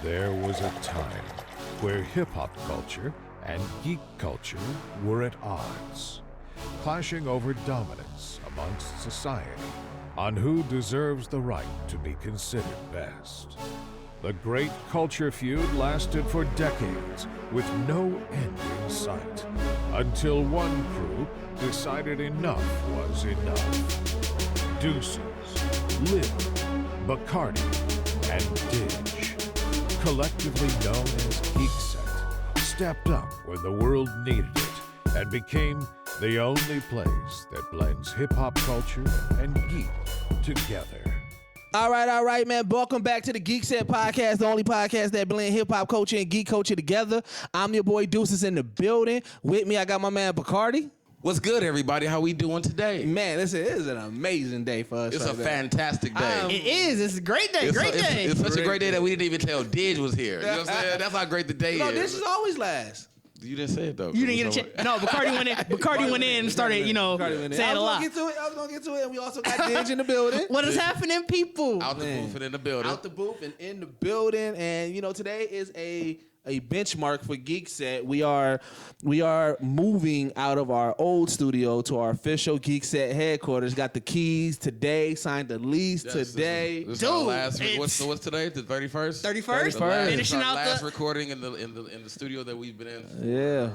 There was a time where hip-hop culture and geek culture were at odds, clashing over dominance amongst society on who deserves the right to be considered best. The great culture feud lasted for decades with no end in sight, until one crew decided enough was enough. Deuces, Lil, Bacardi, and Didge, collectively known as Geekset, stepped up when the world needed it and became the only place that blends hip-hop culture and geek together. All right, man. Welcome back to the Geekset Podcast, the only podcast that blend hip-hop culture and geek culture together. I'm your boy Deuces in the building. With me, I got my man Bacardi. What's good, everybody? How we doing today? Man, this is an amazing day for us. It's a fantastic day. It is. It's a great day. It's such a great day that we didn't even tell Didge was here. You know what I'm saying? That's how great the day is. No, this is always last. You didn't say it, though. You didn't get a chance. No, Bacardi went in. Bacardi went in and started, saying a lot. I was gonna get to it, and we also got Didge in the building. What is happening, people? Out the booth and in the building. Out the booth and in the building, and today is a benchmark for Geekset. We are moving out of our old studio to our official Geekset headquarters. Got the keys today, signed the lease today. This is our last. What's today? The 31st. 31st. Finishing out last recording in the studio that we've been in. Yeah.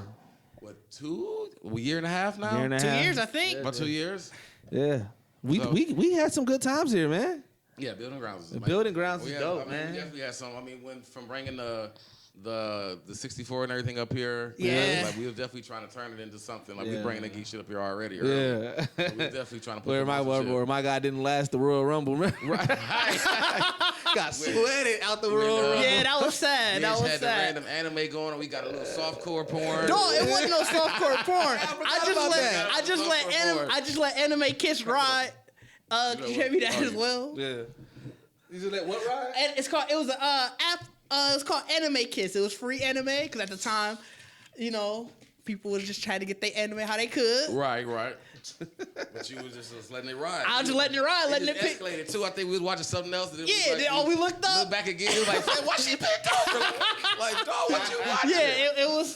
What, a year and a half now? 2 years, I think. About 2 years. Yeah. We had some good times here, man. Yeah, building grounds. Building grounds is dope, man. We definitely had some. From bringing the 64 and everything up here. Yeah. Like we were definitely trying to turn it into something. Like we bringing the geek shit up here already. Yeah. So we were definitely trying to put where my guy didn't last the Royal Rumble, man. Right. Got sweated out the Royal Rumble. Yeah, that was sad. We had the random anime going on. We got a little softcore porn. No, it wasn't no softcore porn. I just let Anime Kiss ride. You hear me that as well? Yeah. You just let what ride? And it's called Anime Kiss. It was free anime because at the time, people was just trying to get their anime how they could. Right. But you was just letting it ride. I was just letting it ride, letting it pick. Escalated too. I think we was watching something else. And we looked up. Looked back again. It was like, why she picked up? Like, dog, what you watching? Yeah,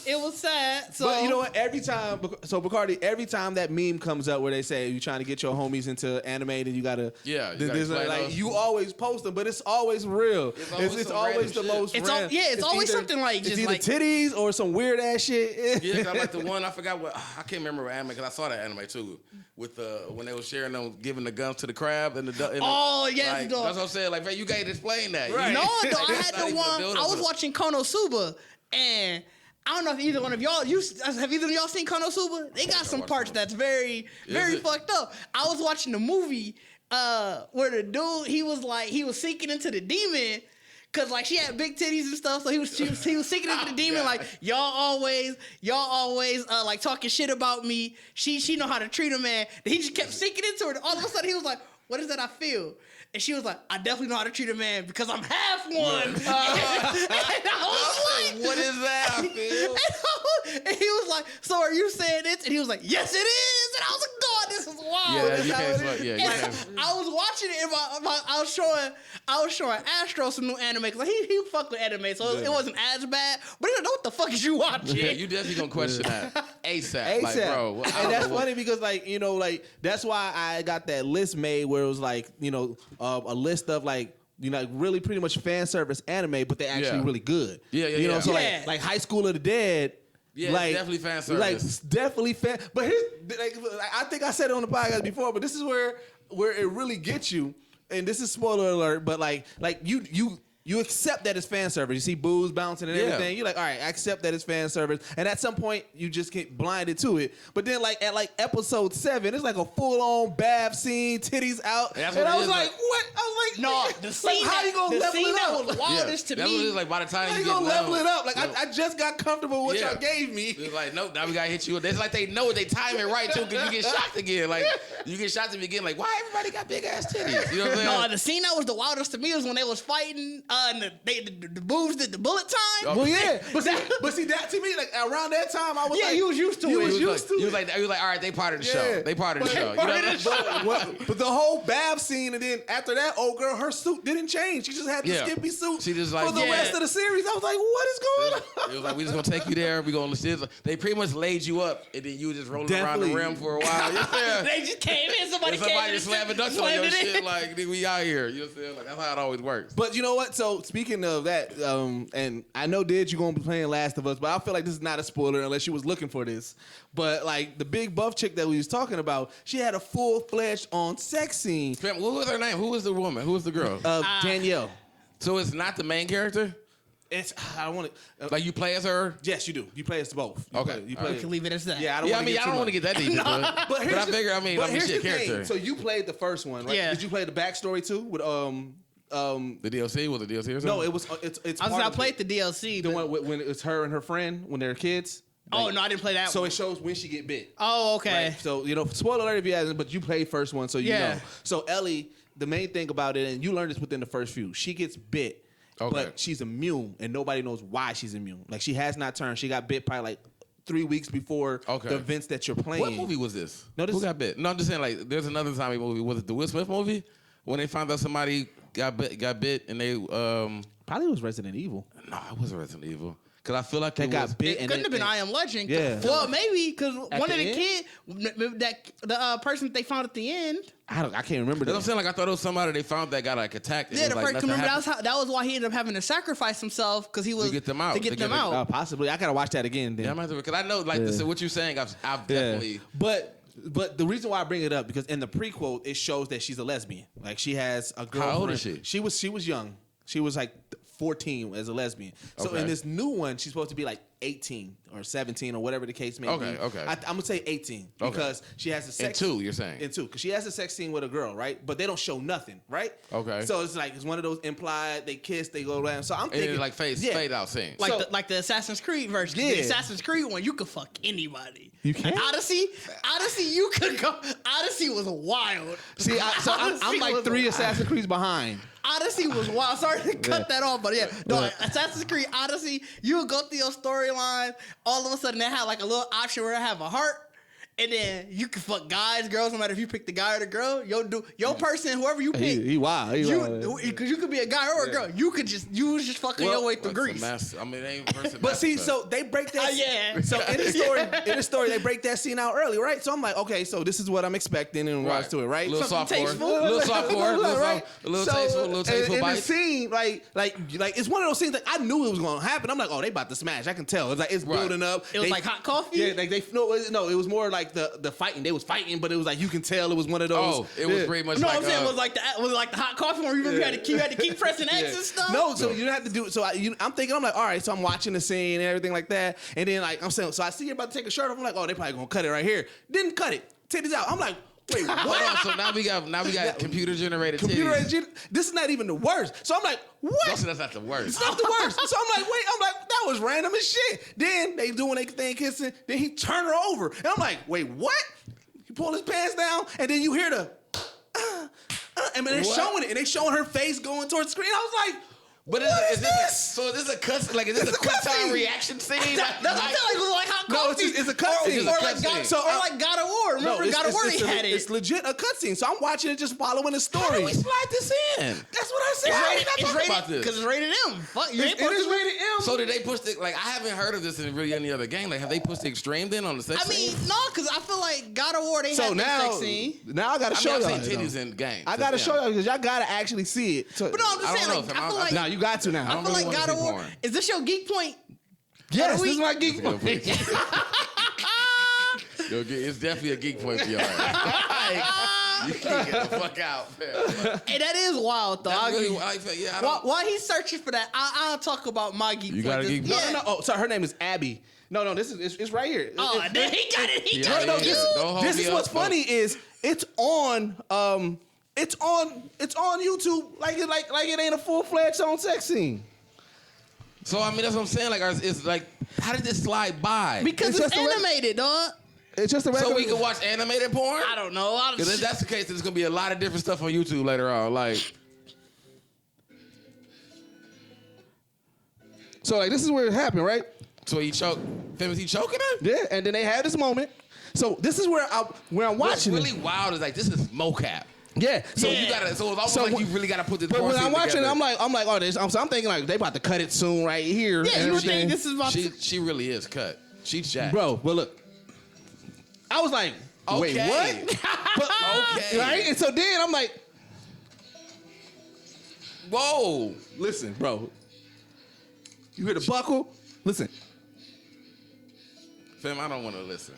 it was sad. So, but you know what? Bacardi, every time that meme comes up where they say you're trying to get your homies into anime, then you gotta you always post them, but it's always real. It's always the most. It's always something like it's either titties or some weird ass shit. Yeah, like the one I forgot what I can't remember what anime because I saw that anime too with when they were sharing them giving the guns to the crab and the oh yes, that's what I'm saying. Like, man, you can't explain that. Right. No, I had the one. I was watching Konosuba, and I don't know if either one of y'all have either of y'all seen Konosuba? They got some parts that's very fucked up. I was watching the movie where the dude he was sinking into the demon. Cause like she had big titties and stuff, so he was sinking into the demon. Like y'all always like talking shit about me. She know how to treat a man. He just kept sinking into her. All of a sudden he was like, "What is that I feel?" And she was like, "I definitely know how to treat a man because I'm half one." And I was like, "What is that I feel?" And he was like, "So are you saying it?" And he was like, "Yes, it is." And I was like, "God, this is wild." I was watching it. I was showing Astro some new anime because he fucked with anime, so it wasn't as bad. But he don't know what the fuck is you watching. Yeah, you definitely gonna question that ASAP. Like, bro, and that's funny because that's why I got that list made where it was like a list of like really pretty much fan service anime, but they're actually really good. Yeah. So like High School of the Dead. Yeah, like, definitely fan service. Like definitely fan. But I think I said it on the podcast before, but this is where it really gets you. And this is spoiler alert, but like you accept that it's fan service. You see boobs bouncing and everything. You're like, all right, I accept that it's fan service. And at some point, you just get blinded to it. But then, like at episode 7, it's like a full-on bath scene, titties out. And I was like, what? I was like, no, the scene how you gonna level it up? That was wildest to me. That was just like by the time how you gonna level it up? Like I just got comfortable with what y'all gave me. It's like, nope, now we gotta hit you. It's like they know they time it right too, because you get shocked again. Like you get shocked to begin. Like, why everybody got big ass titties? You know what I'm saying? No, the scene that was the wildest to me was when they was fighting. the boobs did the bullet time. Well, yeah, but see that to me, like around that time, I was like, you was used to it. You was like, all right, they part of the show. They part of the show. But the whole bath scene, and then after that, old girl, her suit didn't change. She just had the skimpy suit she just like, for the rest of the series. I was like, what is going on? It was like, we just gonna take you there. We gonna they pretty much laid you up, and then you just rolling around the rim for a while. They just came in. Somebody just slamming dunks on your shit. Like, nigga, we out here. You know what I'm saying? Like, that's how it always works. But you know what? So speaking of that, and I know, Did, you're gonna be playing Last of Us, but I feel like this is not a spoiler unless you was looking for this. But like the big buff chick that we was talking about, she had a full-fledged on sex scene. What was her name? Who was the woman? Who was the girl? Danielle. So it's not the main character? I want to. Like you play as her? Yes, you do. You play as both. You can leave it as that. Yeah, I don't want to get that deep into it. But I figure, I'm here's character. So you played the first one, right? Yeah. Did you play the backstory too? With the DLC? Was it DLC or something? No, it was. It's. I played the DLC. The one when it's her and her friend when they're kids. Like, no, I didn't play that. So one. it shows when she get bit. Oh, okay. Right? So spoiler alert if you haven't, but you played first one, so you know. So Ellie, the main thing about it, and you learned this within the first few, she gets bit. Okay. But she's immune, and nobody knows why she's immune. Like, she has not turned. She got bit probably like 3 weeks before the events that you're playing. What movie was this? No, Who got bit? No, I'm just saying, like, there's another zombie movie. Was it the Will Smith movie? When they found out somebody got bit, and they... Probably was Resident Evil. No, it wasn't Resident Evil. Because I feel like they got bit. It couldn't have been I Am Legend. Yeah. Well, maybe because one of the kids, the person that they found at the end. I can't remember that. I'm saying, like, I thought it was somebody they found that got like attacked. Yeah, the first. Remember that was why he ended up having to sacrifice himself because he was to get them out. Possibly, I gotta watch that again. Then. Yeah, because I know, like, what you're saying, I've definitely. But the reason why I bring it up because in the prequel it shows that she's a lesbian. Like, she has a girlfriend. How old is she? She was young. She was like 14 as a lesbian. So in this new one, she's supposed to be like 18 or 17 or whatever the case may be. Okay. I'm gonna say 18 because she has a sex. In 2, you're saying? In 2, because she has a sex scene with a girl, right? But they don't show nothing, right? Okay. So it's like it's one of those implied. They kiss, they go around. So I'm thinking it's like fade out scenes. Like the Assassin's Creed version. Yeah. The Assassin's Creed one, you could fuck anybody. You can. Odyssey, you could go. Odyssey was wild. See, I'm like 3 Assassin's Creeds behind. Odyssey was wild. Sorry to cut that off, but Assassin's Creed Odyssey, you would go through your storyline. All of a sudden, they had like a little option where I have a heart, and then you can fuck guys, girls, no matter if you pick the guy or the girl. Your person, whoever you pick. He wild. Because you could be a guy or a girl. You was just fucking your way through Greece. I mean, they ain't person. But see, so they break that. So in the story, they break that scene out early, right? So I'm like, okay, so this is what I'm expecting in regards to it, right? A little softcore, right? A little tasteful in bite. the scene, like it's one of those scenes that I knew it was going to happen. I'm like, oh, they about to smash. I can tell. It's like it's building up. It was like hot coffee. Yeah, like no, it was more like the fighting. They was fighting, but it was like you can tell it was one of those. Oh, it was pretty much. No, like, I'm saying it was like the hot coffee where you had to keep pressing X and stuff. No, so you don't have to do it. So I'm thinking, I'm like, all right, so I'm watching the scene and everything like that, and then like I'm saying, so I see you about to take a shirt off. I'm like, oh, they probably gonna cut it right here. Didn't cut it. Titties out. I'm like, wait, what? Hold on, so now we got computer generated titties. This is not even the worst. So I'm like, what? That's not the worst. It's not the worst. So I'm like, that was random as shit. Then they doing their thing kissing. Then he turn her over, and I'm like, wait, what? He pull his pants down, and then you hear the, and they're showing it, and they showing her face going towards the screen. I was like, but is this? So is this a cut? Like, is this a quick time reaction scene? That's like hot coffee. No, it's a cutscene. Or like God of War. Remember God of War? He had it. It's legit a cutscene. So I'm watching it, just following the story. How do we slide this in? That's what I said. It's rated because it's rated M. Fuck, it is rated M. So did they push the like? I haven't heard of this in really any other game. Like, have they pushed the extreme then on the sex scene? No, because I feel like God of War they had the sex scene. Now I gotta show y'all. I've seen titties in games. I gotta show y'all because y'all gotta actually see it. But no, I'm just saying. Like, I feel like now you got to now. I feel like God of War. Is this your geek point? Yes, this is my geek point. It's definitely a geek point for y'all. You can't get the fuck out, man. Hey, that is wild, though. While he's searching for that, I'll talk about my geek point. You got a geek point? No. Oh, sorry, her name is Abby. No, this is it's right here. Oh, he got it. He got it. This is what's funny is it's on YouTube like it ain't a full-fledged on sex scene. So I mean that's what I'm saying. Like it's like how did this slide by? Because it's animated, dog. It's just a regular. So we can watch animated porn? I don't know. Because if that's the case, there's gonna be a lot of different stuff on YouTube later on. Like So like this is where it happened, right? So he choking her? Yeah, and then they had this moment. So this is where I'm watching. What's really wild is like this is mocap. Yeah. So you gotta. So it's almost like you really gotta put this. But when I'm watching together. it, I'm like, oh, this. I'm thinking like they about to cut it soon, right here. Yeah, you would think this is about to. She really is cut. She's jacked. Bro, but look, I was like, wait, Okay. what? But, Okay. Right? And so then I'm like, Whoa. listen, bro. You hear the buckle? Listen. Fam, I don't want to listen.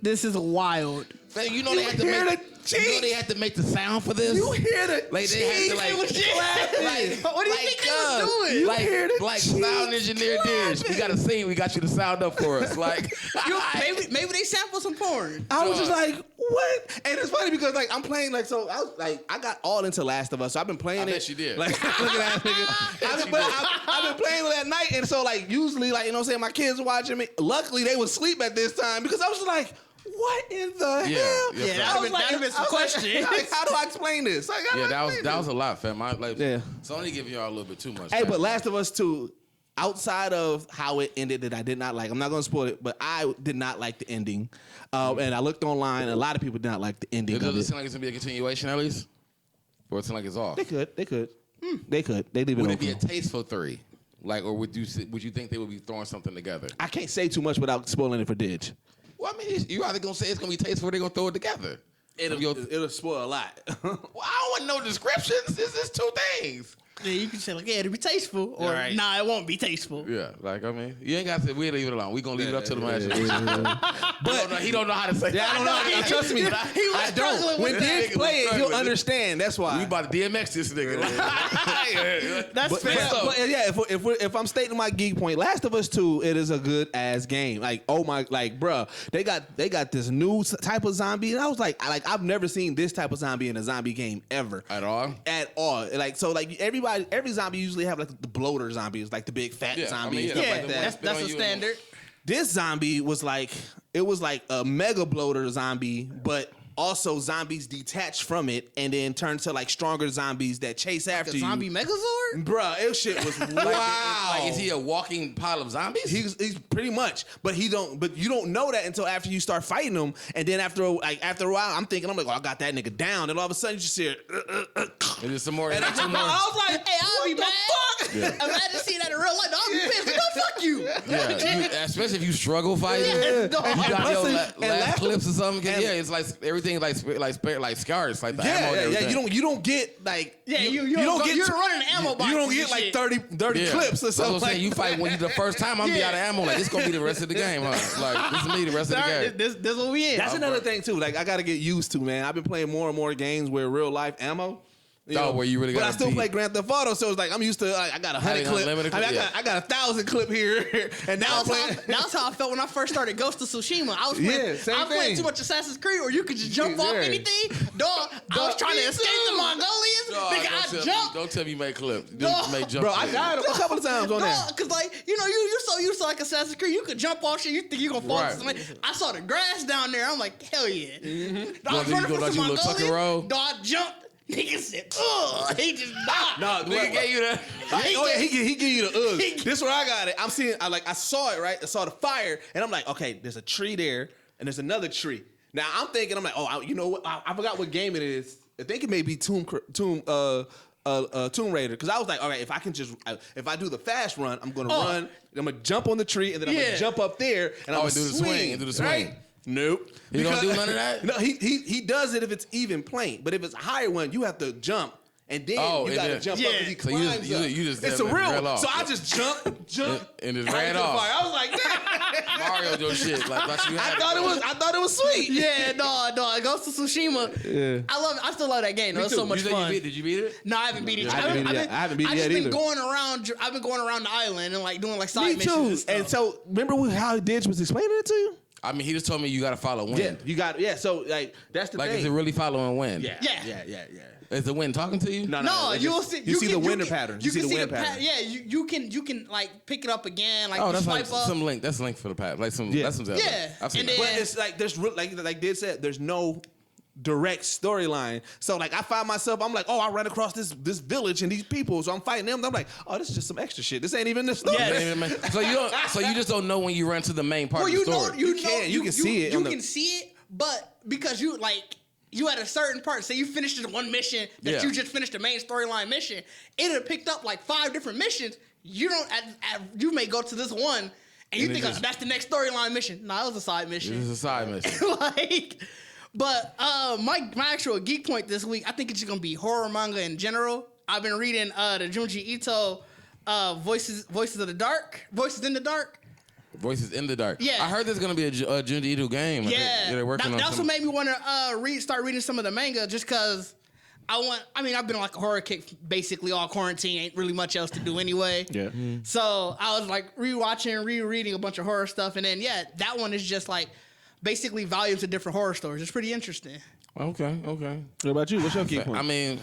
This is wild. Fam, you know they have to make the sound for this. You hear the Like they had to like. What do you think they was doing? You Like, hear the like sound engineer did. We got a scene. We got you to sound up for us. Like Maybe they sampled some porn. I was just like, what? And it's funny because like I'm playing like so I was like I got all into Last of Us. So I've been playing I it. bet you did. Like look at that nigga. I've been playing it at night, and so like usually like you know what I'm saying my kids are watching me. Luckily they would sleep at this time because I was just like, what in the hell? Yeah, that would have been some questions. Like, how do I explain this? Like, that was a lot, fam. Yeah. It's only giving y'all a little bit too much. Hey, fam. but Last of Us 2, outside of how it ended that I did not like, I'm not going to spoil it, but I did not like the ending. And I looked online, and a lot of people did not like the ending. It doesn't seem like it's going to be a continuation, at least? Or it seem like it's off? They could. They leave it Would open. it be a tasteful 3? Like, or would you think they would be throwing something together? I can't say too much without spoiling it for Didge. Well, I mean, you either going to say it's going to be tasteful or they're going to throw it together. It'll spoil a lot. Well, I don't want no descriptions. This is 2 things. Yeah, you can say like, yeah, it'll be tasteful, or Right. nah, it won't be tasteful. Yeah, like, I mean, you ain't got to say, we'll leave it alone. We're going to leave it up to the man. But he don't know how to say I don't know. Trust me, I don't. When Didge play it, he'll understand. That's why. We about to DMX this nigga. That's fair. But yeah, if I'm stating my geek point, Last of Us 2, it is a good ass game. Like, oh my, like, bruh, they got this new type of zombie, and I was like I've never seen this type of zombie in a zombie game ever. At all? Like, so like every zombie usually have like the bloater zombies, like the big fat zombie and stuff like that. That's a standard. This zombie was like a mega bloater zombie, but also zombies detach from it and then turn to like stronger zombies that chase after you. Zombie Megazord? Bruh, this shit was wow. Like, is he a walking pile of zombies? He's pretty much, but you don't know that until after you start fighting him, and then after a while, I'm like, oh, I got that nigga down, and all of a sudden you just hear, And there's some more. and I was like, Hey, I'll be what mad. the fuck? Imagine seeing that in real life. I'll be pissed. No, fuck you. Yeah, especially if you struggle fighting. Yeah, dog. You got And your last- last clips or something. 'Cause, and- yeah, it's like everything like scars, like the ammo. Yeah, and yeah. everything. You don't get like you don't get. You're running ammo boxes. You don't get and like shit. 30 Yeah. clips or That's what something. I'm saying. You fight when you the first time. I'm gonna be out of ammo. Like this gonna be the rest of the game, huh? Like this is me the rest of the Sorry, game. this what we in. That's another thing too. Like I gotta get used to, man. I've been playing more and more games where real life ammo. Where you really but gotta I still be- play Grand Theft Auto, so it's like I'm used to. I got 100 Having clip. unlimited I mean, clip, I got 1,000 clip here, and now I'm playing. That's how I felt when I first started Ghost of Tsushima. I was playing, same I was playing thing. too much Assassin's Creed, or you could just jump off Yeah. anything. Dog, I was trying to escape the Mongolians. Nigga, I jumped. Don't tell me you made clips. You Dog. made jump. Bro, I died a couple of times on that. Dog, cause like you so used to like Assassin's Creed, you could jump off shit. You think you gonna fall? Right. To something. I saw the grass down there. I'm like, hell yeah. I was You running go from like some you little tuck and roll? Mongolians. Dog, I jumped. Nigga said, ugh. He just died. No, Nigga gave you that. He give you the ugh. This where I got it. I'm seeing. I saw it right. I saw the fire, and I'm like, okay, there's a tree there, and there's another tree. Now I'm thinking, I'm like, oh, you know what? I forgot what game it is. I think it may be Tomb Raider, because I was like, all right, if I do the fast run, I'm gonna run. I'm gonna jump on the tree, and then I'm gonna jump up there, and I'm gonna do the swing and do the swing. Right? Nope. He don't do none of that? No, he does it if it's even plane, but if it's a higher one, you have to jump. And then you gotta jump up and he So you climbs just- up. you just it's a ran real one. off. So I just jump, And just right ran into the off. fire. I was like, damn. Mario your shit. Like you had I thought it was sweet. Yeah, dog. Ghost of Tsushima. Yeah. I still love that game. It was so much fun. Did you beat it? No, I haven't beat it. I haven't beat it yet I've either. I've been going around the island and like doing like side Me missions too. and stuff. And so remember how Didge was explaining it to you? I mean, he just told me you gotta follow wind. Yeah, you got So like that's the Like, thing. is it really following wind? Yeah. Is the wind talking to you? No, it's you'll just- see. You see the wind patterns. You see can the wind pattern. Yeah, you can like pick it up again. Like Oh, you that's swipe like up. some link. That's a link for the path. Like some. Yeah. That's some. Yeah. I've seen And that. then- But it's like there's like Did said, there's no direct storyline. So like I find myself, I'm like, oh, I ran across this village and these people, so I'm fighting them. I'm like, oh, this is just some extra shit. This ain't even the story. Yes. So you just don't know when you run to the main part of the story. You can see it. You can see it, but because you at a certain part, say you finished this one mission that you just finished the main storyline mission, it had picked up like 5 different missions. You don't. You may go to this one. And you think that's the next storyline mission. No, it was a side mission. It was a side mission. But my actual geek point this week, I think it's just going to be horror manga in general. I've been reading the Junji Ito Voices in the Dark. Voices in the Dark. Yeah. I heard there's going to be a Junji Ito game. Yeah. They're working on that's what made me want to start reading some of the manga just because I've been on like a horror kick basically all quarantine. Ain't really much else to do anyway. Yeah. Mm-hmm. So I was like rereading a bunch of horror stuff. And then, that one is just like basically volumes of different horror stories. It's pretty interesting. Okay. What about you? What's your geek point? I mean,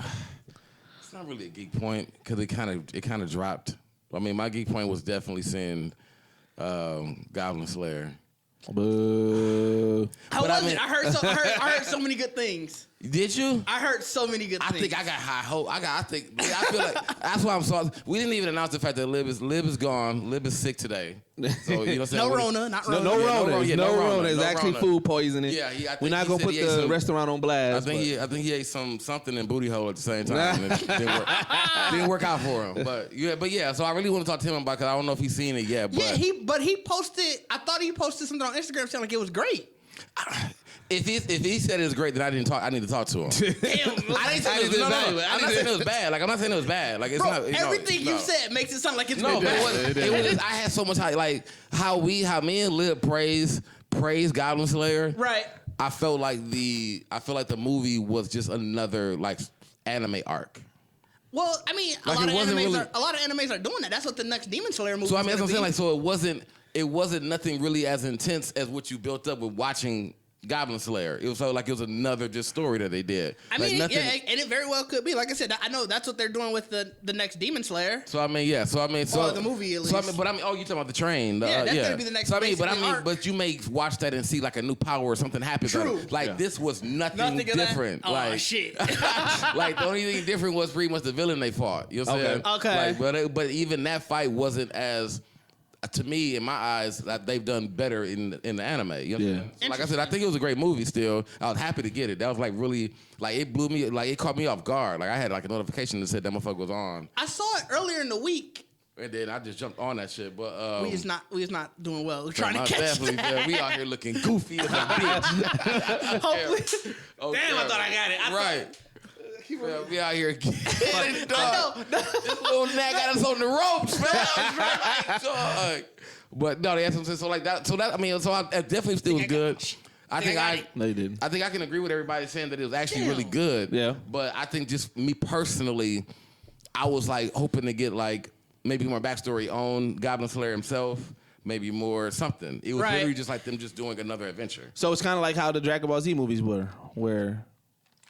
it's not really a geek point because it kind of dropped. I mean, my geek point was definitely seeing Goblin Slayer. Boo. I heard so many good things. Did you? I heard so many good things. I think I got high hope. I feel like that's why I'm so. We didn't even announce the fact that Lib is gone. Lib is sick today. So you know what I'm saying? No Rona. No Rona. It's actually food poisoning. Yeah, I think we're not gonna put the restaurant on blast. I think he ate something in booty hole at the same time. And it didn't work out for him. But yeah. So I really want to talk to him about because I don't know if he's seen it yet. But he posted. I thought he posted something on Instagram saying like it was great. If he said it was great, then I need to talk to him. Damn, I didn't say it was bad. I'm not saying it was bad. Like I'm not saying it was bad. Like it's not. Everything you said makes it sound like it's no. been But bad. it was I had so much like how me and Lib praise Goblin Slayer. Right. I felt like the movie was just another like anime arc. Well, I mean, a lot of animes are doing that. That's what the next Demon Slayer movie. So I mean, that's what I'm saying. Like, so it wasn't nothing really as intense as what you built up with watching Goblin Slayer. It was like it was another just story that they did. I mean, and it very well could be. Like I said, I know that's what they're doing with the next Demon Slayer. So I mean, the movie at least. So you talking about the train? That's gonna be the next. So arc. but you may watch that and see like a new power or something happen. True. This was nothing different. Oh shit. Like the only thing different was pretty much the villain they fought. You know what I'm saying? Okay. But even that fight wasn't as. To me, in my eyes, that they've done better in the anime. You know so like I said, I think it was a great movie still. I was happy to get it. That was like really, like it blew me, like it caught me off guard. Like I had like a notification that said that motherfucker was on. I saw it earlier in the week. And then I just jumped on that shit. But we is not doing well. We're trying to catch that. We out here looking goofy as a bitch. Hopefully. Damn, I thought I got it. Right. We out here getting it done. This little nag got us on the ropes, man. But no, they had something so like that. So that I definitely still was good. I think I can agree with everybody saying that it was actually really good. Yeah. But I think just me personally, I was like hoping to get like maybe more backstory on Goblin Slayer himself. Maybe more something. It was literally just like them just doing another adventure. So it's kind of like how the Dragon Ball Z movies were, where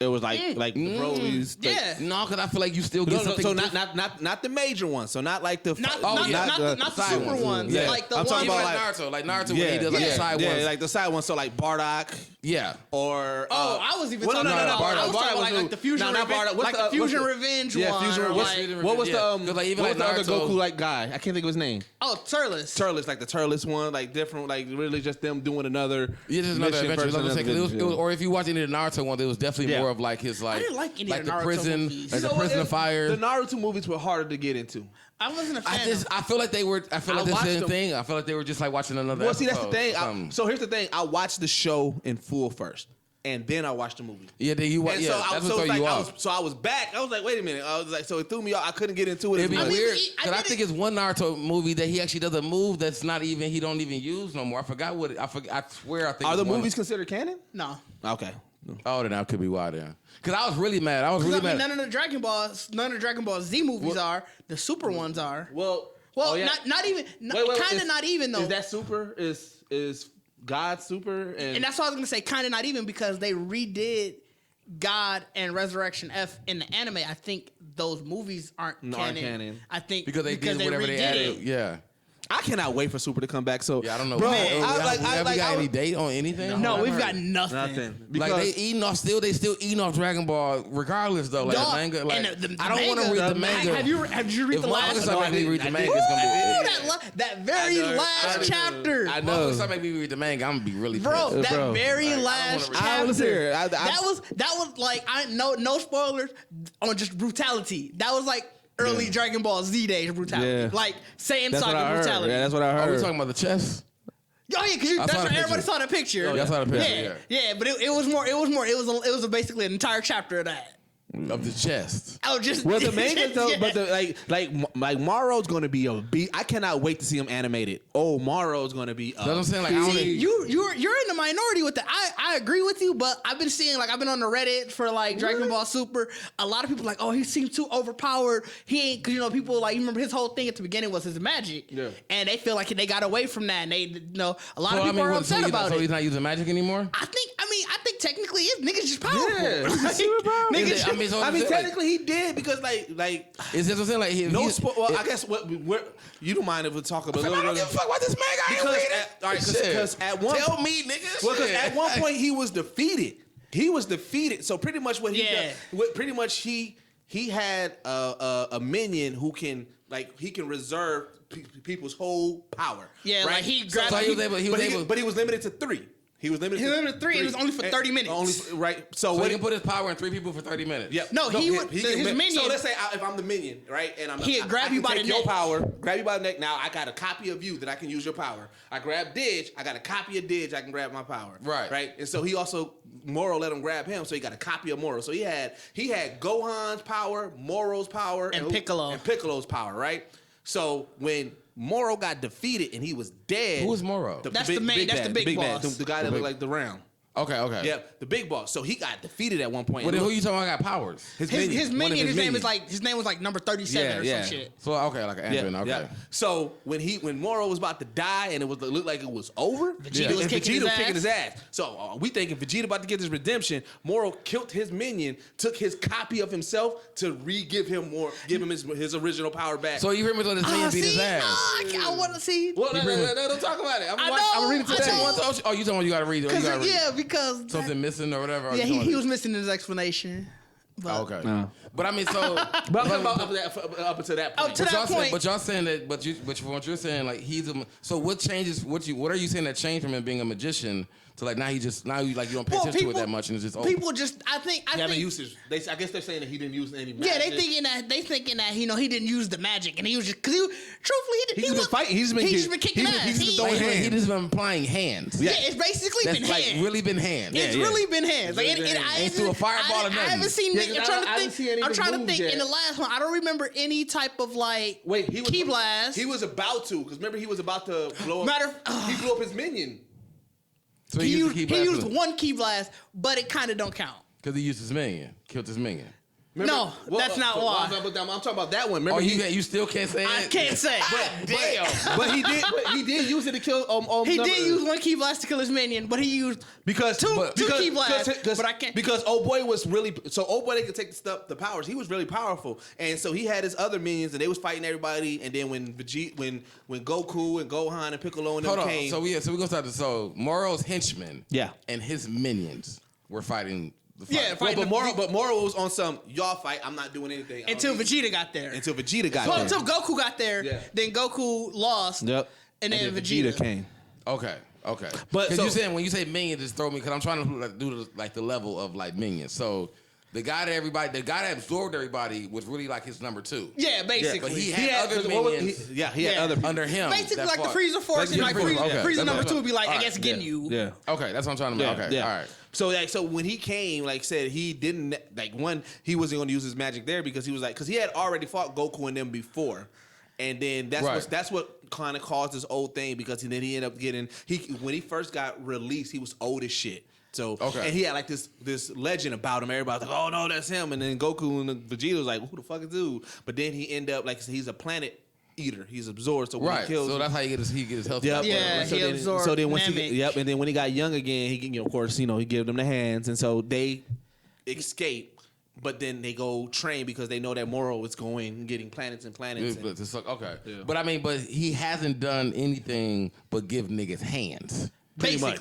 it was like the Broly's. No, because I feel like you still get something. So not the major ones. So not like the not the super ones. Yeah. Like the I'm talking ones about Naruto. Like Naruto when he does like the side ones. Yeah, like the side ones. So like Bardock. Yeah. Or I was even talking about Bardock. I was talking about like the Fusion Revenge. Like the Fusion Revenge one. Yeah, Fusion Revenge. What was the what was the other Goku like guy? I can't think of his name. Oh, Turles. Turles, like the Turles one, like different, like really just them doing another. Yeah, just another adventure. Or if you watch any of the Naruto ones, it was definitely more of like his like. I didn't like any of the Naruto prison movies. Like the prison of fire. The Naruto movies were harder to get into. I wasn't a fan. I feel like they were. I feel like the same thing. I feel like they were just like watching another. Well, see, that's the thing. So here's the thing. I watched the show in full first, and then I watched the movie. Yeah, then you watch. Yeah, that's what threw you off. So I was back. I was like, wait a minute. I was like, so it threw me off. I couldn't get into it. It'd be weird because I think it's one Naruto movie that he actually does a move that's not even he don't even use no more. I forgot what. I swear. I think. Are the movies considered canon? No. Okay. Oh, then that could be why then. Because I was really mad. Mad. None of the Dragon Ball Z movies are. The super ones are. Well, not even. Kind of not even though. Is that super? Is God super? And that's what I was gonna say. Kind of not even because they redid God and Resurrection F in the anime. I think those movies aren't canon. Canon. I think because they did whatever they added. Yeah. I cannot wait for Super to come back. So Yeah, I don't know. bro. Man, we got any I, date on anything? No, we've got nothing. nothing. Like they still eating off Dragon Ball regardless though. Like Dog, the manga, like and the I don't want to manga, read the manga. Have you read If the last? manga start making me read the manga, it's gonna be. That very last chapter. I know. If start making me read the manga, I'm gonna be really Bro, pissed. that very last chapter. That was like no spoilers on just brutality. That was like early Dragon Ball Z days brutality. Yeah. Like Saiyan That's what I Saga heard. brutality. Yeah, that's what I Are heard. we talking about the chess? Oh yeah, because that's saw where the everybody picture. saw the picture. Oh, yeah, I saw the picture. Yeah, but it was basically an entire chapter of that. Of the chest. I was just Well, the manga though, yeah. but like Morrow's gonna be a beat. I cannot wait to see him animated. Oh, Morrow's gonna be. That's what I'm saying. Like, I don't See, you're in the minority with that. I agree with you, but I've been on the Reddit for like Dragon Ball Super. A lot of people like, oh, he seems too overpowered. He ain't, because people like, you remember his whole thing at the beginning was his magic, and they feel like they got away from that, and they a lot of people are upset about it. So he's not using magic anymore? I think technically his niggas just powerful. Yeah, Niggas I mean, technically he did because like is this what I'm saying? Like well, I guess you don't mind if we talk about. I don't give a fuck about this manga. I ain't reading. Because at one tell me, niggas. Well, because at one point he was defeated. He was defeated. So pretty much what he did, he had a minion who can reserve people's whole power. Yeah, right? like he grabbed. So he was able. But he was limited to 3. He was limited to 3. It was only for 30 minutes. Only right. So he can put his power in 3 people for 30 minutes. Yep. No, his minion. So let's say if I'm the minion, right, and He'd grab you by the your neck. power, grab you by the neck. Now I got a copy of you that I can use your power. I grab Didge, I got a copy of Didge, I can grab my power. Right. And so he also Moro let him grab him, so he got a copy of Moro. So he had Gohan's power, Moro's power, and Piccolo's power, right? So when Moro got defeated and he was dead. Who was Moro? That's the main. That's the big boss. The guy that looked like the round. Okay. Yeah, the big boss. So he got defeated at one point. But then who you talking about got powers? His minion. His name was like number 37 or some shit. So okay, like an android. Okay. Yeah. So when Moro was about to die and it looked like it was over, Vegeta was kicking his ass. So we thinking Vegeta about to get his redemption. Moro killed his minion, took his copy of himself to give him his original power back. So you remember this minion beat his ass? I want to see. Well, no, don't talk about it. I'm reading today. Oh, you talking about you gotta read it? Yeah, because something missing or whatever. Yeah, he was missing his explanation. But, okay. No. But I mean, so up until that point. Up to that point. But y'all saying that. But from what you're saying, like he's a. So what changes? What are you saying that changed from him being a magician to like now you don't pay attention to it that much and it's just over? People just I think usage. I guess they're saying that he didn't use any magic. Yeah, they thinking that he didn't use the magic and he was just truthfully he's been fighting. He's just been kicking ass. He's just been applying hands. Yeah, it's basically been like hands. really been hands. It's really been hands. Like ain't through a fireball or nothing. I haven't seen. I'm trying to think. Yet. In the last one, I don't remember any type of key blast. He was about to, because remember he was about to blow up. He blew up his minion. So he used one key blast, but it kind of don't count. Because he used his minion, killed his minion. Remember, that's not why. I'm talking about that one. Remember, you still can't say it? I can't say. But he did use it to kill. He did use one key blast to kill his minion, but he used two key blasts. But I can't because old boy was really old boy. They could take the powers. He was really powerful, and so he had his other minions, and they was fighting everybody. And then when Goku and Gohan and Piccolo and them came, so we gonna start this. So Moro's henchmen, and his minions were fighting. But Moro was on some y'all fight. I'm not doing anything until Vegeta got there. Until Goku got there. Then Goku lost. Yep. And then Vegeta came. Okay. But because you saying when you say minion, just throw me because I'm trying to do the level of like minions. So the guy that absorbed everybody was really like his number 2. Yeah, basically. But he had other minions. He had other people under him. Basically, like the Frieza Force, and like Frieza number 2 would be like, I guess, Ginyu. Yeah. Okay, that's what I'm trying to make. Okay, all right. So when he came, said he didn't he wasn't going to use his magic there because he was because he had already fought Goku and them before, and then that's what kind of caused this old thing because then he ended up getting when he first got released he was old as shit. So and he had this legend about him. Everybody's like, oh no, that's him. And then Goku and Vegeta was like, who the fuck is dude? But then he ended up he's a planet eater. He's absorbed. So when he kills, so that's how he get his health. Yep. Yeah, he absorbed. So then once and then when he got young again, he of course he gave them the hands, and so they escaped. but then they go train because they know that Moro is going getting planets and planets. Okay, Yeah. but I mean, but he hasn't done anything but give niggas hands. Pretty much.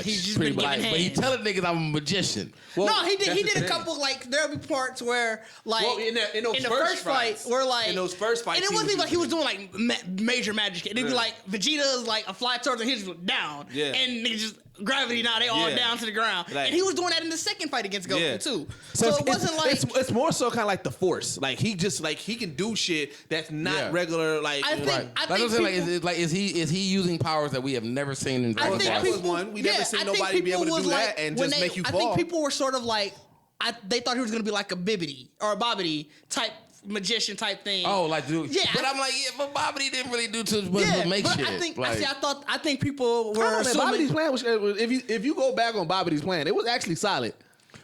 He's just been giving hands. But he telling niggas I'm a magician. Well, no, he did a couple, like, there'll be parts where, like, in the first fight, where, like, in those first fights, and it wasn't even like he was doing, like, major magic. It'd be like, Vegeta's, like, a fly towards and he's down. Yeah. And niggas just, gravity now, they all down to the ground. Like, and he was doing that in the second fight against Goku, too. So it wasn't it's more so kind of like the Force. Like, he just, like, he can do shit that's not regular, like, I think is he using powers that we have never seen in Dragon Ball? That was one. We never seen nobody be able to do that and just make you fall. I think people were sort of like, they thought he was going to be like a Bibbidi or a Bobbidi type magician type thing. Oh, like dude. Yeah, but I'm like, but Bobbidi didn't really do too much but make shit. I think people were assuming Bobbiti's plan was, if you go back on Bobbiti's plan, it was actually solid.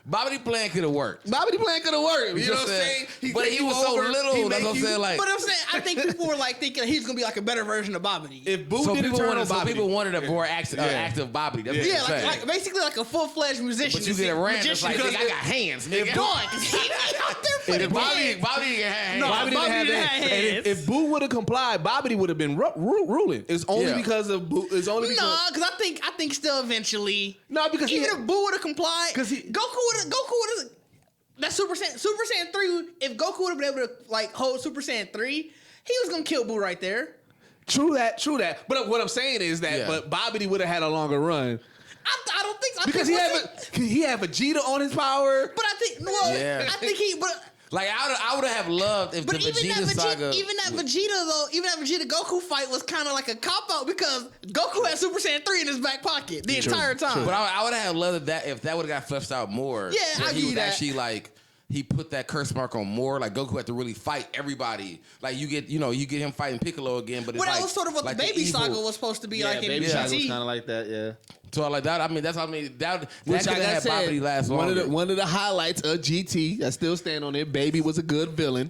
Bobbidi plan could have worked. Bobbidi plan could have worked. You know what I'm saying? But he was so little. That's what I'm saying. Like, but I'm saying, I think people were like thinking he's gonna be like a better version of Bobbidi. If Boo didn't turn on Bobbidi, people wanted a more active Bobbidi. That's what I'm saying. like basically like a full-fledged musician. But you get a random like, I got hands, nigga. If Bobbidi didn't have hands. No, Bobbidi didn't have hands. If Boo would have complied, Bobbidi would have been ruling. It's only because of Boo. It's only because. No, because I think still eventually. No, because even if Boo would have complied, because Goku would have. That Super Saiyan 3, if Goku would have been able to like hold Super Saiyan 3, he was gonna kill Boo right there. True that. But what I'm saying is that, but Bobbidi would have had a longer run. I don't think so. Because he had Vegeta on his power. But I think he. But like I would have loved if the Vegeta saga. Even that Vegeta Goku fight was kind of like a cop out because Goku had Super Saiyan 3 in his back pocket the entire time. But I would have loved that if that would have got fleshed out more. Yeah, I he was that. Actually like. He put that curse mark on more. Like Goku had to really fight everybody. Like you get him fighting Piccolo again. But it's that was sort of what the Baby Saga was supposed to be like in Baby GT. Saga was kind of like that, yeah. So like that, that could have had Bobbidi last longer. One of the highlights of GT, I still stand on it. Baby was a good villain.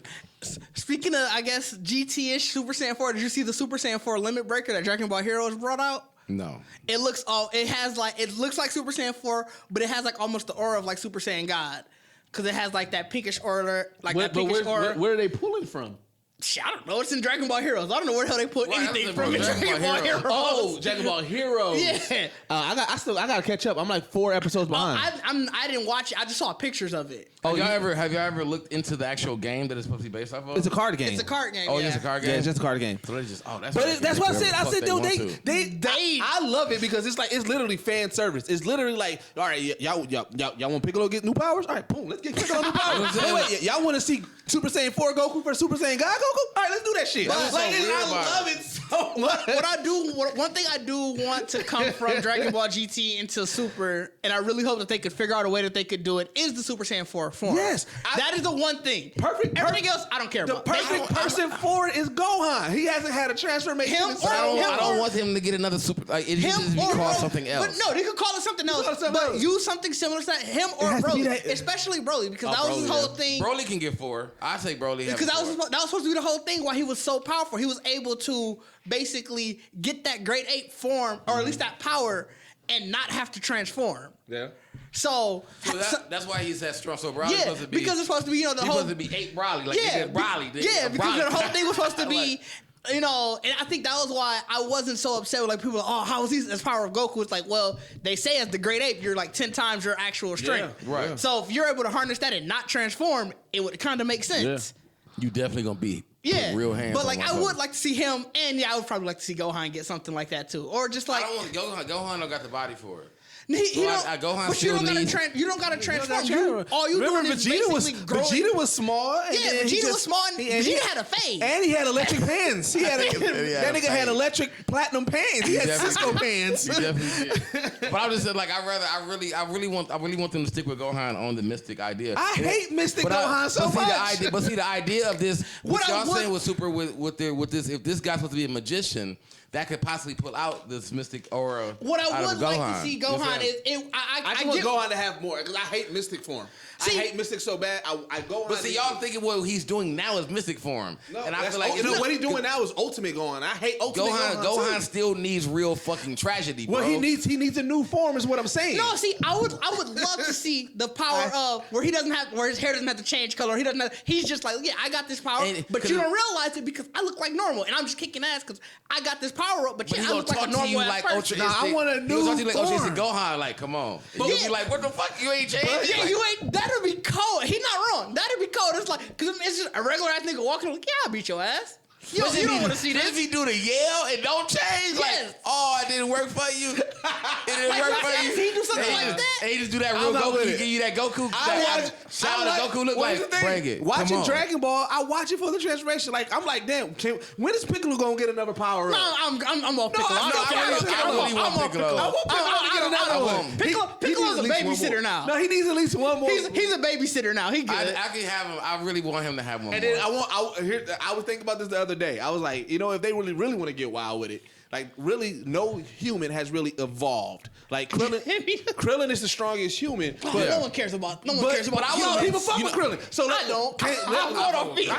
Speaking of, I guess GT-ish Super Saiyan 4, did you see the Super Saiyan 4 Limit Breaker that Dragon Ball Heroes brought out? No. It looks like Super Saiyan 4, but it has like almost the aura of like Super Saiyan God. Because it has like that pinkish aura, aura. Where are they pulling from? I don't know. It's in Dragon Ball Heroes. I don't know where the hell they put anything from Dragon Ball Heroes. Oh, Dragon Ball Heroes. Yeah. I gotta catch up. I'm like 4 episodes behind. I didn't watch it. I just saw pictures of it. Have you ever looked into the actual game that it's supposed to be based off of? It's a card game. It's a card game. Oh, it's a card game. Yeah, it's just a card game. So they just that's what I said. I said, dude, I love it because it's literally fan service. It's literally like, all right, y'all want Piccolo to get new powers? All right, boom, let's get Piccolo new powers. Wait, y'all want to see Super Saiyan 4 Goku versus Super Saiyan God Goku? All right, let's do that shit. I love it so much. One thing I do want to come from Dragon Ball GT into Super, and I really hope that they could figure out a way that they could do it, is the Super Saiyan 4 form. Yes. That is the one thing. Everything else, I don't care about. The perfect person for it is Gohan. He hasn't had a transformation. I don't want him to get another super. Like, it needs to be called something else. But no, they could call it something else. But use something similar to that. Him or Broly. Especially Broly, because that was his whole thing. Broly can get 4. I say Broly. Because that was supposed to be the whole thing why he was so powerful. He was able to basically get that Great Ape form, or at least that power, and not have to transform. Yeah. So that's why he's that strong. So Broly's supposed to be, because it's supposed to be, the whole supposed to be Ape Broly, like Broly. Yeah, because the whole thing was supposed to be, and I think that was why I wasn't so upset with like people. How is he as power of Goku? It's like, well, they say as the Great Ape, you're like 10 times your actual strength. Yeah, right. So if you're able to harness that and not transform, it would kind of make sense. You definitely gonna be real hands. But like, I would like to see him, and I would probably like to see Gohan get something like that too, or just like I don't want Gohan. Gohan don't got the body for it. Gohan but you don't gotta transform. All you doing is basically growing. Vegeta was small. Vegeta was small, and Vegeta had a phase. And he had electric pans. That nigga had electric platinum pans. He had Cisco pans. He definitely did. But I'm just saying, like, I really want them to stick with Gohan on the Mystic idea. I hate Mystic Gohan so much. But see, the idea of this, what y'all saying with Super with this, if this guy's supposed to be a magician, that could possibly pull out this mystic aura. What I out would of like Gohan. to see Gohan is, I just want Gohan to have more because I hate Mystic form. I hate Mystic so bad. I go. But see, y'all thinking what he's doing now is Mystic form, and I feel like what he's doing now is Ultimate Gohan. I hate Ultimate Gohan. Gohan still needs real fucking tragedy, bro. Well, he needs a new form, is what I'm saying. No, see, I would love to see the power of where his hair doesn't have to change color. He's just like, yeah, I got this power, but you don't realize it because I look like normal, and I'm just kicking ass because I got this power up. But yeah, I look like a normal ass person. Nah, I want a new form. Like Ultra Instinct Gohan, like, come on. But you'll be like, what the fuck? You ain't changed? Yeah, you ain't. That'd be cold. He's not wrong. That'd be cold. It's like, because it's just a regular ass nigga walking like, yeah, I'll beat your ass. You don't want to see this. If he do the yell and don't change, like, oh, it didn't work for you. It didn't work for you. He do something like that. And he just do that real Goku. He give you that Goku. Shout out to Goku. Look like, bring it. Watching Dragon Ball, I watch it for the transformation. Like, I'm like, damn, when is Piccolo gonna get another power up? No, I'm off Piccolo. I'm off Piccolo. I want Piccolo to get another one. Piccolo's a babysitter now. No, he needs at least one more. He's a babysitter now. He good. I can have him. I really want him to have one. And then I was thinking about this the other day. I was like, you know, if they really want to get wild with it, like really, no human has really evolved. Like Krillin is the strongest human. But no one cares about. No one cares about. People fuck with Krillin. So I don't. I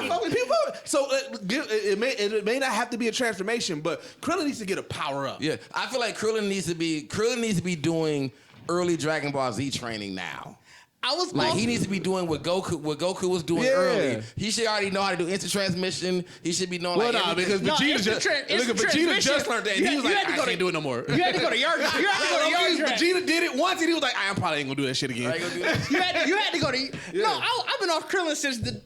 fuck with people. So it may not have to be a transformation, but Krillin needs to get a power up. Yeah, I feel like Krillin needs to be doing early Dragon Ball Z training now. He needs to be doing what Goku was doing early. He should already know how to do instant transmission. He should be knowing because Vegeta just learned that. And he was like, I can't do it no more. You had to go to yard. Vegeta did it once and he was like, I probably ain't gonna do that shit again. You had to go to. No, I've been off Krillin since the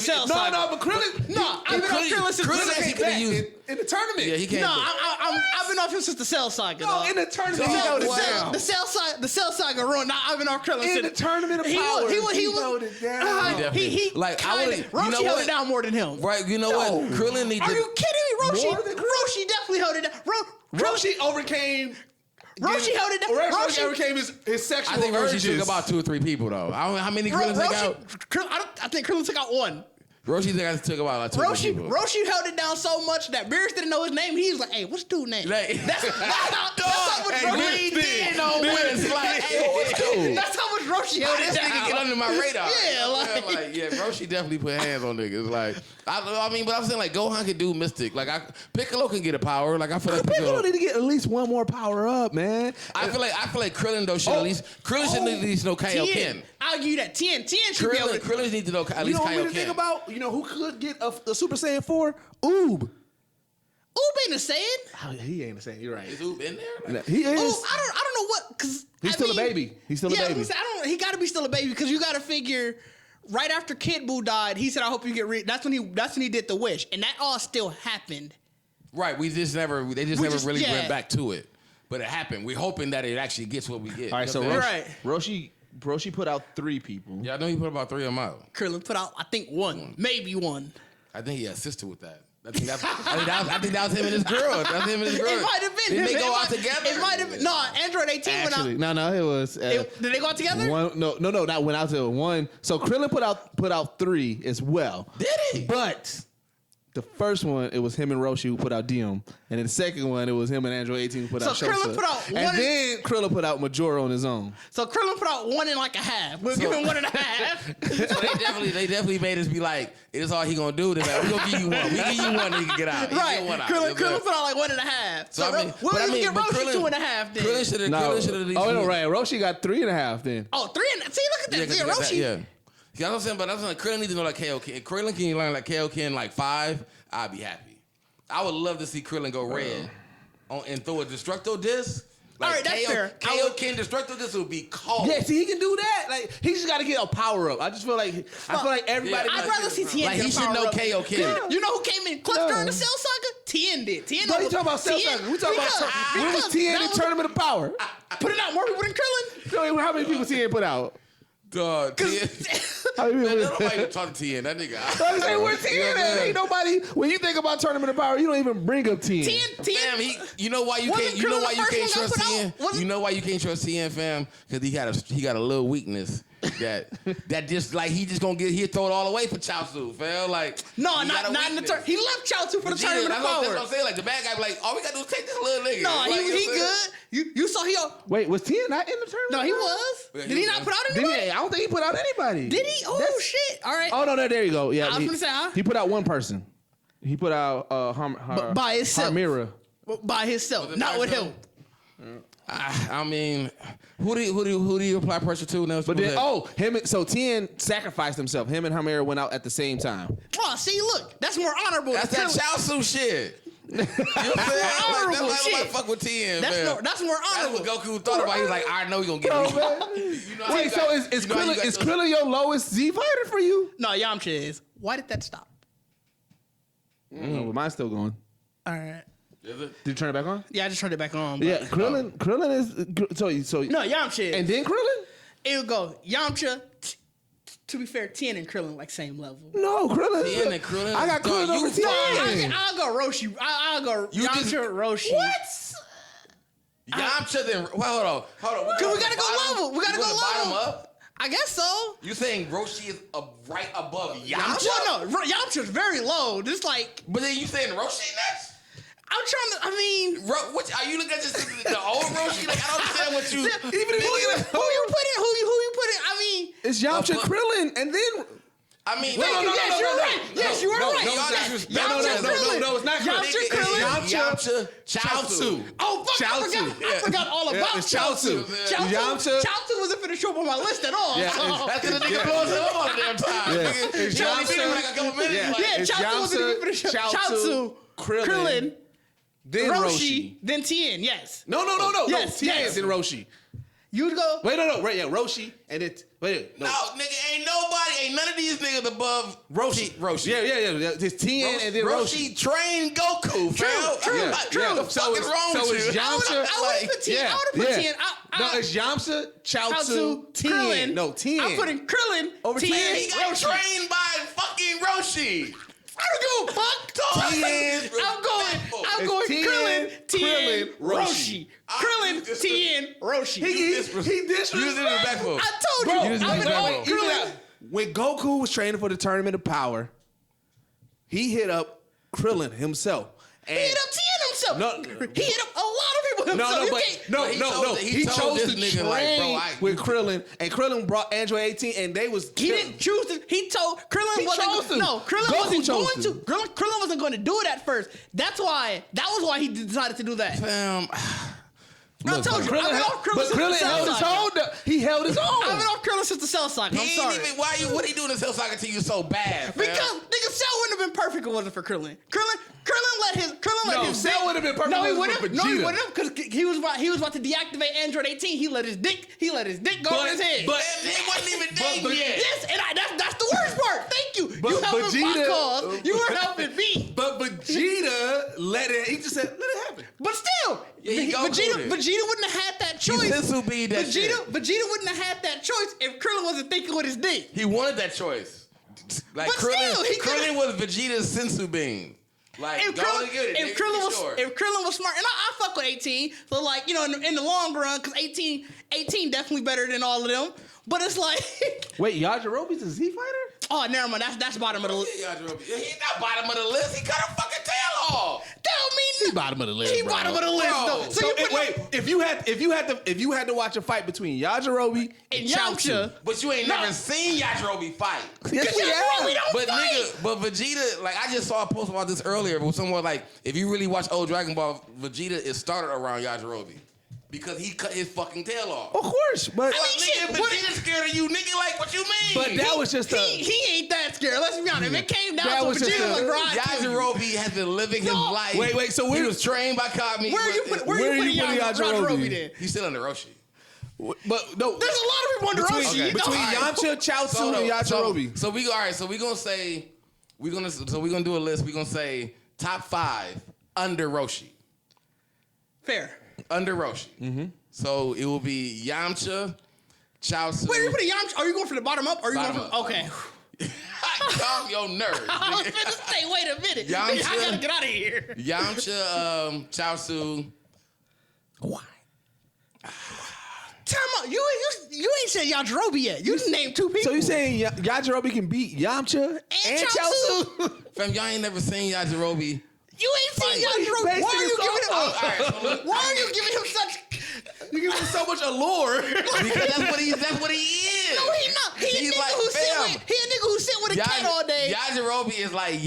Cell Saga. No, but Krillin. No, I've been off Krillin since Krillin actually could have used in the tournament. Yeah, he can't. No, I've been off him since the Cell Saga. No, in the tournament he held it down. The Cell Saga run. I've been off Krillin in the tournament of power. He held it down. Roshi held it down more than him. Right? You know what? Krillin needs. Are you kidding me? Roshi definitely held it down. Roshi overcame. Roshi held it down. Roshi overcame his sexual urges. I think Roshi took about 2 or 3 people though. I don't know how many Krillin took out. I think Krillin took out one. Roshi took about like 2 people. Roshi held it down so much that Beerus didn't know his name. He was like, "Hey, what's dude's name?" That's how much Roshi didn't know. That's how much Roshi held it down. This nigga get under my radar. Yeah, Roshi definitely put hands on niggas. Like, I mean, but I'm saying like Gohan can do Mystic. Like, Piccolo can get a power. Like, I feel like Piccolo need to get at least one more power up, man. I feel like Krillin though should at least know Kaioken. I'll give you that. Tien should be able to. Krillin needs to know at least Kaioken. You know what we think about? You know who could get a Super Saiyan 4? Oob. Oob ain't a Saiyan. He ain't a Saiyan. You're right. Is Oob in there? Like, he is. Oob, I don't know what, because he's still a baby. He's still a baby. He got to be still a baby because you got to figure. Right after Kid Buu died, he said, "I hope you get." That's when he did the wish, and that all still happened. Right. They just never really went back to it, but it happened. We're hoping that it actually gets what we get. All right. So Roshi put out 3 people. Yeah, I know he put about 3 of them out. Krillin put out, I think, one, maybe one. I think he assisted with that. I think that was him and his girl. That's him and his girl. It might have been. Did they go out together? It might have been. No, Android 18 Actually, went out. No, it was. Did they go out together? No, not went out to one. So Krillin put out 3 as well. Did he? But the first one, it was him and Roshi who put out Diem. And then the second one, it was him and Android 18 who put out Shosa. So Krillin put out one. And then Krillin put out Majora on his own. So Krillin put out 1 and like a half. We'll give him 1.5. So they definitely made us be like, it is all he gonna do. They're like, we gonna give you 1. We give you 1 and you can get out. Right. Krillin put out like 1.5. So we'll even give Roshi 2.5 then. Krillin should have at least. Oh, no, right. Roshi got 3.5 then. Oh, 3 and see, look at that. Yeah, Roshi. Yeah. See, I'm saying, but I'm saying Krillin needs to know like Kaioken. If Krillin can learn like Kaioken like 5, I'd be happy. I would love to see Krillin go red and throw a Destructo Disc. Like all right, that's fair. Kaioken Destructo Disc would be cold. Yeah, see, he can do that. Like, he just got to get a power up. I just feel like everybody. I'd rather see Tien. Like, he should know Kaioken. You know who came in clutch during the Cell Saga? Tien did. No, you talking about Cell Saga? We talking about when was Tien in Tournament of Power? Put it out more people than Krillin. So how many people Tien put out? Dog. Because Man, nobody even talk to Tien. That nigga. I was saying, where's Tien at? Ain't nobody. When you think about Tournament of Power, you don't even bring up Tien. Fam, you know why you can't? You know why you can't trust Tien? You know why you can't trust Tien, fam? Because he got a little weakness that just like he just gonna he'll throw it all away for Chaozu, fam. Like not in the turn. He left Chaozu for the Tournament of Power. That's what I'm saying. Like the bad guy, be like all we gotta do is take this little nigga. No, like, he good. You saw he. Wait, was Tien not in the tournament? No, he was. Yeah, Did he not put out anybody? I don't think he put out anybody. Did he? Oh shit! All right. Oh no, there you go. Yeah, I was gonna say, huh? He put out one person. He put out by himself. Harmira. By himself, not with him. I mean, who do you apply pressure to now? But then, so Tien sacrificed himself. Him and Harmira went out at the same time. Oh, see, look, that's more honorable. That's that Chaozu shit. You know what I'm saying? Honorable That's shit. Nobody fuck with Tien, That's man. more honorable. That's what Goku thought about. He was like, I know we gonna get him. You know wait, so is Krillin your lowest Z fighter for you? No, Yamcha is. Why did that stop? No, but mine's still going. All right. Is it? Did you turn it back on? Yeah, I just turned it back on. But, Yeah, Krillin is so. No, Yamcha is. And then Krillin? It would go Yamcha. To be fair, Tien and Krillin like same level. No, Krillin. Tien and Krillin. I got Krillin over Tien. I'll go Roshi. I'll go Yamcha, Roshi. What? Yamcha then. Well, hold on. Cause we gotta go level. We gotta go bottom level. up. I guess so. You saying Roshi is right above Yamcha? Well, no, Yamcha's very low. Just like. But then you saying Roshi next? I'm trying to. I mean, what are you looking at? Just the old Roshi? Like I don't understand what you. Even if who you put it? Who you put it? I mean, it's Yamcha, Krillin, and then. I mean, yes, you're right. Yes, you are right. No, it's not Yamcha, Krillin. Yamcha, Chaozu. Oh, fuck, I forgot all about Chaozu. Chaozu wasn't finna show up on my list at all. Yeah, That's because the nigga blows up all the damn time. It's He only been here like a couple minutes. Yeah, Chaozu wasn't even finna show up. Chaozu, Krillin, then Roshi, then Tien. Yes. No. Yes, Tien, yes. then Roshi. You'd go. Wait, no. Right, yeah, Roshi, and it. Wait, no. No, nigga, ain't none of these niggas above Roshi. Yeah. It's Tien and then Roshi. Roshi trained Goku, fam. True. What the fuck is wrong with it's you? Yamcha. I would put Tien. I would put Tien. No, it's Yamcha, Chaozu, Tien. Krillin. No, Tien. I'm putting Krillin over Tien. He got trained by fucking Roshi. I don't give a fuck. Tien. I'm going Krillin, Tien, Roshi. Krillin, just- Tien, Roshi. He disrespectful. You disrespectful. I told you. I'm going Krillin. When Goku was training for the Tournament of Power, he hit up Krillin himself. He hit up Tien himself. No. He hit up a lot of people himself. No. He chose to train with Krillin, and Krillin brought Android 18, and they was. He didn't choose to. He told Krillin He chose to. No, Krillin Goku wasn't chose going to. Krillin wasn't going to do it at first. That was why he decided to do that. I told you. Krillin held his own. He held his own. I've been off Krillin since the Cell Saga. I'm sorry. What he doing in Cell Saga to you so bad? Because nigga, Cell wouldn't have been perfect if it wasn't for Krillin. Krillin let his Cell would have been perfect. No, he if it wouldn't. was No, he Vegeta. wouldn't because he was about to deactivate Android 18. He let his dick go in his head. But it wasn't even dating yet. Yes, and that's the worst part. Thank you. But You helping my Vegeta- cause. You were helping me. But Vegeta let it. He just said, "Let it happen." But still, he Vegeta wouldn't have had that choice. Sensu beat that shit. Vegeta wouldn't have had that choice if Krillin wasn't thinking with his dick. He wanted that choice. Like But still, he Krillin was Vegeta's sensu bean. Like, If Krillin was smart, and I fuck with 18, so like, you know, in the long run, because 18 definitely better than all of them. But it's like, Wait, Yajirobe's a Z fighter? oh, never mind, that's bottom of the list. He's not bottom of the list. He cut her fucking tail off. That don't mean He bottom of the list. he bro. bottom of the list though. So you put wait, if you had to watch a fight between Yajirobe and Chaozu, Yamcha. But you ain't never seen Yajirobe fight. yes, we Yajirobe have. don't fight. But Vegeta, like I just saw a post about this earlier, but someone like, if you really watch old Dragon Ball, Vegeta is started around Yajirobe. Because he cut his fucking tail off. Of course, but Nigga, Vegeta's scared of you, nigga. Like, what you mean? but that was just He ain't that scared. Let's be honest. If it came down That to was just Vegeta, a- like, Yajirobe has been living his life. Wait, so he was trained by Kami. where you putting Yajirobe then? He's still under Roshi. but no, There's a lot of people under Roshi. Okay. between Yamcha, Chaozu, and Yajirobe. So we gonna say we're gonna do a list. We're gonna say top 5 under Roshi. Fair. Under Roshi. Mm-hmm. So it will be Yamcha, Chaosu. Wait, you putting Yamcha? Are you going from the bottom up? Or are you Bottom going from? up. Okay. Calm your nerves. I was finna say, wait a minute. Yamcha. I gotta get out of here. Yamcha, Chaosu. Why? Time out. You ain't said Yajirobe yet. You just named 2 people. So you saying Yajirobe can beat Yamcha and Chaosu? Fam, y'all ain't never seen Yajirobe. You ain't seen Yajirobe. Why are you giving him such? You give him so much allure. Because that's what he is. No, he not. He a nigga who sit with a cat all day. Yajirobe is like,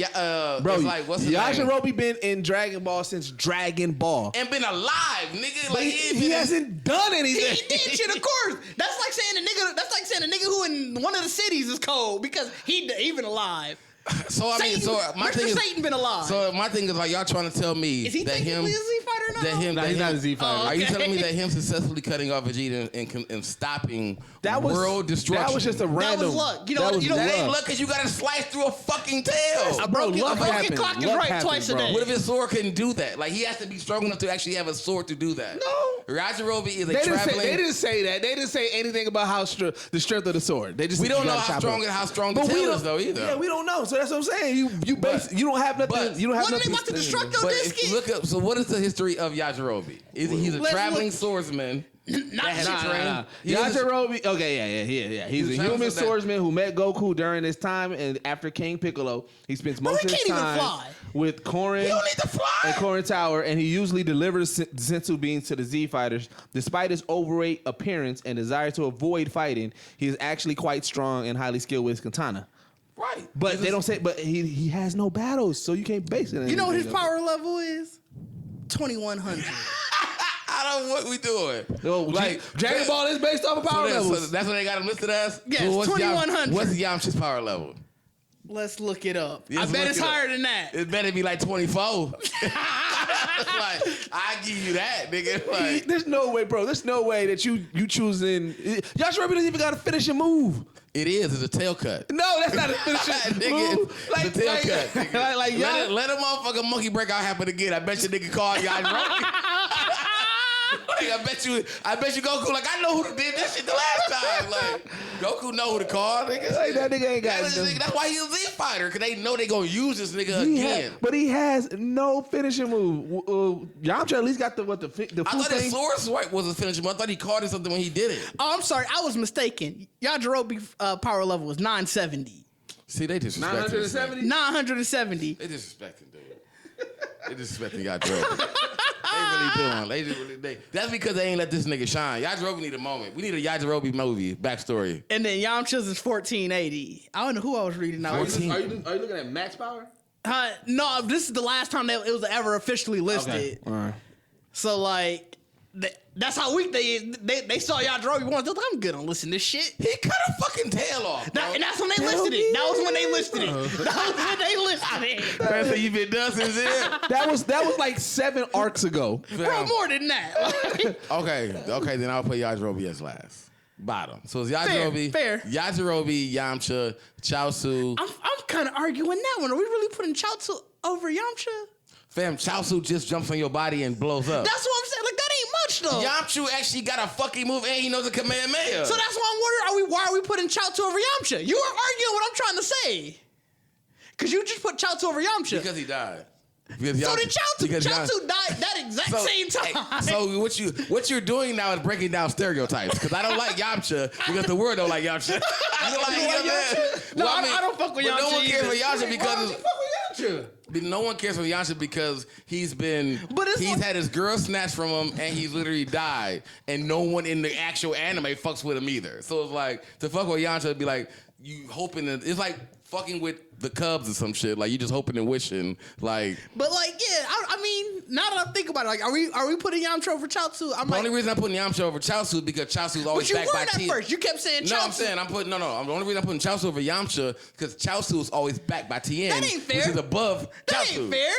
Bro, is like, what's his name? Yajirobe been in Dragon Ball since Dragon Ball. And been alive, nigga. But Like he hasn't done anything. He did shit, of course. That's like saying a nigga who in one of the cities is cold because he even alive. So I mean, Satan, my thing is, Satan been alive. So my thing is like y'all trying to tell me Is he that technically a Z fighter now? He's not a Z fighter. Are you telling me that him successfully cutting off Vegeta and stopping world destruction? That was just a random. That was luck. You know that ain't luck because you got to slice through a fucking tail. A broken clock is right twice a day. What if his sword couldn't do that? Like he has to be strong enough to actually have a sword to do that. No. Yajirobe is They didn't say that. They didn't say anything about how the strength of the sword. They just we don't know how strong the tail is though either. Yeah, we don't know. So that's what I'm saying. You don't have nothing. You don't have what nothing. What they about to destruct your disc? Look up. So what is the history of Yajirobe? He's a traveling swordsman. Yajirobe. Okay, yeah. He's a human swordsman who met Goku during his time, and after King Piccolo, he spends most of his time with Korin. He don't need to fly. And Korin Tower, and he usually delivers Senzu beans to the Z fighters. Despite his overweight appearance and desire to avoid fighting, he is actually quite strong and highly skilled with his katana. Right, but they don't say. But he has no battles, so you can't base it. You know what his power level is? 2100. I don't know what we doing. No, like Dragon Ball is based off of power levels. So that's what they got him listed as? Yes, 2100. What's Yamcha's power level? Let's look it up. I bet it's higher than that. It better be like 24. Like, I give you that, nigga. Like, there's no way, bro. There's no way that you choosing. Yajirobe doesn't even got to finish a move. It is. It's a tail cut. No, that's not a finishing move. Like the tail cut. Nigga. Let a motherfucking monkey breakout happen again. I bet you nigga called Yajirobe. Like, I bet you Goku, like, I know who did this shit the last time. Like, Goku know who to call, nigga. Like, that nigga ain't got it. That's why he's a Z fighter, because they know they gonna use this nigga again. But he has no finishing move. Yamcha at least got the full I thought his sword swipe was a finishing move. I thought he called it something when he did it. Oh, I'm sorry. I was mistaken. Yajirobe power level was 970. See, they disrespecting 970? 970. They disrespecting, dude. They disrespecting Yajirobe. They really doing. That's because they ain't let this nigga shine. Yajirobe need a moment. We need a Yajirobe movie backstory. And then Yamcha's is 1480. I don't know who I was reading now. Are you looking at max power? No, this is the last time that it was ever officially listed. Okay. All right. So like, that's how weak they is. They saw Yajirobe once. They're like, I'm gonna listen to this shit. He cut a fucking tail off. And that's when they listed it. That was when they listed it. That was when they listed it. That's what you been done since then. That was like 7 arcs ago. Bro, more than that. Okay, then I'll put Yajirobe as last. Bottom. So it's Yajirobe, Fair. Yajirobe, Yamcha, Chaosu. I'm kind of arguing that one. Are we really putting Chaosu over Yamcha? Fam, Chaosu just jumps on your body and blows up. That's what I'm saying. Like, that ain't much, though. Yamcha actually got a fucking move and he knows a Kamehameha. So that's why I'm wondering, why are we putting Chaosu over Yamcha? You are arguing what I'm trying to say. Because you just put Chaosu over Yamcha. Because he died. So did Chaosu. Chaosu died that exact same time. So what you're doing now is breaking down stereotypes. Because I don't like Yamcha because the world don't like Yamcha. You like Yamcha? No, I don't fuck with Yamcha. No one cares for Yamcha because... Why don't you fuck with Yamcha? No one cares for Yamcha because he's had his girl snatched from him and he's literally died. And no one in the actual anime fucks with him either. So it's like, to fuck with Yamcha would be like, you hoping that... It's like fucking with the Cubs or some shit. Like, you just hoping and wishing. Like... But like, yeah, I mean, now that I think about it, like, are we putting Yamcha over Chaosu? The only reason I'm putting Yamcha over Chaosu is because Chaosu's always backed by But you weren't at first. You kept saying Chaosu. No, I'm saying the only reason I'm putting Chaosu over Yamcha because Chaosu is always backed by Tien. That ain't fair. Which is above Chaosu. That ain't fair.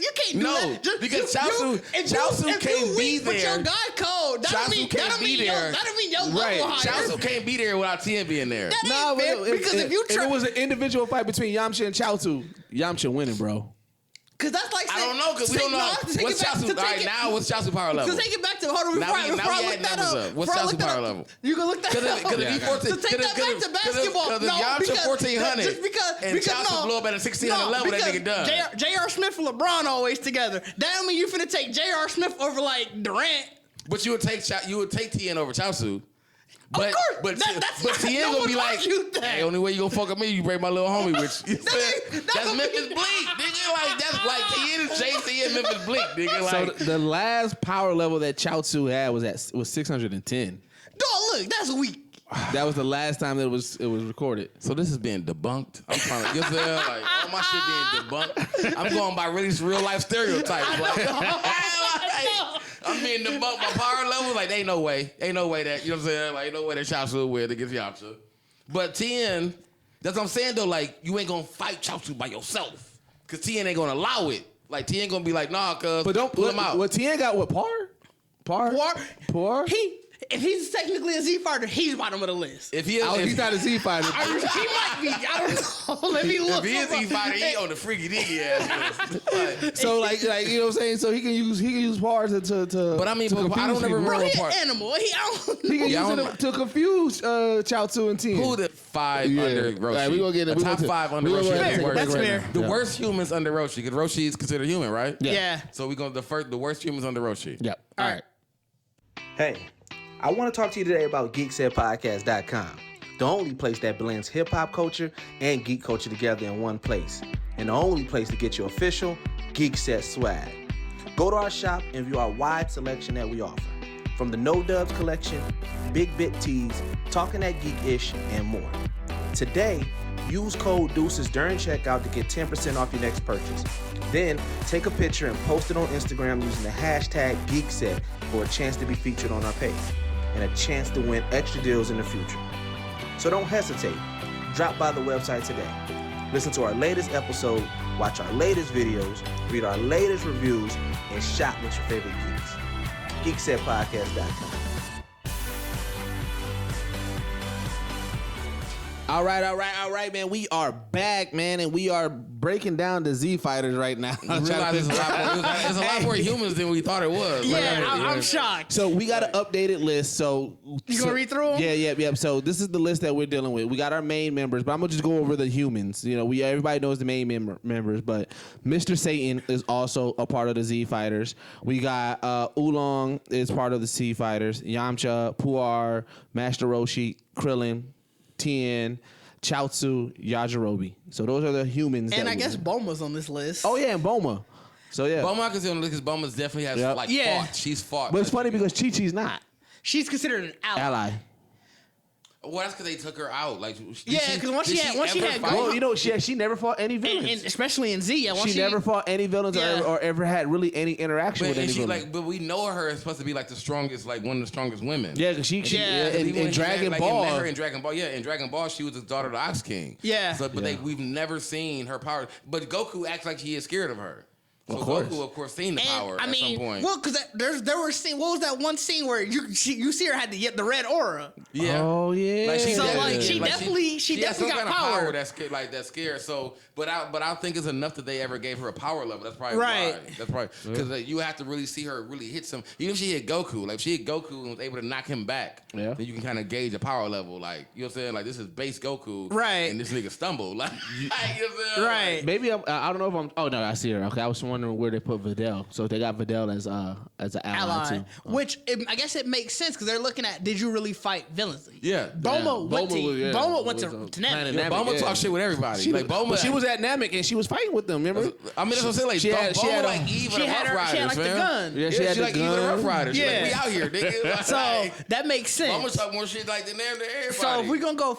You can't do that. No, because Chaosu can't be there. But your guy cold. That don't mean your level higher. Chaosu can't be there without Tien being there. That ain't fair. Because if it was an individual fight between Yamcha and Chaosu, Yamcha winning, bro. Cause that's like saying, I don't know, because we don't know what's Chaozu. All right, now what's Chaozu power level? To take it back to hold on before I look that up. What's Chaozu power level? You can look that up. Because if he 14, to take that back to basketball, because if Yamcha 1400 and Chaozu blew up at a 1600 level, that nigga done. J.R. Smith and LeBron always together. That don't mean you finna take J.R. Smith over like Durant. But you would take TN over Chaozu. But, of course, but Tien gonna be like, hey, only way you gonna fuck with me, you break my little homie with you. That's Memphis Bleak, nigga. Like that's like Tien is JC and Memphis Bleak, nigga. Like, so the last power level that Chaozu had was 610. Dog, look, that's weak. That was the last time that it was recorded. so this is being debunked. I'm trying to get there, like all my shit being debunked. I'm going by really real life stereotypes. Like, I'm being debunked by power levels. Like, ain't no way that, you know what I'm saying? Like, ain't no way that Chaozu will win against Yamcha. But Tien, that's what I'm saying though. Like, you ain't gonna fight Chaozu by yourself, cause Tien ain't gonna allow it. Like, Tien gonna be like, nah, cuz. But don't pull him out. What Tien got? What par? If he's technically a Z fighter, he's bottom of the list. If he's not a Z fighter. He might be. I don't know. Let me look. If he is Z fighter, he on the freaky diggy ass list. So like you know what I'm saying? So he can use pars to. But I mean, I don't ever remember. Bro, he part. an animal. He can use it to confuse Chaozu and Tien. Who the 5 under Roshi? Right, we gonna get it. The top 5 under Roshi. That's fair. The worst humans under Roshi, because Roshi is considered human, right? Yeah. So we go the worst humans under Roshi. Yep. All right. Hey, I want to talk to you today about GeeksetPodcast.com, the only place that blends hip-hop culture and geek culture together in one place, and the only place to get your official Geekset swag. Go to our shop and view our wide selection that we offer, from the No Dubs collection, Big Bit Tees, Talking That Geek-ish, and more. Today, use code DEUCES during checkout to get 10% off your next purchase. Then, take a picture and post it on Instagram using the hashtag Geekset for a chance to be featured on our page and a chance to win extra deals in the future. So don't hesitate. Drop by the website today. Listen to our latest episode, watch our latest videos, read our latest reviews, and shop with your favorite geeks. GeeksetPodcast.com. All right, man. We are back, man, and we are breaking down the Z fighters right now. It's a lot more humans than we thought it was. Yeah, I'm shocked. So we got an updated list. So you gonna read through them? Yeah. So this is the list that we're dealing with. We got our main members, but I'm gonna just go over the humans. You know, everybody knows the main members, but Mr. Satan is also a part of the Z fighters. We got Oolong is part of the Z fighters. Yamcha, Puar, Master Roshi, Krillin, Tien, Chaozu, Yajirobe. So those are the humans. And I guess Bulma's on this list. Oh yeah, and Bulma. So yeah, Bulma is on because Bulma definitely has fought. She's fought. But it's funny because Chi-Chi's not. She's considered an ally. Well, that's because they took her out. Like, because once she had well, you know, she never fought any villains, and especially in Z. She never fought any villains or ever had really any interaction with any villain. But we know her as supposed to be like the strongest, like one of the strongest women. Yeah, because in Dragon Ball. Met her in Dragon Ball. Yeah, in Dragon Ball, she was the daughter of the Ox King. Yeah. So, we've never seen her power. But Goku acts like he is scared of her. So Goku, of course, seen the power at some point. Well, because there were scenes. What was that one scene where you see her had the red aura? Yeah. Oh yeah. Like she definitely got some kind power. Of power that's scared. So, but I think it's enough that they ever gave her a power level. That's probably right. Why. That's probably because you have to really see her really hit some. Even if she hit Goku, like if she hit Goku and was able to knock him back, then you can kind of gauge a power level. Like you know what I'm saying? Like this is base Goku, right? And this nigga stumbled, like you know what I'm saying? Right? Like, maybe I don't know if I'm. Oh no, I see her. Okay, I was wondering where they put Videl. So they got Videl as an ally too. Which I guess it makes sense because they're looking at did you really fight villains? Yeah. Bulma went to Namek. Yeah, Bulma talk shit with everybody. But she was at Namek and she was fighting with them. Remember? I mean, that's what I'm saying. Like she had Eve and the Rough Riders, she had like the gun. Yeah, she had like Eve and the Rough Riders. Yeah, like, we out here, nigga. So that makes sense. Bulma talk more shit like than everybody. So if we're gonna go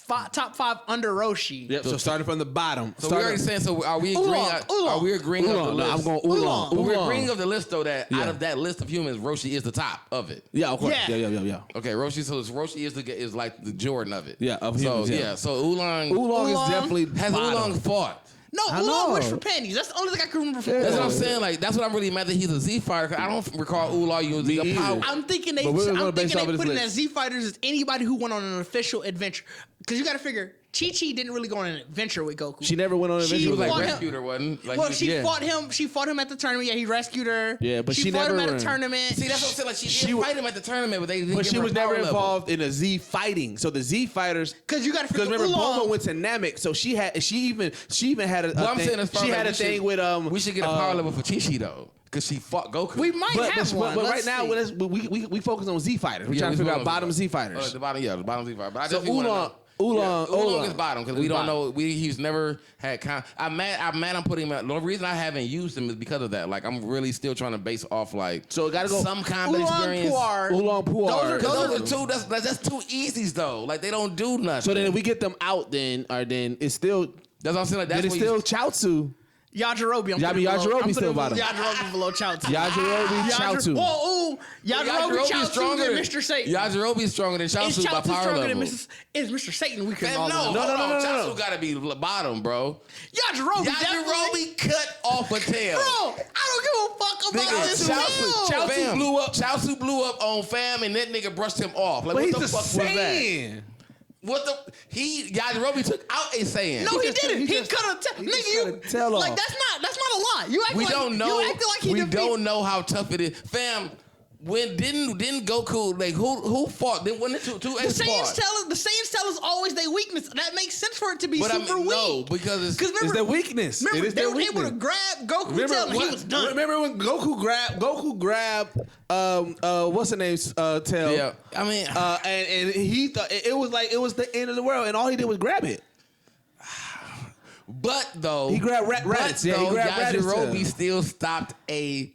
top 5 under Roshi. Yep. So starting from the bottom. So we already saying. So are we agreeing? Are we agreeing of the list? I'm going Oolong. We're agreeing of the list though that out of that list of humans, Roshi is the top of it. Yeah, of course. Yeah. Yeah. Okay, Roshi. So Roshi is like the Jordan of it. Yeah, of humans. So so Oolong is definitely has bottom. Oolong fought. No, Oolong wished for panties. That's the only thing I can remember from That's what I'm saying. Like that's what I'm really mad that he's a Z fighter. Cause I don't recall Oolong using the power. I'm thinking they put in as Z fighters as anybody who went on an official adventure. Because you got to figure Chi-Chi didn't really go on an adventure with Goku. She never went on an adventure. She was with like Goku. rescued her, wasn't? Like, Well, she fought him. She fought him at the tournament. Yeah, he rescued her. Yeah, but she fought never him at a ran. tournament. See, that's what I'm saying. Like, she did fight him at the tournament, but they didn't But give she her was power never level. involved in a Z fighting. So the Z fighters, Because you got to because remember Bulma went to Namek, so she even had a Well, I'm thing. saying as far She as had a we thing should- with We should get a power level for Chi-Chi though, because she fought Goku. We might have one. But Let's right now, see. we focus on Z fighters. We're trying to figure out bottom Z fighters. The bottom Z fighter. But I So just want to know. Oolong is bottom because we don't know. He's never had. I'm mad. I'm putting him at. The reason I haven't used him is because of that. Like I'm really still trying to base off like. So it gotta go some combat experience. Oolong Puar. Those are two. That's two easies though. Like they don't do nothing. So then if we get them out, then it's still. That's what I'm saying. Like, that's Then it's still Chaozu. Yajirobe. Yajirobe still bottom. Yajirobe below Chaozu. Yajirobe, Chaozu. Whoa, Yajirobe, Chaozu, than Mr. Satan. Yajirobe is stronger than Is Chaozu by Chaozu power stronger level. than Is Mr. Satan weaker than all No, of them? no. Chaozu gotta be bottom, bro. Yajirobe definitely. Yajirobe cut off a tail. Bro, I don't give a fuck about this. Chaozu blew up on Fam, and that nigga brushed him off. Like, But what he's the the fuck was that? Saiyan. What the Yajirobe took out a Saiyan. No, he just didn't. cut- He he just cut a tail. Nigga, cut a tail like off. that's not a lie. You act We like don't know. You acting like he We defeated. don't know how tough it is, fam. When didn't Goku like who fought? Then when the two The apes Saiyans fought? tell us always their weakness. That makes sense for it to be But I super mean, weak. no, because it's It's their weakness. Remember, It is they their were able to weakness. grab Goku's tail and he was done. Remember when Goku grabbed what's her name's tail? yeah. I mean, And he thought it was like it was the end of the world, and all he did was grab it. but though He grabbed Raditz. Yeah, he grabbed Raditz Yajirobe tail. still stopped a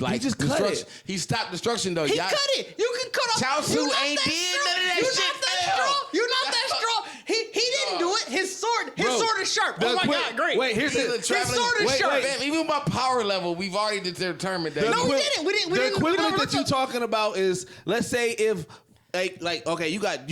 like He just cut destruction. it. He stopped destruction though. He cut it. You can cut off. Chaozu You're not ain't that did strong. none of that You're shit, not that fam. strong. You're not that That's strong. He didn't do it. His sword is sharp. The Oh my quick- god, great. Wait, here's He's a the His traveling- sword is sharp. Fam, even by power level, we've already determined that. No, we didn't. We didn't. The We equivalent never that you're looked talking about is, let's say if like okay, you got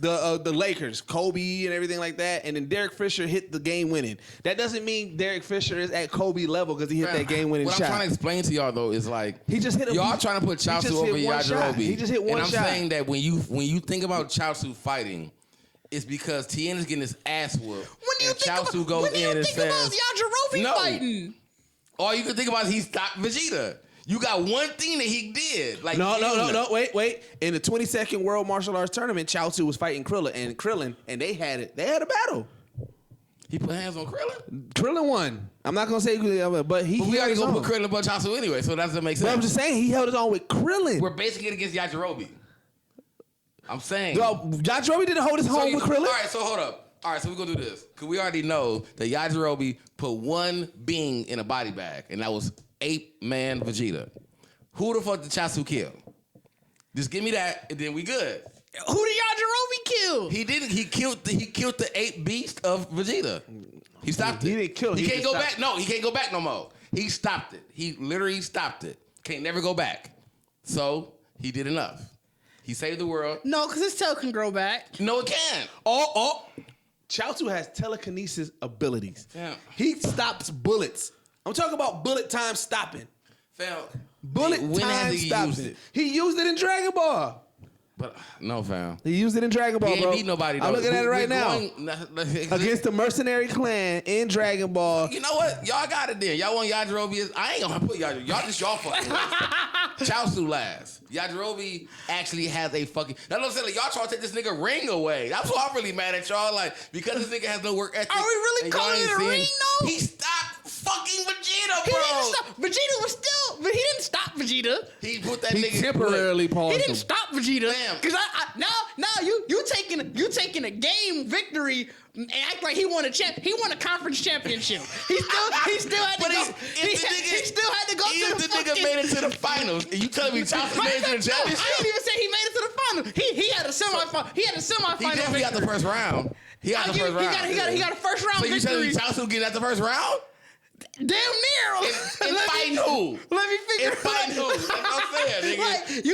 the Lakers, Kobe and everything like that, and then Derek Fisher hit the game winning. That doesn't mean Derek Fisher is at Kobe level because he hit that game winning What shot. I'm trying to explain to y'all though is like He just hit a- y'all he- trying to put he just Chaozu over hit one shot. Yajirobe. He just hit one and I'm shot. saying that when you think about Chaozu fighting, it's because Tien is getting his ass whooped. When you and think Chaozu about, goes when you in and think says, about Yajirobe No. fighting, all you can think about is he stopped Vegeta. You got one thing that he did. Like No, wait. In the 22nd World Martial Arts Tournament, Chaozu was fighting Krillin, and they had a battle. He put hands on Krillin. Krillin won. I'm not gonna say, but he But we held already his gonna own. put Krillin above Chaozu anyway, so that doesn't make sense. But I'm just saying he held his own with Krillin. We're basing it against Yajirobe. I'm saying. Yajirobe didn't hold his own with Krillin. All right, so hold up. All right, so we're going to do this. Because we already know that Yajirobe put one being in a body bag, and that was Ape Man Vegeta. Who the fuck did Chaozu kill? Just give me that, and then we good. who did Yajirobe kill? He didn't. He killed the ape beast of Vegeta. He stopped He it. didn't kill it. He He can't just go stopped back. No, he can't go back no more. He stopped it. He literally stopped it. Can't never go back. So he did enough. He saved the world. No, because his tail can grow back. No, it can't. Chaozu has telekinesis abilities. Yeah. He stops bullets. I'm talking about bullet time stopping. Fam. Bullet When has time he stopping. used it? He used it in Dragon Ball. But no, fam. He used it in Dragon Ball, He ain't bro. beat nobody. I'm though. looking at it We're right now. going- Against the mercenary clan in Dragon Ball. You know what? Y'all got it then. Y'all want Yajirobe? I ain't gonna put Yajirobe. Y'all just y'all fucking last. Chaozu last. Yajirobe actually has a fucking. That's what I'm saying. Like, y'all trying to take this nigga ring away. That's why I'm really mad at y'all. Like, because this nigga has no work ethic. Are we really and y'all calling ain't it a seeing- ring, though? He stopped fucking Vegeta, He bro. didn't stop. Vegeta was still, but he didn't stop Vegeta. He put that He nigga temporarily He paused didn't him. stop Vegeta. Damn. Because now you taking a game victory and act like he won a conference championship. He still had to But go. he Still had to go If to the the nigga fucking, made it to the finals, and you telling me Chaozu made it to the championship? I didn't even say he made it to the final. He had a semifinal. He had a semifinal. He definitely got the first round. He got the first round. He got a first round So you telling victory. me Chaozu getting at the first round? Damn near. And fighting who? who? Let me figure It's fighting who? That's what I'm saying, nigga. Like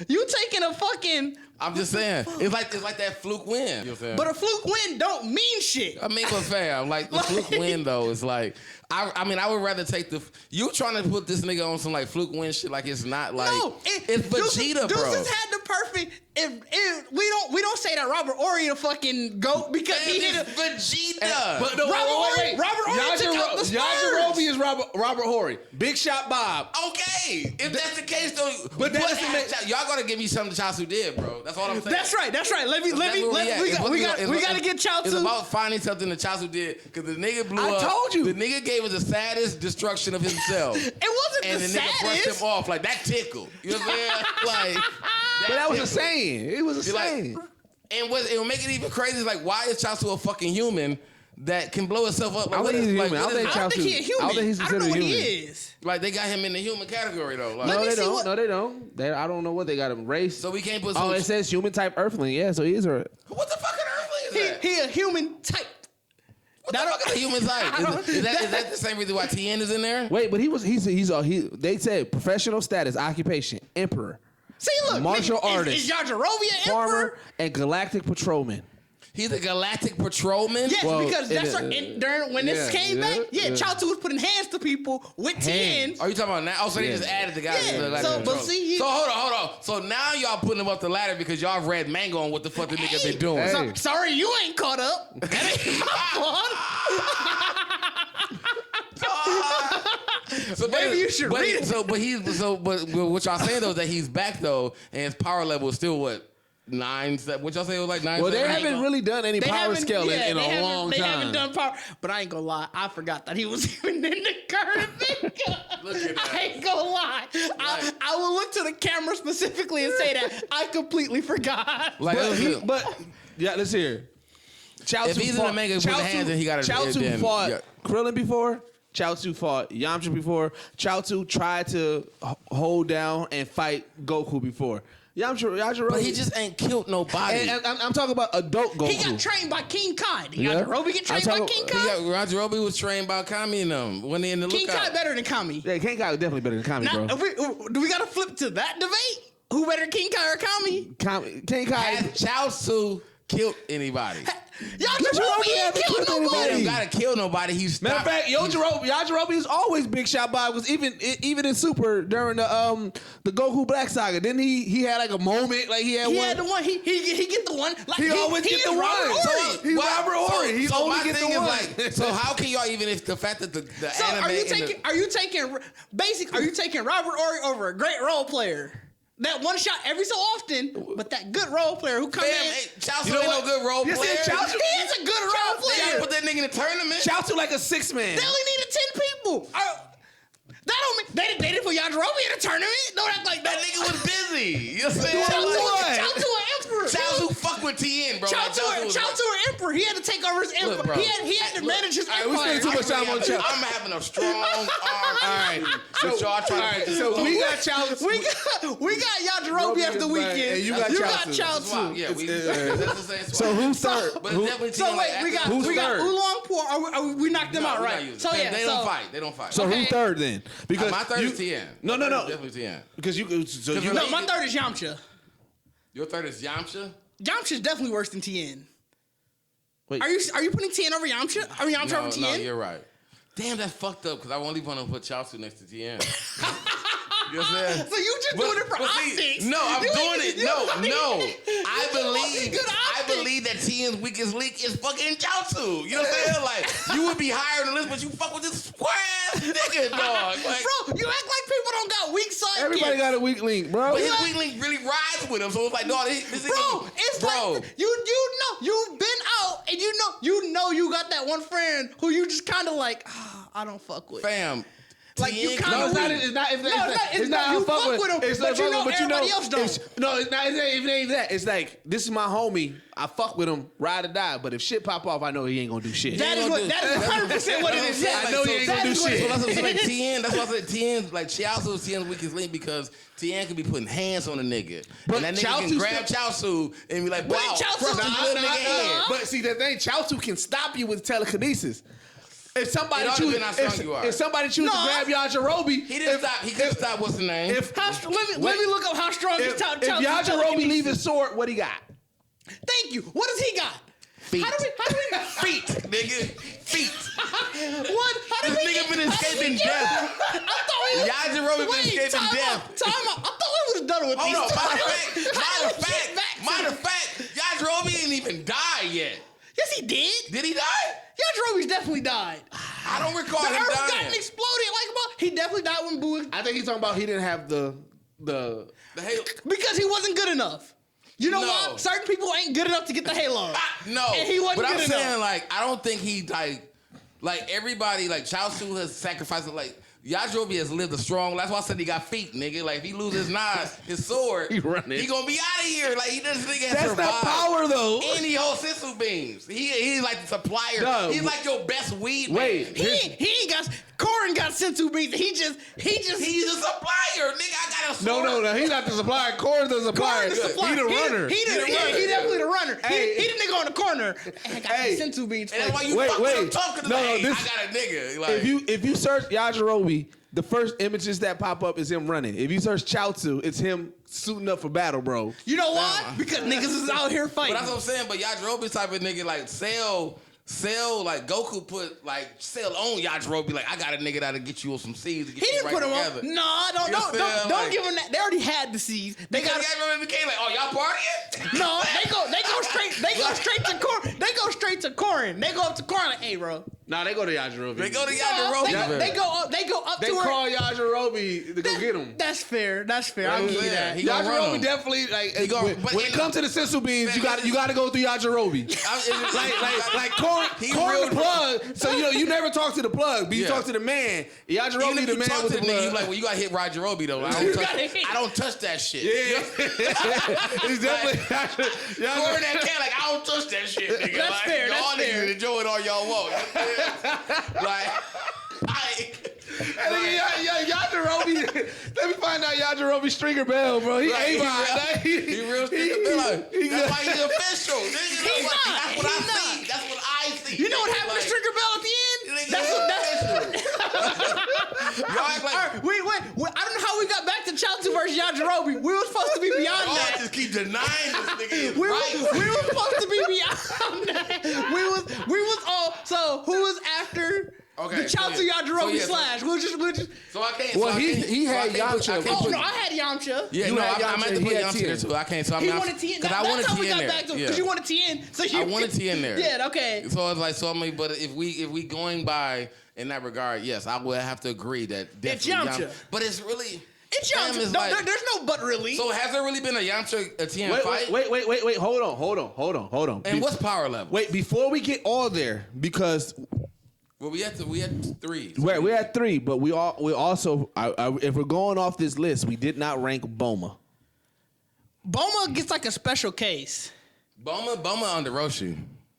you taking a fucking. I'm just saying. It's like that fluke win. You know what I'm saying? But a fluke win don't mean shit. I mean, but fam, like the fluke win though is like, I mean, I would rather take you trying to put this nigga on some like fluke win shit like it's not like it's Vegeta, bro. Deuces had the perfect. If we don't say that Robert Ory a fucking goat because he did Vegeta. But no, Robert Ory took out the Spurs. Yajirobe is Robert Horry. Big Shot Bob. Okay, if that's the case though, but that doesn't make y'all gotta give me something Chaozu did, bro. That's all I'm saying. That's right. We gotta get Chaozu. It's about finding something that Chaozu did because the nigga blew up. I told you. The nigga gave us the saddest destruction of himself. It wasn't and the nigga brushed saddest. him off like that tickled. You know what I'm saying? Like, but that was a saying. It was a saying. And it would make it even crazy. Like, why is Chaozu a fucking human that can blow itself up? Like, I don't think he's human. I don't think he's a human. I don't think he's considered I don't know what human. he is. Like, they got him in the human category though. Like, No, they don't. No, they don't. I don't know what they got him race. So we can't put. Oh, it says human type Earthling. Yeah, so he is a. What the fucking earthling is that? He a human type. What the fuck is a human type? Is that the same reason why TN is in there? Wait, but they said professional status, occupation, emperor. See, look, martial artist, is Yajirobe an farmer, emperor? and galactic patrolman. He's a galactic patrolman? Yes, Well, because that's during when this came back. Yeah, Chaozu was putting hands to people with TN. Are you talking about now? Oh, so they just added the guy. Yeah, so hold on. So now y'all putting him up the ladder because y'all read manga on what the fuck the nigga been doing. Hey. Sorry, you ain't caught up. That ain't my fault. So maybe you should read it. But what y'all saying though is that he's back though, and his power level is still what? 9, 7. What y'all say it was like 9? Well, 7? they haven't really done any power scale in a long time. They haven't done power, but I ain't gonna lie. I forgot that he was even in the current thing. Look at that. I ain't gonna lie. Right. I will look to the camera specifically and say that I completely forgot. Like, let's hear. If he's in the manga with the hands, then he got to. Chaozu fought Krillin before. Chaozu fought Yamcha before. Chaozu tried to hold down and fight Goku before. Yajirobe. But he just ain't killed nobody. And I'm talking about adult Goku. He got trained by King Kai. Did Yajirobe get trained by King Kai? Yajirobe was trained by Kami and them when they in the King lookout. Kai better than Kami. Yeah, King Kai was definitely better than Kami, bro. Do we got to flip to that debate? Who better, King Kai or Kami? King Kai. Has Chaozu killed anybody? Yajirobe ain't killed nobody. He gotta kill nobody. He's matter of fact, Yajirobe is always Big Shot Bob because even in Super during the Goku Black Saga, didn't he had like a moment like he had the one. He get the one. Like he always get the one. He's Robert Ory. He only get the one. Like, so how can y'all even if the fact that the anime? Are you taking Robert Ory over a great role player? That one shot every so often, but that good role player who comes in. Chaozu ain't no good role player. He is a good role player. They gotta put that nigga in the tournament. Chaozu like a 6-man. They only needed 10 people. That don't mean they didn't put Yajirobe in a tournament. Don't act like that nigga was busy. You know what I'm saying? Chaozu an emperor. Chaozu fuck with TN, bro. Chaozu an emperor. He had to take over his emperor. Look, he had to manage his empire. We spent too much time on Chaozu. I'm having a strong arm. All right. So we got Chaozu. We got Yajirobe after the weekend. And you got Chaozu. Yeah, that's the same spot. So who's third? But definitely so wait, we got Oolong Poor. We knocked them out, right? So yeah, they don't fight. They don't fight. So who's third then? Because my third is TN. No. Definitely TN. Because my third is Yamcha. Your third is Yamcha? Yamcha's definitely worse than TN. Wait. Are you putting TN over Yamcha? Are Yamcha over TN? No, you're right. Damn, that's fucked up because I won't even want to put Chaozu next to TN. You know what I'm saying? So you just doing it for optics? No, I'm doing it. No. I believe believe that TN's weakest link is fucking Chaozu. You know what I'm saying? Like, you would be higher on the list, but you fuck with this square ass nigga, dog. Like, bro, you act like people don't got weak sidekicks. everybody got a weak link, bro. But his weak link really rides with him, so it's like, dog, this bro, it's like you know you've been out and you know you got that one friend who you just kind of like I don't fuck with. Fam. Like you kind of it's not you fuck with him, but you know everybody else don't. No, it's not. It ain't that. It's like this is my homie. I fuck with him, ride or die. But if shit pop off, I know he ain't gonna do shit. That is 100% what it is. I know he ain't gonna do shit. So that's what I'm saying. TN. That's why I said TN. Like Chaozu is TN's weakest link because TN can be putting hands on a nigga, and that nigga can grab Chaozu and be like, "Wow, Chaozu, But see, the thing, Chaozu can stop you with telekinesis. if somebody It all choose, depends how strong you are. if somebody choose to grab Yajirobe, He didn't stop. He couldn't stop. What's the name? Let me look up how strong If Chelsea Yajirobe Telekinesis leave his sword, what he got? Thank you. What does he got? Feet. How do we Feet, nigga. Feet. What? How do This we nigga been escaping death. I thought we Yajirobe been escaping time death. Out. I thought we was done with Hold these. on. Matter of fact, Yajirobe ain't even died yet. Yes, he did. Did he die? Yajirobe's definitely died. I don't recall The him earth dying. got exploded like about. He definitely died when Boo. I think he's talking about he didn't have the The halo. Because he wasn't good enough. You know No. why? Certain people ain't good enough to get the halo. No, And he wasn't but I'm good saying enough. like I don't think he like everybody like Chaozu has sacrificed like Yajirobe has lived a strong. That's why I said he got feet, nigga. Like if he loses his knives, his sword, He running. He gonna be out of here. Like he this nigga has That's survived. not power though. Any whole sensu beams. He's like the supplier. No. He's like your best weed. Wait. man. He ain't got. Corin got sensu beats. He just. He's a supplier, nigga. I got a sword. No. He's not the supplier. Corin's the supplier. Corin the supplier. He the runner. He definitely the runner. Hey. He the nigga on the corner. And got Hey. sensu beats. And that's why you Wait, fucking wait. talking to No, me. Hey, this- I got a nigga. Like, If you search Yajirobe, the first images that pop up is him running. If you search Chaozu, it's him suiting up for battle, bro. You know why? Because niggas is out here But fighting. that's what I'm saying. But Yajirobe type of nigga like Cell like Goku put like Cell on Yajirobe. Like I got a nigga that'll get you on some seeds. To get He you didn't right put him together. on. Nah, don't You know what I'm saying? don't Like- give him that. They already had the seeds. They Because got. Yajirobe became like, oh y'all partying? No, they go straight to Corin. They go straight to Corin. They go up to Corin like, hey, bro. Nah, they go to Yajirobe. They go to No, Yajirobe. they go up They to her. call Yajirobe to go get him. That's fair. I'll give you Yeah, that. he gonna run Yajirobe him. definitely like He gonna- when but it in- comes to the sensu beans, you got to go through Yajirobe. like Corin He the real- plug. So you never talk to the plug, but you Yeah. talk to the man. Yajirobe Even if the you man talk with to the the nigga, you plug. like, well, you got to hit Yajirobe though. I don't touch that shit. Yeah, he's definitely. Corin that cat, like, I don't touch that shit, nigga. That's like, fair, Y'all that's niggas fair. enjoy it all y'all want. Like, Yajirobe. Let me find out Yajirobe Stringer Bell, bro. He ain't he real Stringer Bell. That's why he's official. Nigga, He's that's not. what I He's see. not. That's what I see. You know what happened Like, to Stringer Bell at the end? nigga, That's Y'all act like All right, wait. I don't know how we got back to Chaozu versus Yajirobe. We were supposed to be beyond y'all that. just keep denying this nigga is We right. were supposed to be beyond that. We was all. So who was after Okay, the so Chaozu yeah. Yajirobe So yeah, so- slash? We'll just. So I can't. Well, so I he- can't- he so I had can't put- Yamcha. I can't Oh put- no, I had Yamcha. Yeah, You no, had I meant Yamcha, to he put had Yamcha there TN. too. I can't. So I He mean, wanted TN. because I wanted That's how we TN got there. back to Yeah. because you wanted TN. So you I wanted TN there. Yeah. Okay. So it's like, so I mean, but if we going by in that regard, yes, I would have to agree that definitely Yamcha. But it's really It's Damn, Yamcha. it's No, like- there's no but really. So has there really been a Yamcha a TN fight? Wait. Hold on. And what's power level? Wait, before we get all there, because Well, we had 3. we're at 3, but we also if we're going off this list, we did not rank Boma. Boma gets like a special case. Boma under Roshi.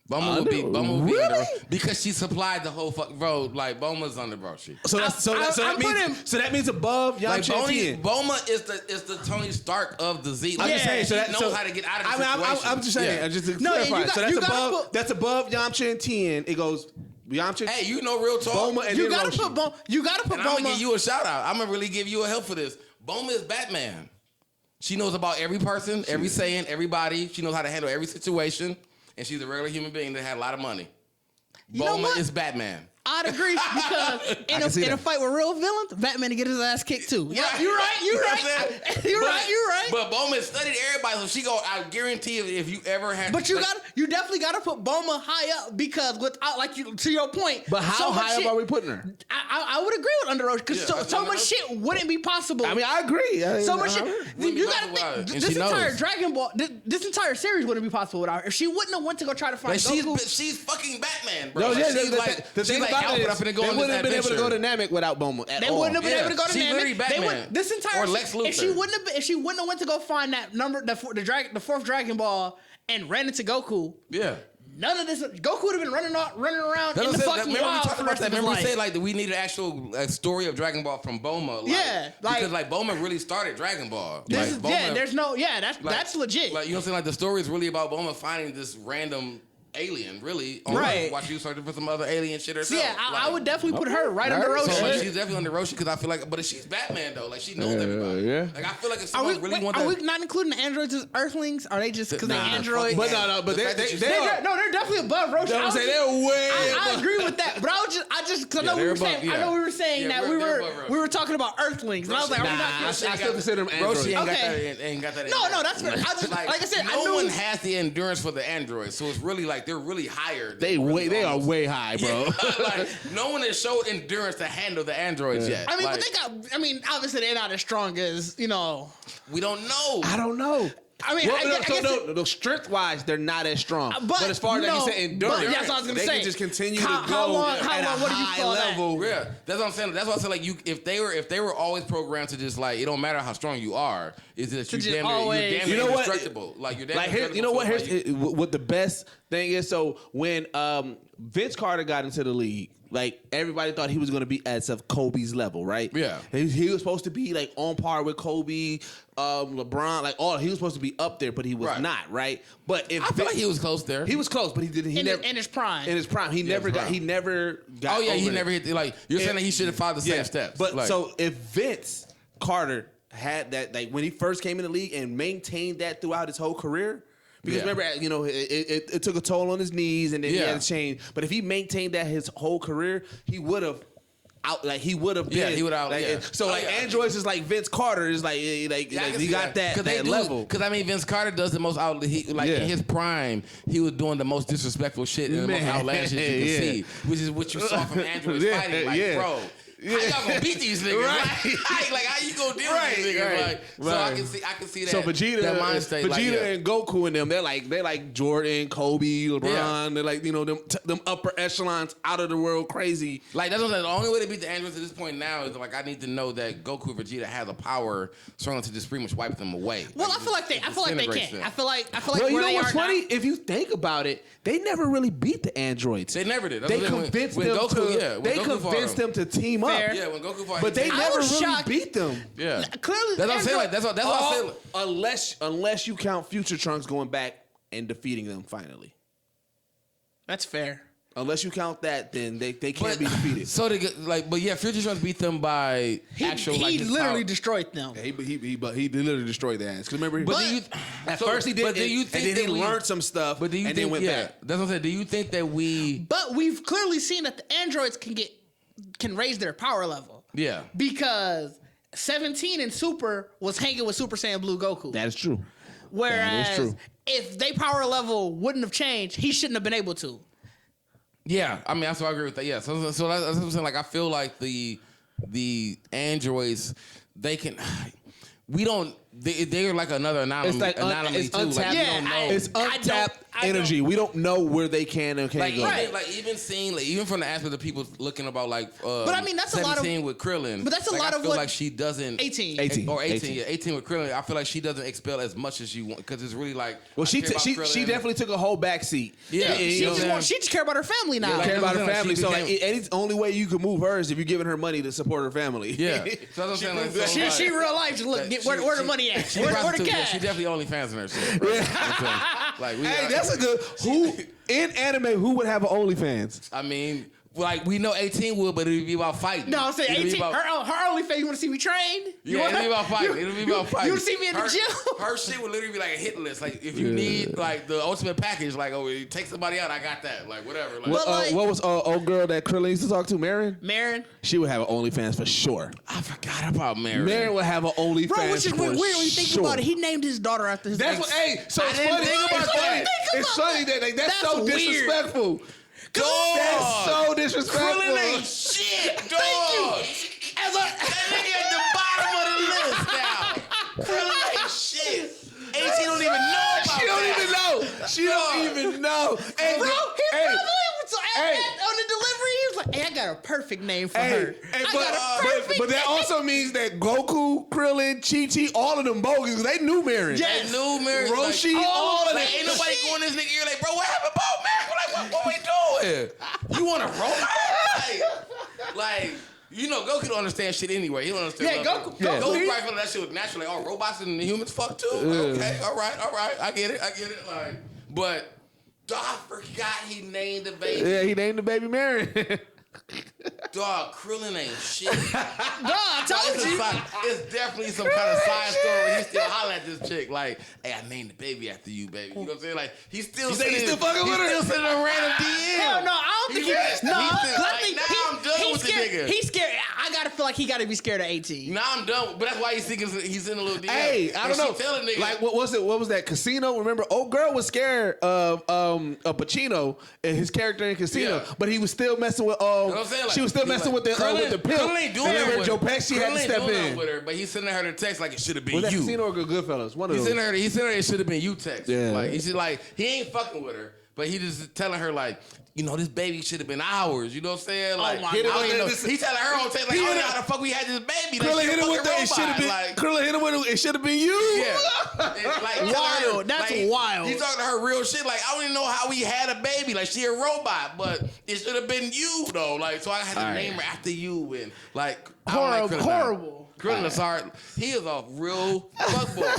Boma would be Really? under because she supplied the whole road. Like Boma's under Roshi. So that means above Like Yamcha and Tien. Boma is the Tony Stark of the Z. I'm Like, just saying. So he that knows how to get out of the I'm situation. just saying. Yeah. Just to No, yeah, clarify. you got- So that's you gotta above. put- That's above Yamcha and Tien. It goes Yamcha. Hey, you know real talk. Boma and You then gotta Roshi. put Boma. You gotta put And I'm Boma. gonna give you a shout out. I'm gonna really give you a help for this. Boma is Batman. She knows about every person, every saying, everybody. She knows how to handle every situation, and she's a regular human being that had a lot of money. You know Boma what? is Batman. I'd agree because in a fight with real villains, Batman to get his ass kicked too. Yeah, you're right. You know You're what I'm right. saying? You're But- right. You're right. But Boma studied everybody, so she go. I guarantee if you ever had. But you definitely gotta put Boma high up because without to your point. But how so much high up shit- are we putting her? I would agree with Under Roshi because Yeah, so that's much Under Roshi. shit wouldn't be possible. I mean, I agree. so much shit. Wouldn't be You gotta possible without her, think and this she entire knows. Dragon Ball, this entire series wouldn't be possible without her. If she wouldn't have went to go try to find Like Goku. she's fucking Batman, bro. No, Like, yeah, she's the she's thing like about Alfred it up is and go they on wouldn't this have been able to adventure. go to Namek without Boma at They all. wouldn't have been Yeah, able to go to she's Namek. literally They Batman. would, this entire Or Lex If she Luthor. wouldn't have, if she wouldn't have went to go find that number, the fourth Dragon Ball, and ran into Goku, Yeah. none of this. Goku would have been running around in the fucking Remember we wild talked for the about rest that. of his Remember we life. said like that we need an actual story of Dragon Ball from Boma. Like, Yeah, like- because like Boma really started Dragon Ball. This Like, is Boma, there's no, that's legit. Like, you know what I'm saying? Like the story is really about Boma finding this random alien, really. Right. Watch you searching for some other alien shit herself. So yeah, I would definitely put her right under Roshi. So like, she's definitely under Roshi because I feel like, but if she's Batman though, like she knows everybody. Yeah. Like I feel like if someone really wants are we not including the androids as Earthlings? Are they just because they're androids? But but The they fact that you are. No, they're definitely above Roshi. I was saying they're way. I agree with that, but I just because I know we were saying that we were talking about Earthlings, and I was like, I still consider them androids. Roshi ain't got that. No, that's fair. I just like I said, no one has the endurance for the androids, so it's really like they're really higher. They are way high, bro. Like no one has showed endurance to handle the androids yet. I mean, like, but they got. I mean, obviously they're not as strong as we don't know. I don't know. I mean, no, strength-wise, they're not as strong. But as far as like you said, endurance, that's what I was gonna say. They can just continue to go how long, at a what do you high call level. Yeah, that's what I'm saying. That's why I said like if they were always programmed to just like it don't matter how strong you are, is that you're damn indestructible. Like you're damn indestructible. You know what? Here's what the best thing is. So when Vince Carter got into the league, like everybody thought he was going to be at Kobe's level, right? Yeah, he was supposed to be like on par with Kobe, LeBron, like all. He was supposed to be up there, but he was not, right? But if I feel like he was close there. He was close, but he didn't. He never in his prime. In his prime, he never got. He never got. Oh yeah, he over never hit. Like you're saying that he should have followed the same steps. But like, so if Vince Carter had that, like when he first came in the league and maintained that throughout his whole career. Because remember, it took a toll on his knees, and then he had to change. But if he maintained that his whole career, he would have he would have been. Yeah, he would have. Like, so androids is like Vince Carter is like he got that level. Because I mean, Vince Carter does the most out. In his prime, he was doing the most disrespectful shit and the most outlandish shit you can see, which is what you saw from androids fighting. Like, bro. How y'all gonna beat these niggas? Right. Like how you gonna deal with these niggas? Like, so I can see that. So Vegeta, that mind state, and Goku and them, they're like Jordan, Kobe, LeBron. They're like them upper echelons out of the world crazy. Like that's what I'm saying. The only way to beat the androids at this point now is like I need to know that Goku and Vegeta have the power strong enough to just pretty much wipe them away. Well, I feel like they can. I feel like well, you know what's funny? Now, if you think about it, they never really beat the androids. They never did. They convinced them to team up. Yeah, when Goku fought, but they never really beat them. Yeah, clearly that's what I'm saying. Like that's what I feel. Unless you count Future Trunks going back and defeating them finally. That's fair. Unless you count that, then they can't be defeated. So Future Trunks beat them by actual. He literally destroyed them. Yeah, he literally destroyed their ass. Because remember, at first he did, but do you think and then he learned some stuff. But do you and think, then went back? That's what I'm saying. Do you think that we? But we've clearly seen that the androids can raise their power level. Yeah, because 17 in Super was hanging with Super Saiyan Blue Goku. That is true. Whereas if their power level wouldn't have changed, he shouldn't have been able to. Yeah, I mean, that's what I agree with that. Yeah, so that's what I'm saying. Like, I feel like the androids, they can. We don't. They're like another anomaly. It's like it's untapped. we don't know. It's untapped energy. We don't know where they can and can't go. Even seeing, even from the aspect of people looking about but I mean, that's a lot of 17 with Krillin. But that's a lot I of feel what like she doesn't 18 with Krillin. I feel like she doesn't expel as much as she wants because it's really like. Well, she definitely took a whole back seat. Yeah, she just care about her family now. Yeah, care about her family. So the only way you can move her is if you're giving her money to support her family. Yeah, so that's what I'm saying. She real life just look where the money at. Where the cash? She definitely OnlyFans in her shit. That's a good. Who in anime? Who would have an OnlyFans? I mean, like we know 18 would, but it'd be about fighting. No, I'm saying 18. Her OnlyFans. You want to see me train? Yeah, it'll be about fighting. It'll be about fighting. You want to see me in the gym? Her shit would literally be like a hit list. Like if you need like the ultimate package, like take somebody out, I got that. Like whatever. Like, what was old girl that Krillin used to talk to? Marin. She would have an OnlyFans for sure. I forgot about Marin. Marin would have an OnlyFans. Bro, which is weird when you think about it. He named his daughter after his. That's what. Hey, so it's funny. It's funny that that's so disrespectful. Dog. That's so disrespectful. Krillin ain't shit, dog. That nigga at the bottom of the list now. Krillin ain't shit. 18 don't even know about that. She don't even know. Hey, bro, on the delivery, he was like, "Hey, I got a perfect name for her." But that also means that Goku, Krillin, Chi-Chi, all of them bogus. They knew Marin. They knew Marin. Roshi, all of them. Ain't nobody going this nigga ear like, bro, what happened about Marin? What we doing? You want a robot? Like, you know, Goku don't understand shit anyway. He don't understand. Yeah, Goku probably feel that shit was naturally. Oh, robots and humans fuck too. Okay, all right. I get it. Like, but Dog, I forgot he named the baby. Yeah, he named the baby Marion. Dog, Krillin ain't shit. Dog, I told you. It's definitely some kind of side story where he's still hollering at this chick. Like, hey, I named the baby after you, baby. You know what I'm saying? Like, he's still fucking with her? He's still sending a random DM. Hell no, I don't think he. I'm done with scared, the nigga. He's scared. I gotta feel like he gotta be scared of 18. Now I'm done. But that's why he's in a little DM. Hey, I don't know. Telling nigga, like, what was it? What was that? Casino? Remember, old girl was scared of Pacino and his character in Casino, but he was still messing with. She was still messing with the pimp. Krillin ain't doing that with Joe her. Pesci had to step in. With her, but he's sending her the text like it should have been Was that you. Casino or Goodfellas? One of those. He sent her it should have been you text. Yeah. Like he's like he ain't fucking with her, but he just telling her like, you know, this baby should have been ours. You know what I'm saying? Like, my I don't even know. God. He telling her on text like, I don't know how the fuck we had this baby. Krillin Like, hit him with that. It should have been. Like, Krillin hit him with it. It should have been you. yeah. Like, Wild. That's wild. He's talking to her real shit. Like, I don't even know how we had a baby. Like, she a robot, but it should have been you though. Like, so I had to name her after you and like Horrible. Krillin is hard. He is a real fuckboy.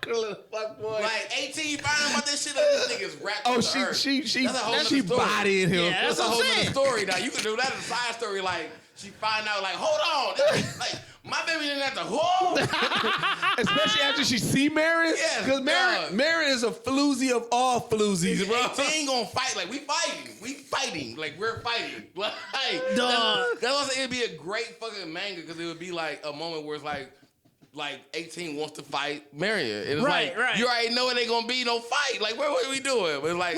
Krillin, fuckboy. Like 18, you find out about this shit. Like this nigga's wrapped. Oh, to earth. she bodying him. Yeah, That's a whole other story. Now you can do that as a side story. Like she find out, like, hold on, like my baby didn't have to whoa. Especially after she see Marion. Yes, because Marion is a floozy of all floozies, bro. 18 gonna fight. Like we fighting. Like we're fighting. Like Dog. that's why it'd be a great fucking manga because it would be like a moment where it's like 18 wants to fight Marion. It's Right. You already know it ain't gonna be no fight. Like what are we doing? But like,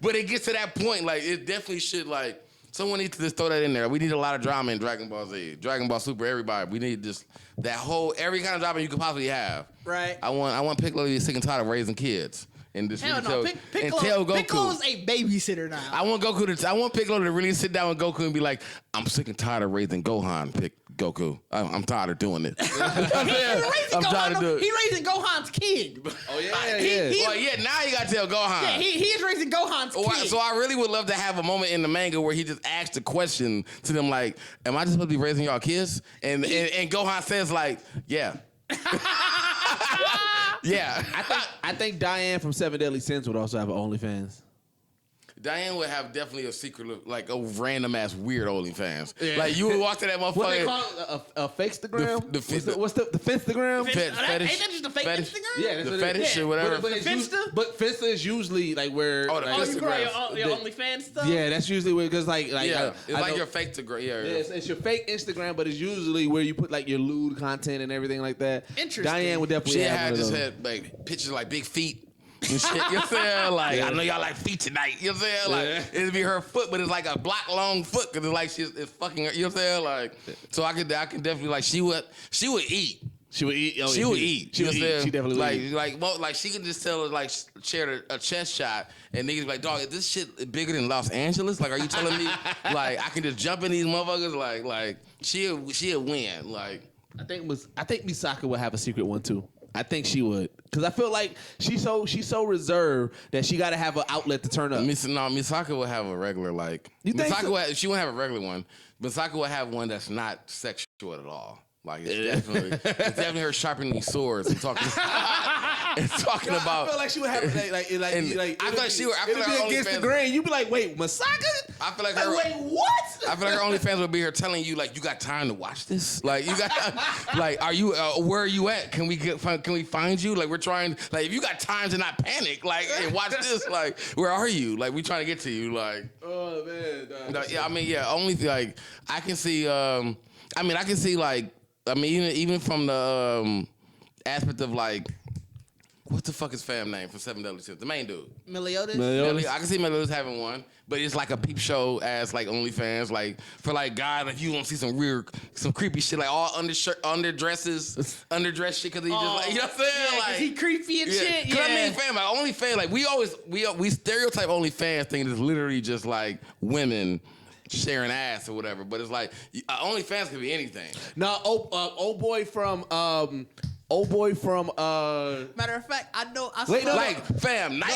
but it gets to that point. Like it definitely should like. Someone needs to just throw that in there. We need a lot of drama in Dragon Ball Z, Dragon Ball Super, everybody. We need just that whole every kind of drama you could possibly have. Right. I want Piccolo to be sick and tired of raising kids and just Hell really no. tell Goku. Piccolo's a babysitter now. I want Piccolo to really sit down with Goku and be like, I'm sick and tired of raising Gohan, Goku. I'm tired of doing it. I'm tired of doing it. He raising Gohan's kid. Oh yeah, Well, yeah, now you gotta tell Gohan. Yeah, he's raising Gohan's kid. So I really would love to have a moment in the manga where he just asks the question to them like, am I just supposed to be raising y'all kids? And Gohan says like, yeah. Yeah. I think Diane from Seven Deadly Sins would also have an OnlyFans. Diane would have definitely a secret, like a random ass weird OnlyFans. Yeah. Like you would walk to that motherfucker. What they call it? A Fakestagram? What's the Finstagram? Fetish. Ain't that just a fake Instagram? Yeah, the fetish or whatever. But Finsta is usually like where. Oh, the Oh, your OnlyFans stuff? Yeah, that's usually where because like yeah, it's like your fake Instagram. Yeah, it's your fake Instagram, but it's usually where you put like your lewd content and everything like that. Interesting. Diane would definitely have just one of those. had like pictures like big feet. And shit, you know what I'm saying? Like, I know y'all like feet tonight. You know what I'm saying? Like, it'd be her foot, but it's like a block long foot because it's like it's fucking her. You know what I'm saying? Like, so I can definitely like she would eat. She would eat. She would eat. She would eat. She definitely would eat. Like she can just tell her like share a chest shot and niggas be like, dog, is this shit bigger than Los Angeles? Like, are you telling me like I can just jump in these motherfuckers? Like she'll win. Like, I think Misaka would have a secret one too. I think she would, cause I feel like she's so reserved that she got to have an outlet to turn up. Misaka would have a regular like. You think so? She wouldn't have a regular one. Misaka would have one that's not sexual at all. Like it's definitely her sharpening swords and talking. And talking about. I feel like she would have like. I feel like she would. I feel It'd like be her against the OnlyFans. grain. You'd be like, wait, Misaka? I feel like her. Wait, what? I feel like her OnlyFans would be her telling you like, you got time to watch this? Like you got like, are you where are you at? Can we find you? Like we're trying. Like if you got time to not panic, like and watch this. Like where are you? Like we trying to get to you. Like Oh man. yeah. I mean yeah. Only like I can see. I can see like. Even from the aspect of like, what the fuck is fam name from Seven Deadly Sins? The main dude. Meliodas? I can see Meliodas having one, but it's like a peep show as like OnlyFans, like for like guys, like you want to see some creepy shit, like all underdress shit, cause he just like, you know what I'm saying? Yeah, like he creepy and shit. Cause Yeah. I mean, fam, like OnlyFans, like we stereotype OnlyFans thinking it's literally just like women sharing ass or whatever, but it's like OnlyFans could be anything. No, old boy from old boy from Matter of fact, I know. Like fam, No,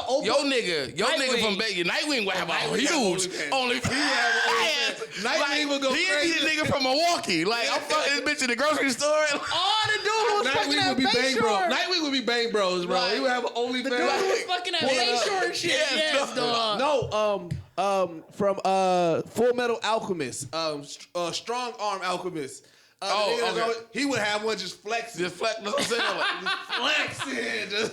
old Your boy. nigga from Vegas, Nightwing would have a huge OnlyFans. Nightwing would go He'd crazy. be the nigga from Milwaukee. Like I'm fucking this bitch in the grocery store. all the dude was fucking Nightwing at would be Bang Bros. Bayshore. Nightwing would be Bang Bros, bro. Right. He would have an OnlyFans. The dude was fucking at Bayshore and shit. Yes, dog. No, from Full Metal Alchemist, Strong Arm Alchemist. He would have one just flexing. Just flex. That's what I'm saying. Like, flexing.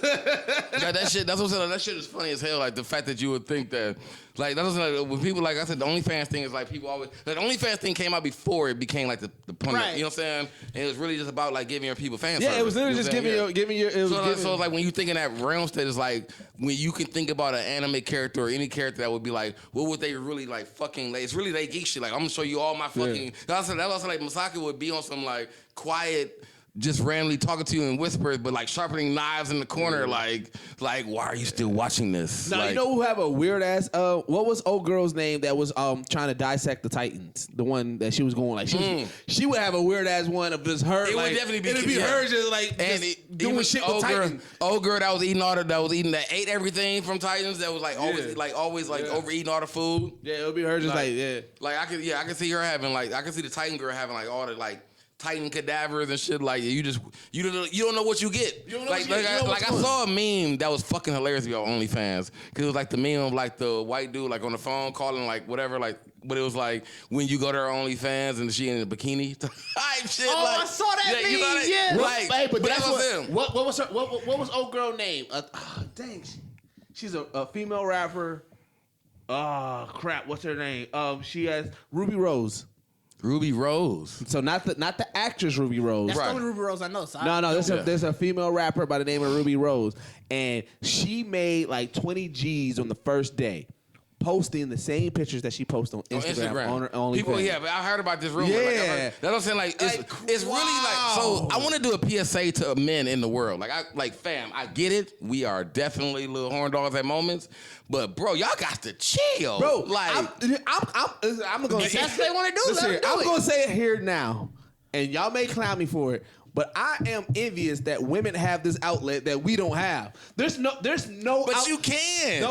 that shit. That's what I'm saying. That shit is funny as hell. Like the fact that you would think that, like that was like when people like I said, the OnlyFans thing is like people always like the OnlyFans thing came out before it became like the point. Right. You know what I'm saying? And it was really just about like giving your people fan Yeah, service. it was literally You know just what I'm saying? giving your. So it's like when you think in that realm state, it's like when you can think about an anime character or any character that would be like, what would they really like fucking like? It's really they geek shit. Like I'm gonna show you all my fucking. That's also like Masaki would be on some like quiet, just randomly talking to you in whispers, but like sharpening knives in the corner, like why are you still watching this? Now like, you know who have a weird ass. What was old girl's name that was trying to dissect the Titans? The one that she was going like she would have a weird ass one of just her. It like, would definitely be. It'd be her just like and just doing shit with old Titans. girl that was eating that ate everything from Titans. That was like always overeating all the food. Yeah, it would be her just like I can see her having like I can see the Titan girl having like all the like Titan cadavers and shit. Like you don't know what you get. I saw a meme that was fucking hilarious about OnlyFans because it was like the meme of like the white dude like on the phone calling like whatever like. But it was like when you go to her OnlyFans and she in a bikini type shit. Oh, like, I saw that meme. You know Yeah. Like, but that's what them. What was her? What was old girl name? Dang, she's a female rapper. Oh crap, what's her name? She has Ruby Rose. Ruby Rose. So not the actress Ruby Rose. That's the only Ruby Rose I know. So There's a female rapper by the name of Ruby Rose, and she made like 20 G's on the first day, posting the same pictures that she posts on Instagram. On her OnlyFans. People, but I heard about this rumor. Yeah. That's what I'm saying. Like, it's really like. So I want to do a PSA to men in the world. Fam, I get it. We are definitely little horn dogs at moments, but bro, y'all got to chill, bro. Like, I'm gonna. If that's what they want to do, let them do I'm it. gonna say it here now, and y'all may clown me for it. But I am envious that women have this outlet that we don't have. There's no. But you can.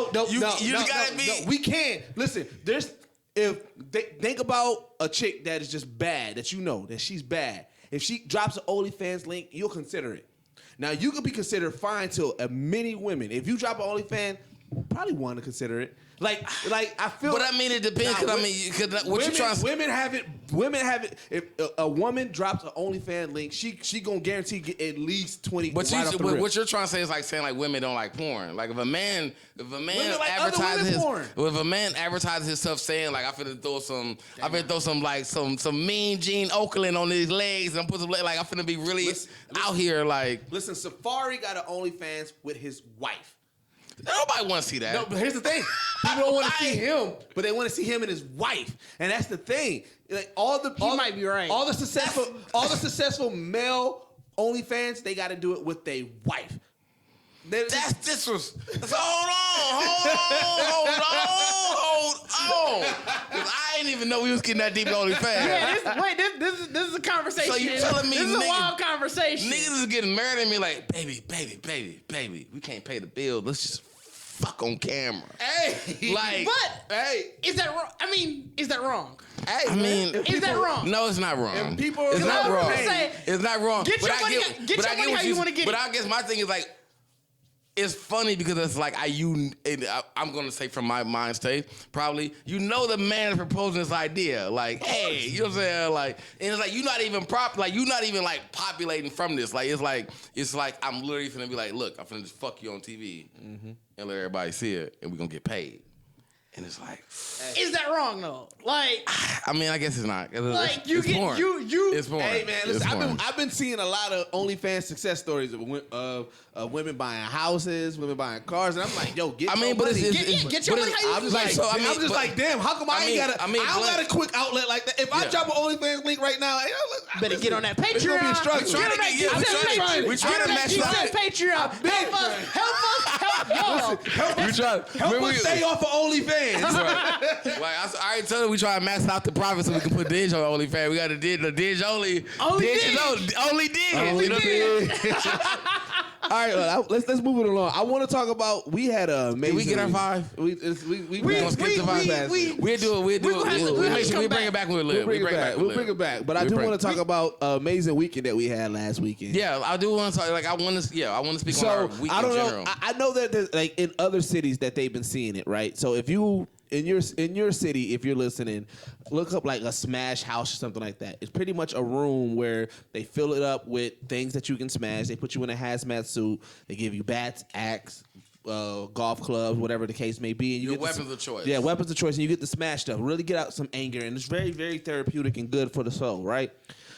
We can. Listen, think about a chick that is just bad, that you know that she's bad. If she drops an OnlyFans link, you'll consider it. Now you could be considered fine to many women. If you drop an OnlyFans, probably want to consider it. Like I feel. But I mean, it depends. Women have it. If a woman drops an OnlyFans link, she gonna guarantee get at least 20. But right off the rip. what you're trying to say is like saying like women don't like porn. Like if a man like advertises himself saying like I finna throw some mean Gene Oakland on his legs and put some like I'm finna be really out here like. Listen, Safari got an OnlyFans with his wife. Nobody want to see that. No, but here's the thing: people don't want to see him, but they want to see him and his wife, and that's the thing. Like he might be right. All the successful male OnlyFans, they got to do it with their wife. That's disrespectful. Hold on. I didn't even know we was getting that deep in OnlyFans. Yeah, this is a conversation. So you telling me this is a wild conversation? Niggas is getting married at me like, baby, we can't pay the bill. Let's just fuck on camera. Hey, is that wrong? I mean, is that wrong? Hey, is that wrong? No, it's not wrong. It's not wrong. Say, it's not wrong. Get your money how you want to get it. But I guess my thing is like, it's funny because it's like I'm gonna say from my mind state, probably the man is proposing this idea, like, hey, you know what I'm saying, like, and it's like you're not even populating from this, like it's like I'm literally finna be like, look, I'm finna just fuck you on TV and let everybody see it, and we gonna get paid. And it's like, is that wrong though? Like, I mean, I guess it's not. Like it's porn. It's porn. Hey man, listen, I've been seeing a lot of OnlyFans success stories of women buying houses, women buying cars, and I'm like, yo, get your money. Get your money how you want. I'm just like, damn, how come I don't got a quick outlet like that? If I drop an OnlyFans link right now, better get on that Patreon. It's gonna be a struggle. We trying to match up. Patreon. Help Help us stay off of OnlyFans. Right. Like I already told you, we try to max out the profit so we can put Dig on OnlyFans. We got the Dig only. Only Dig. All right, let's move it along. I want to talk about. We had a amazing. Did we get our 5? We gonna skip the 5 fast. We'll do it. We'll bring it back when we live. We'll bring it back. But I do want to talk about an amazing weekend that we had last weekend. Yeah, I do want to talk. Like I want to speak on our weekend. I don't know. General. I know that there's, like in other cities that they've been seeing it, right? So if you in your city, if you're listening, look up like a smash house or something like that. It's pretty much a room where they fill it up with things that you can smash. They put you in a hazmat suit. They give you bats, axe, golf clubs, whatever the case may be. And you get weapons of choice. Yeah, weapons of choice, and you get to smash stuff. Really get out some anger, and it's very, very therapeutic and good for the soul, right?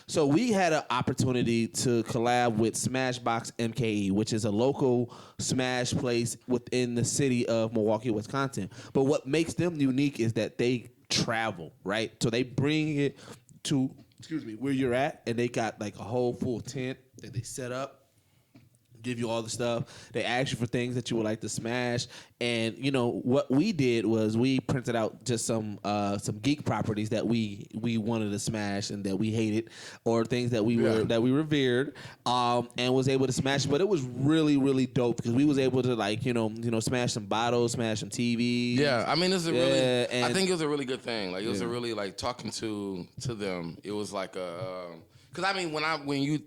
So we had an opportunity to collab with Smashbox MKE, which is a local smash place within the city of Milwaukee, Wisconsin. But what makes them unique is that they travel, right? So they bring it to, where you're at, and they got like a whole full tent that they set up. Give you all the stuff. They ask you for things that you would like to smash. And you know what we did was we printed out just some geek properties that we wanted to smash and that we hated, or things that we revered, and was able to smash. But it was really, really dope because we was able to like smash some bottles, smash some TVs. Yeah, I mean, I think it was a really good thing. Like it was a really like talking to them. It was like because I mean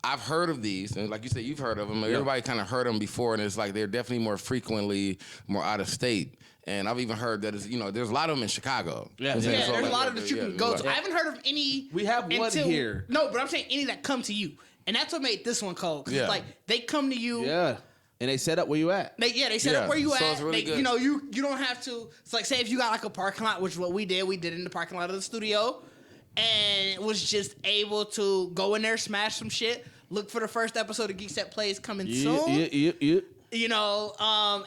I've heard of these, and like you said, you've heard of them. Everybody kind of heard them before, and it's like they're definitely more frequently more out of state. And I've even heard that there's a lot of them in Chicago. Yeah, there's a lot of that you can go to. I haven't heard of any. We have one here. No, but I'm saying any that come to you, and that's what made this one cold. Cause like they come to you. Yeah. And they set up where you at. They set up where you at. It's really good. You don't have to. It's like, say if you got like a parking lot, which is what we did. We did it in the parking lot of the studio, and was just able to go in there, smash some shit. Look for the first episode of Geekset Plays coming soon. Yeah. You know,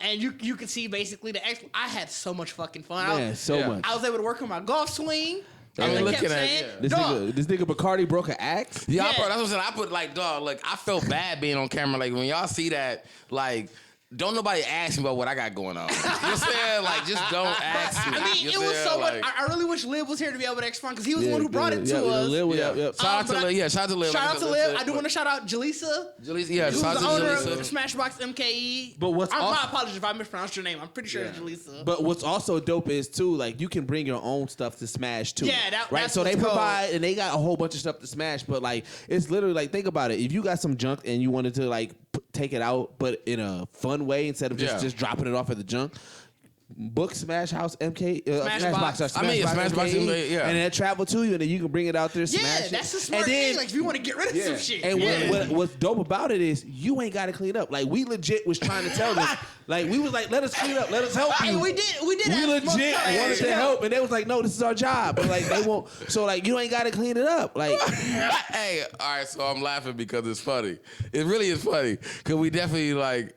and you can see basically I had so much fucking fun. Much. I was able to work on my golf swing. I was looking at this nigga Bacardi broke an axe. Yeah, that's what I'm saying. I put like, dog, like I felt bad being on camera. Like when y'all see that, like. Don't nobody ask me about what I got going on. You know what I'm saying? Like, just don't ask me. I mean, it was so much. I really wish Lib was here to be able to explain because he was the one who brought it to us. Shout out to Lib. Shout out to Lib. I do want to shout out Jaleesa. Who's the owner of Smashbox MKE. But my apologies if I mispronounced your name. I'm pretty sure it's Jaleesa. But what's also dope is too, like you can bring your own stuff to smash too. Yeah, right. So they provide and they got a whole bunch of stuff to smash. But like it's literally like think about it. If you got some junk and you wanted to like take it out, but in a fun way instead of just dropping it off at the junk. Book Smash House MK Smashbox. MKE, and then travel to you, and then you can bring it out there. Smash that's a smart thing. Like if you want to get rid of some shit. And what's dope about it is you ain't got to clean up. Like we legit was trying to tell them, like we was like, let us clean up, let us help you. And we did. We legit wanted to help, and they was like, no, this is our job. But like they won't. So like you ain't got to clean it up. Like hey, all right. So I'm laughing because it's funny. It really is funny because we definitely what's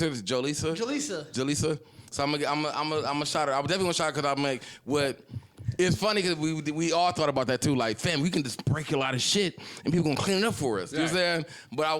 her Jaleesa. So I'm gonna shout her. I'm definitely gonna shout her because I'm like what. It's funny because we all thought about that too. Like, fam, we can just break a lot of shit and people gonna clean it up for us. You know what I'm saying? But I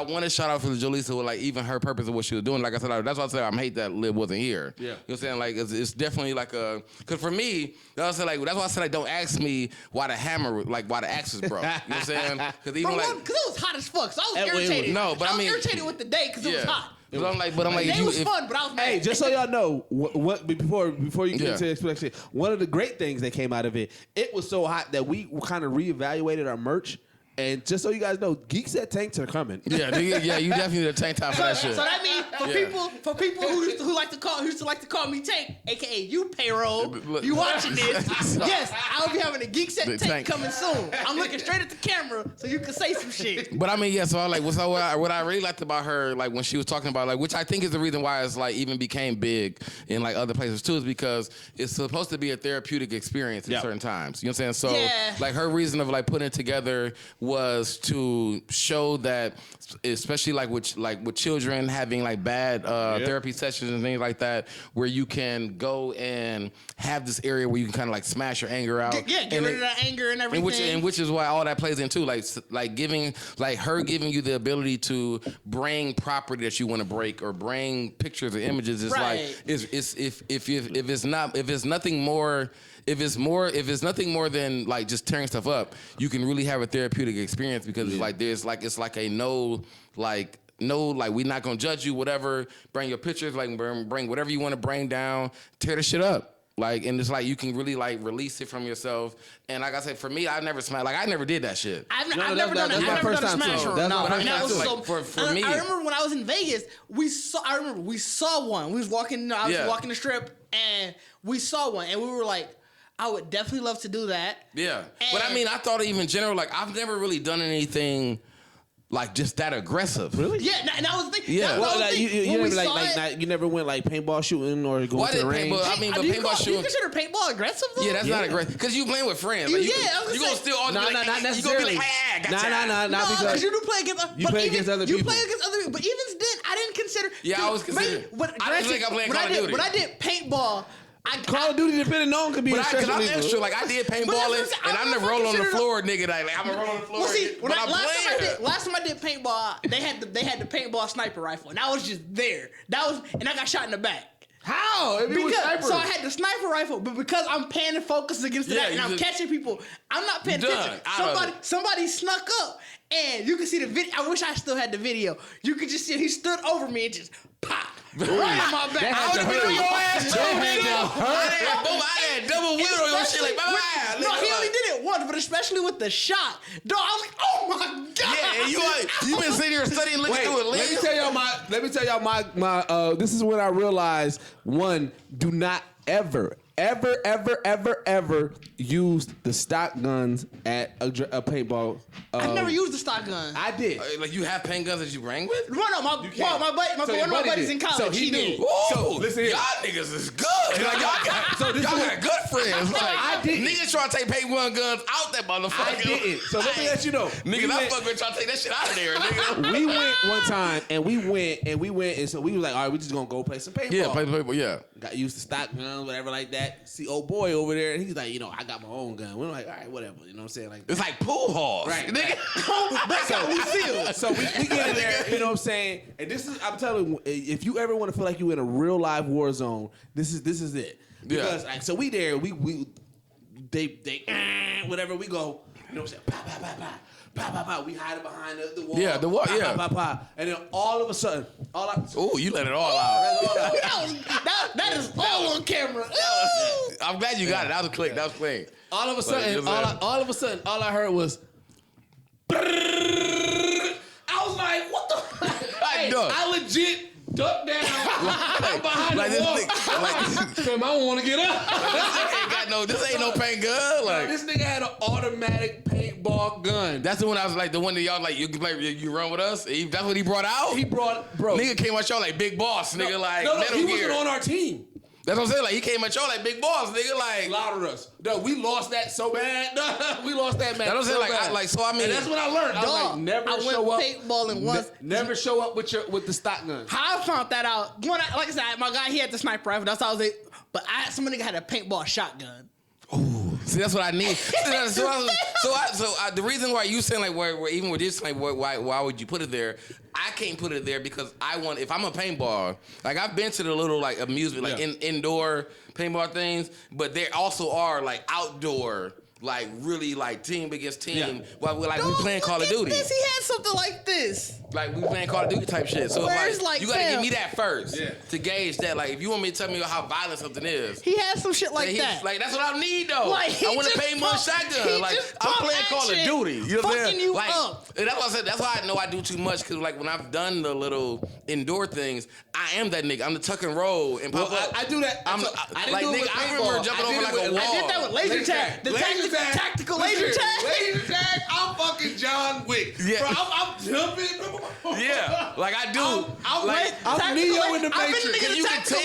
wanna shout out for the Jaleesa with like even her purpose of what she was doing. Like I said, that's why I said I hate that Lib wasn't here. Yeah. You know what I'm saying? Like it's definitely like because for me, that's why I said like don't ask me why the axe was broke. You know what I'm saying? Because even because it was hot as fuck, so I was irritated. No, but I was irritated with the day because it was hot. But I'm like, it was fun, but I was mad. Hey, just so y'all know, what before you get into the explanation, one of the great things that came out of it, it was so hot that we kind of reevaluated our merch. And just so you guys know, Geekset tanks are coming. Yeah, you definitely need a tank top for that shit. So that means for people who used to like to call me Tank, aka you payroll, you watching this? Yes, I will be having a Geekset tank coming soon. I'm looking straight at the camera so you can say some shit. But I mean, so what I really liked about her, like when she was talking about like, which I think is the reason why it's like even became big in like other places too, is because it's supposed to be a therapeutic experience at certain times. You know what I'm saying? So like her reason of like putting it together was to show that, especially like with children having like bad therapy sessions and things like that, where you can go and have this area where you can kind of like smash your anger out Get rid of that anger and everything. And which is why all that plays in too. Like giving you the ability to bring property that you want to break or bring pictures or images. It's like if it's nothing more than like just tearing stuff up, you can really have a therapeutic experience because it's like we're not gonna judge you, whatever. Bring your pictures, like bring whatever you want to bring down, tear the shit up. Like, and it's like you can really like release it from yourself. And like I said, for me, I never smashed. Like I never did that shit. I've never done a smash room. For me, I remember when I was in Vegas, we saw one. We was walking. I was walking the strip, and we saw one, and we were like, I would definitely love to do that. Yeah, but I mean, I thought even general. Like I've never really done anything like just that aggressive. Really? Yeah, and I was thinking. Yeah. You never went like paintball shooting or going to the range. But paintball shooting. Do you consider paintball aggressive though? Yeah, that's not aggressive because you playing with friends. Like, you gonna still all not necessarily. Not because you do play against. You play against other people. You play against other people, but even then, I didn't consider. Yeah, I was considering. I didn't think I'm playing Call of Duty. When I did paintball. Call of Duty depending on could be because I'm extra. Like I did paintballing, and I'm the roll on the floor, nigga. Like I'm a roll on the floor. Well, see, last time I did paintball, they had the paintball sniper rifle, and I was just there. And I got shot in the back. How? So I had the sniper rifle, but because I'm paying and focused against that, and I'm catching people, I'm not paying attention. Somebody snuck up, and you can see the video. I wish I still had the video. You could just see he stood over me and just pop. Right in my back. I would have been on your ass too, nigga. I had double wheel on your shit like, bye. No, he only did it once, but especially with the shot. Dog, I was like, oh my God. Yeah, and you been sitting here studying, looking through it. Let me tell y'all my this is when I realized, one, do not ever use the stock guns at a paintball. I've never used the stock gun. I did. Like you have paint guns that you bring with? No, my buddy's in college. He did. So listen here. Y'all niggas is good. Like, y'all got good friends. Like, I did. Niggas trying to take paintball guns out that motherfucker. I didn't. So let me let you know. Niggas, I fuck with trying to take that shit out of there, nigga. We went one time and we went and so we was like, all right, we just gonna go play some paintball. Yeah, play paintball, yeah. Got used to stock guns, whatever like that. See old boy over there, and he's like, I got my own gun. We're like, all right, whatever. You know what I'm saying? Like it's like pool halls. Right. Nigga. That's how we feel. So we get in there, you know what I'm saying? And this is, I'm telling you, if you ever want to feel like you're in a real live war zone, this is it. Because like, so we there, they whatever, we go, you know what I'm saying? Pow, pow, pow, pow. Pow, pow, pow. We hide behind the wall. Yeah, the wall. Pow, yeah. pow, pow, pow. And then all of a sudden, you let it all out. That is all on camera. I'm glad you got it. That was quick. That was clean. All of a sudden, all I heard was. I was like, what the? Hey, I legit ducked down behind the wall. I don't want to get up. This ain't no paint gun. Like this nigga had an automatic paintball gun. That's the one I was like, the one that y'all like, you run with us? That's what he brought out? Nigga came at y'all like big boss, nigga, like he wasn't on our team. That's what I'm saying. Like he came at y'all like big boss, nigga, like louder us. No, we lost that so bad. We lost that match. That's what I'm saying. So I mean, and that's what I learned. I was like, never show up paintballing once. Never show up with the stock gun. How I found that out? Like I said, my guy he had the sniper rifle. That's how I was like. But some nigga had a paintball shotgun. Ooh, see, that's what I need. The reason why you saying like, where even with this, like, why would you put it there? I can't put it there because if I'm a paintball, like I've been to the little like amusement, like indoor paintball things, but there also are like outdoor, like really like team against team. While we playing Call of Duty. He had something like this. Like we playing Call of Duty type shit. So like, you gotta give me that first to gauge that. Like if you want me to tell me how violent something is, he has some shit like that. Like that's what I need though. Like, I want to pay more shotgun. Like I'm playing Call of Duty. You know what I'm saying? Like, and that's why I said. That's why I know I do too much because like when I've done the little indoor things, I am that nigga. I'm the tuck and roll and pop up. I do that. I remember jumping over like a wall. I did that with laser tag. The tactical laser tag. Laser tag. I'm fucking John Wick. Yeah. Bro, I'm jumping. Yeah, like I do. I'm Neo in the Matrix. You can tell.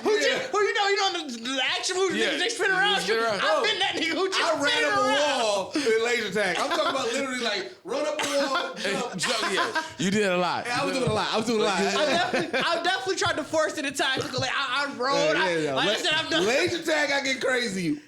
Who you know the action movies they spin around. I've been that nigga who just I ran up a wall in laser tag. I'm talking about literally like run up the wall, jump. Yeah, you did a lot. I was doing a lot. I definitely tried to force it in tactical. Like I rolled. Like I said, I've done laser tag. I get crazy.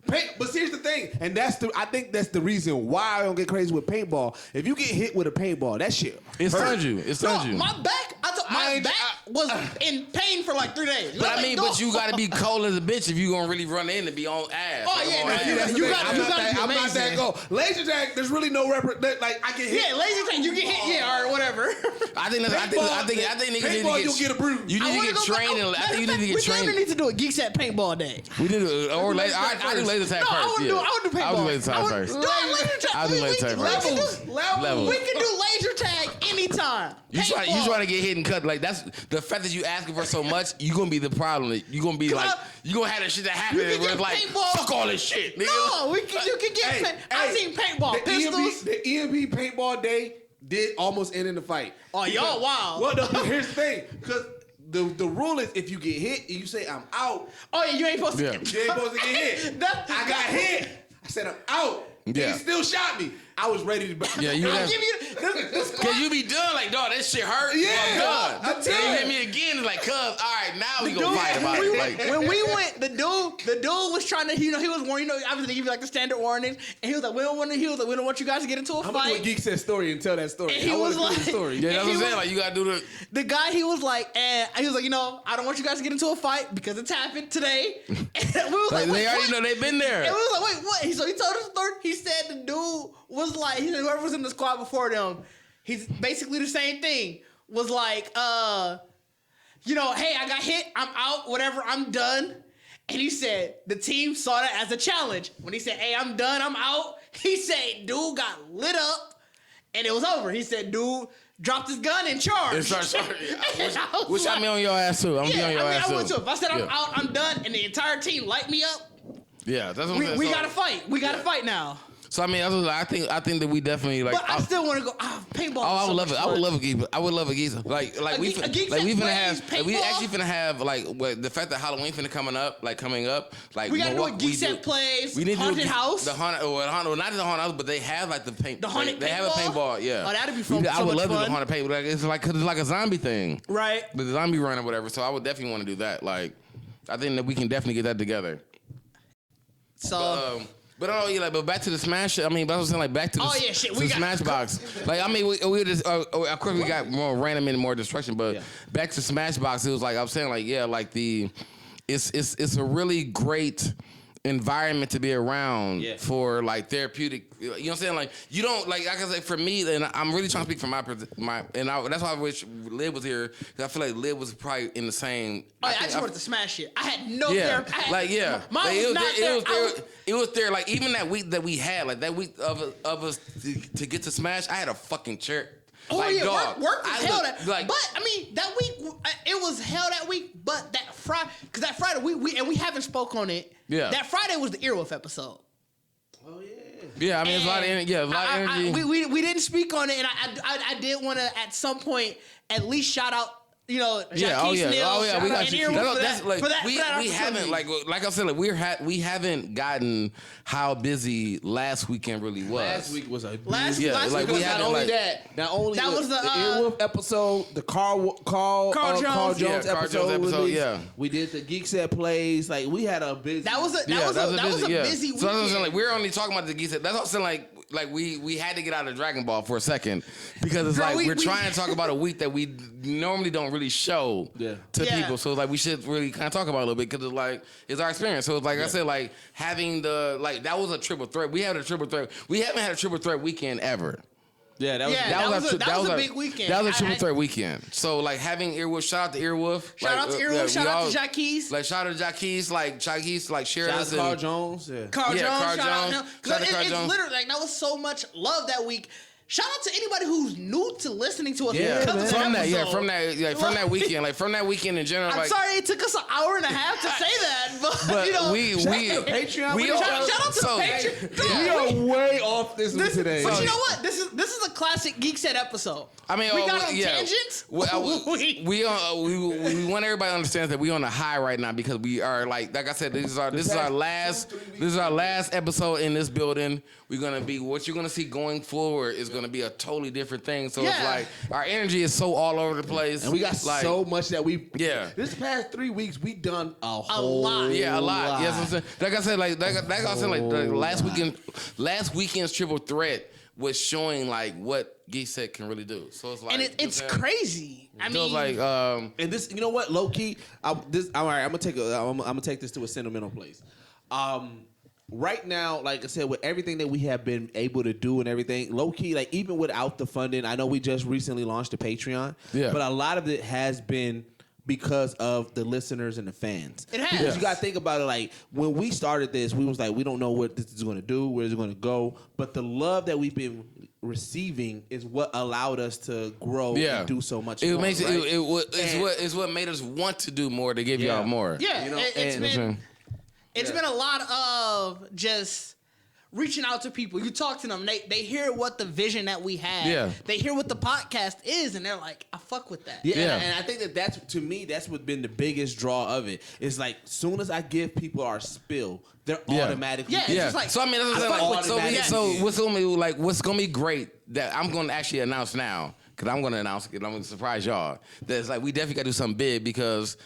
But here's the thing, and I think that's the reason why I don't get crazy with paintball. If you get hit with a paintball, that shit. It stuns you. It stuns you. My back, my back was in pain for like 3 days. But I mean, but you gotta be cold as a bitch if you gonna really run in and be on ass. Oh yeah, you gotta be I'm not that go. Laser tag, there's really no like I get hit. Yeah, laser tag, you get hit, or whatever. I think niggas need to get. You'll get a bruise. You need to get trained. I think you need to get trained. We need to do a Geekset paintball day. We need to, or I do laser tag first. I would do paintball. I'll do laser tag first. I'll do laser tag first. Level. We can do laser tag anytime. You try to get hit and cut, like that's the fact that you asking for so much. You gonna be the problem. You gonna be like you gonna have that shit that happen where it's like fuck all this shit. Nigga. No, you can get. I seen paintball pistols. The EMB paintball day did almost end in the fight. Oh, y'all wow. Well, no, here's the thing, because the rule is if you get hit and you say I'm out. Oh yeah, you ain't supposed to. You ain't supposed to get hit. I got hit. I said I'm out. Yeah. He still shot me. I was ready to. Yeah, you I'll have. give you Cause you be done like, dog, that shit hurt. Yeah, I'm done. I'm Then you done. hit me again, it's like, cuz, all right, now we gonna fight about it. Like, when we went, the dude was trying to, he was warning, obviously they give you like the standard warnings, and he was like, we don't want you guys to get into a I'm fight. gonna do a Geekset story and tell that story. And he was like, story. yeah, that's what I'm saying. Like, you gotta do the guy. He was like, I don't want you guys to get into a fight because it's happened today. And we was like, wait, they already what? know they've been there. And we was like, wait, what? So he told us the story. He said the dude was like, he said whoever was in the squad before them, he's basically the same thing. Was like, hey, I got hit, I'm out, whatever, I'm done. And he said the team saw that as a challenge. When he said, hey, I'm done, I'm out, he said dude got lit up and it was over. He said dude dropped his gun and charged. Wish I be on your ass too. I'm be on your ass too. I would too. If I said I'm out, I'm done, and the entire team light me up, yeah, that's what I'm saying. We gotta fight. We gotta fight now. So I mean, I think that we definitely like. But I still want to go paintball. Oh, I would love it. I would love a geek. I would love a geezer. Like we finna have. We actually finna have the fact that Halloween coming up. Like we gotta do a Geekset plays. We need haunted house. The haunted, not the haunted house, but they have like the paint. The haunted. They have a paintball. Yeah. Oh, that'd be fun. I would love to do the haunted paint. It's like cause it's like a zombie thing. Right. The zombie run or whatever. So I would definitely want to do that. Like, I think that we can definitely get that together. So. But back to the Smash. I mean, but I was saying like back to the Smash box. Like, I mean, we just of course we got more random and more destruction, but back to Smash box. It was like I was saying, like it's a really great environment to be around for like therapeutic. You know what I'm saying? Like you don't like I say for me, and I'm really trying to speak from that's why I wish Liv was here because I feel like Liv was probably in the same. I just wanted to smash it. I had no therapy. It was there. Like even that week that we had, like that week of us to get to Smash, I had a fucking chair. Oh like, yeah, dog, work was hell that. Like, but I mean, that week it was hell that week. But that Friday, because that Friday we haven't spoke on it. Yeah, that Friday was the Earwolf episode. Oh yeah. Yeah, I mean, it's a lot of energy. Yeah, a lot of energy. We didn't speak on it, and I did want to at some point at least shout out. You know, we got you. We we haven't like I said, like we haven't gotten how busy last weekend really was. Last week was a last we week haven't not only that was the Earwolf episode, the Carl Jones episode. Yeah, we did the Geekset plays. Like we had a busy. That was a busy weekend. So that's what I'm saying, like we're only talking about the Geekset. That's what I'm saying. Like we had to get out of Dragon Ball for a second because it's we're trying to talk about a week that we normally don't really show to people. So like we should really kind of talk about it a little bit because it's our experience. So it's like I said, like having that was a triple threat. We had a triple threat. We haven't had a triple threat weekend ever. Yeah, that was a big weekend. That was a triple threat weekend. So like having Earwolf, shout out to Earwolf. Shout out to Earwolf, shout out to Jackie's. Like shout out to Jackie's, like shared us. Carl Jones, Carl Jones. Shout out to Carl Jones. It's literally like that was so much love that week. Shout out to anybody who's new to listening to us. From that weekend in general. I'm sorry it took us an hour and a half to say that, but you know, Patreon. Shout out to Patreon. We are way off this one today. But you know what? This is a classic Geekset episode. I mean, we got on tangents. We want everybody to understand that we on a high right now because we are like I said, this is our last episode in this building. We're gonna be what you're gonna see going forward is gonna be a totally different thing. So it's like our energy is so all over the place, and we got so much that we. Yeah. This past 3 weeks, we done a lot. Yeah, a lot. Yes, I'm saying. Like I said, like I said, like last weekend's Triple Threat was showing like what Geekset can really do. So it's like, and it's crazy. I mean, like, and this, you know what, low key, all right. I'm gonna take this to a sentimental place. Right now, like I said, with everything that we have been able to do and everything, low key, like even without the funding, I know we just recently launched a Patreon, but a lot of it has been because of the listeners and the fans. It has. Because you got to think about it, like, when we started this, we was like, we don't know what this is going to do, where it's going to go. But the love that we've been receiving is what allowed us to grow and do so much more. Makes right? it's what made us want to do more, to give y'all more. Yeah, You know, it's been a lot of just reaching out to people. You talk to them, they hear what the vision that we have. Yeah. They hear what the podcast is, and they're like, I fuck with that. Yeah. And I think that's, to me, that's what's been the biggest draw of it. It's like, soon as I give people our spill, they're automatically. Yeah, it's just like, so I mean, that's what I'm saying. So what's gonna be great that I'm gonna actually announce now, because I'm gonna announce it, I'm gonna surprise y'all. That's like, we definitely gotta do something big, because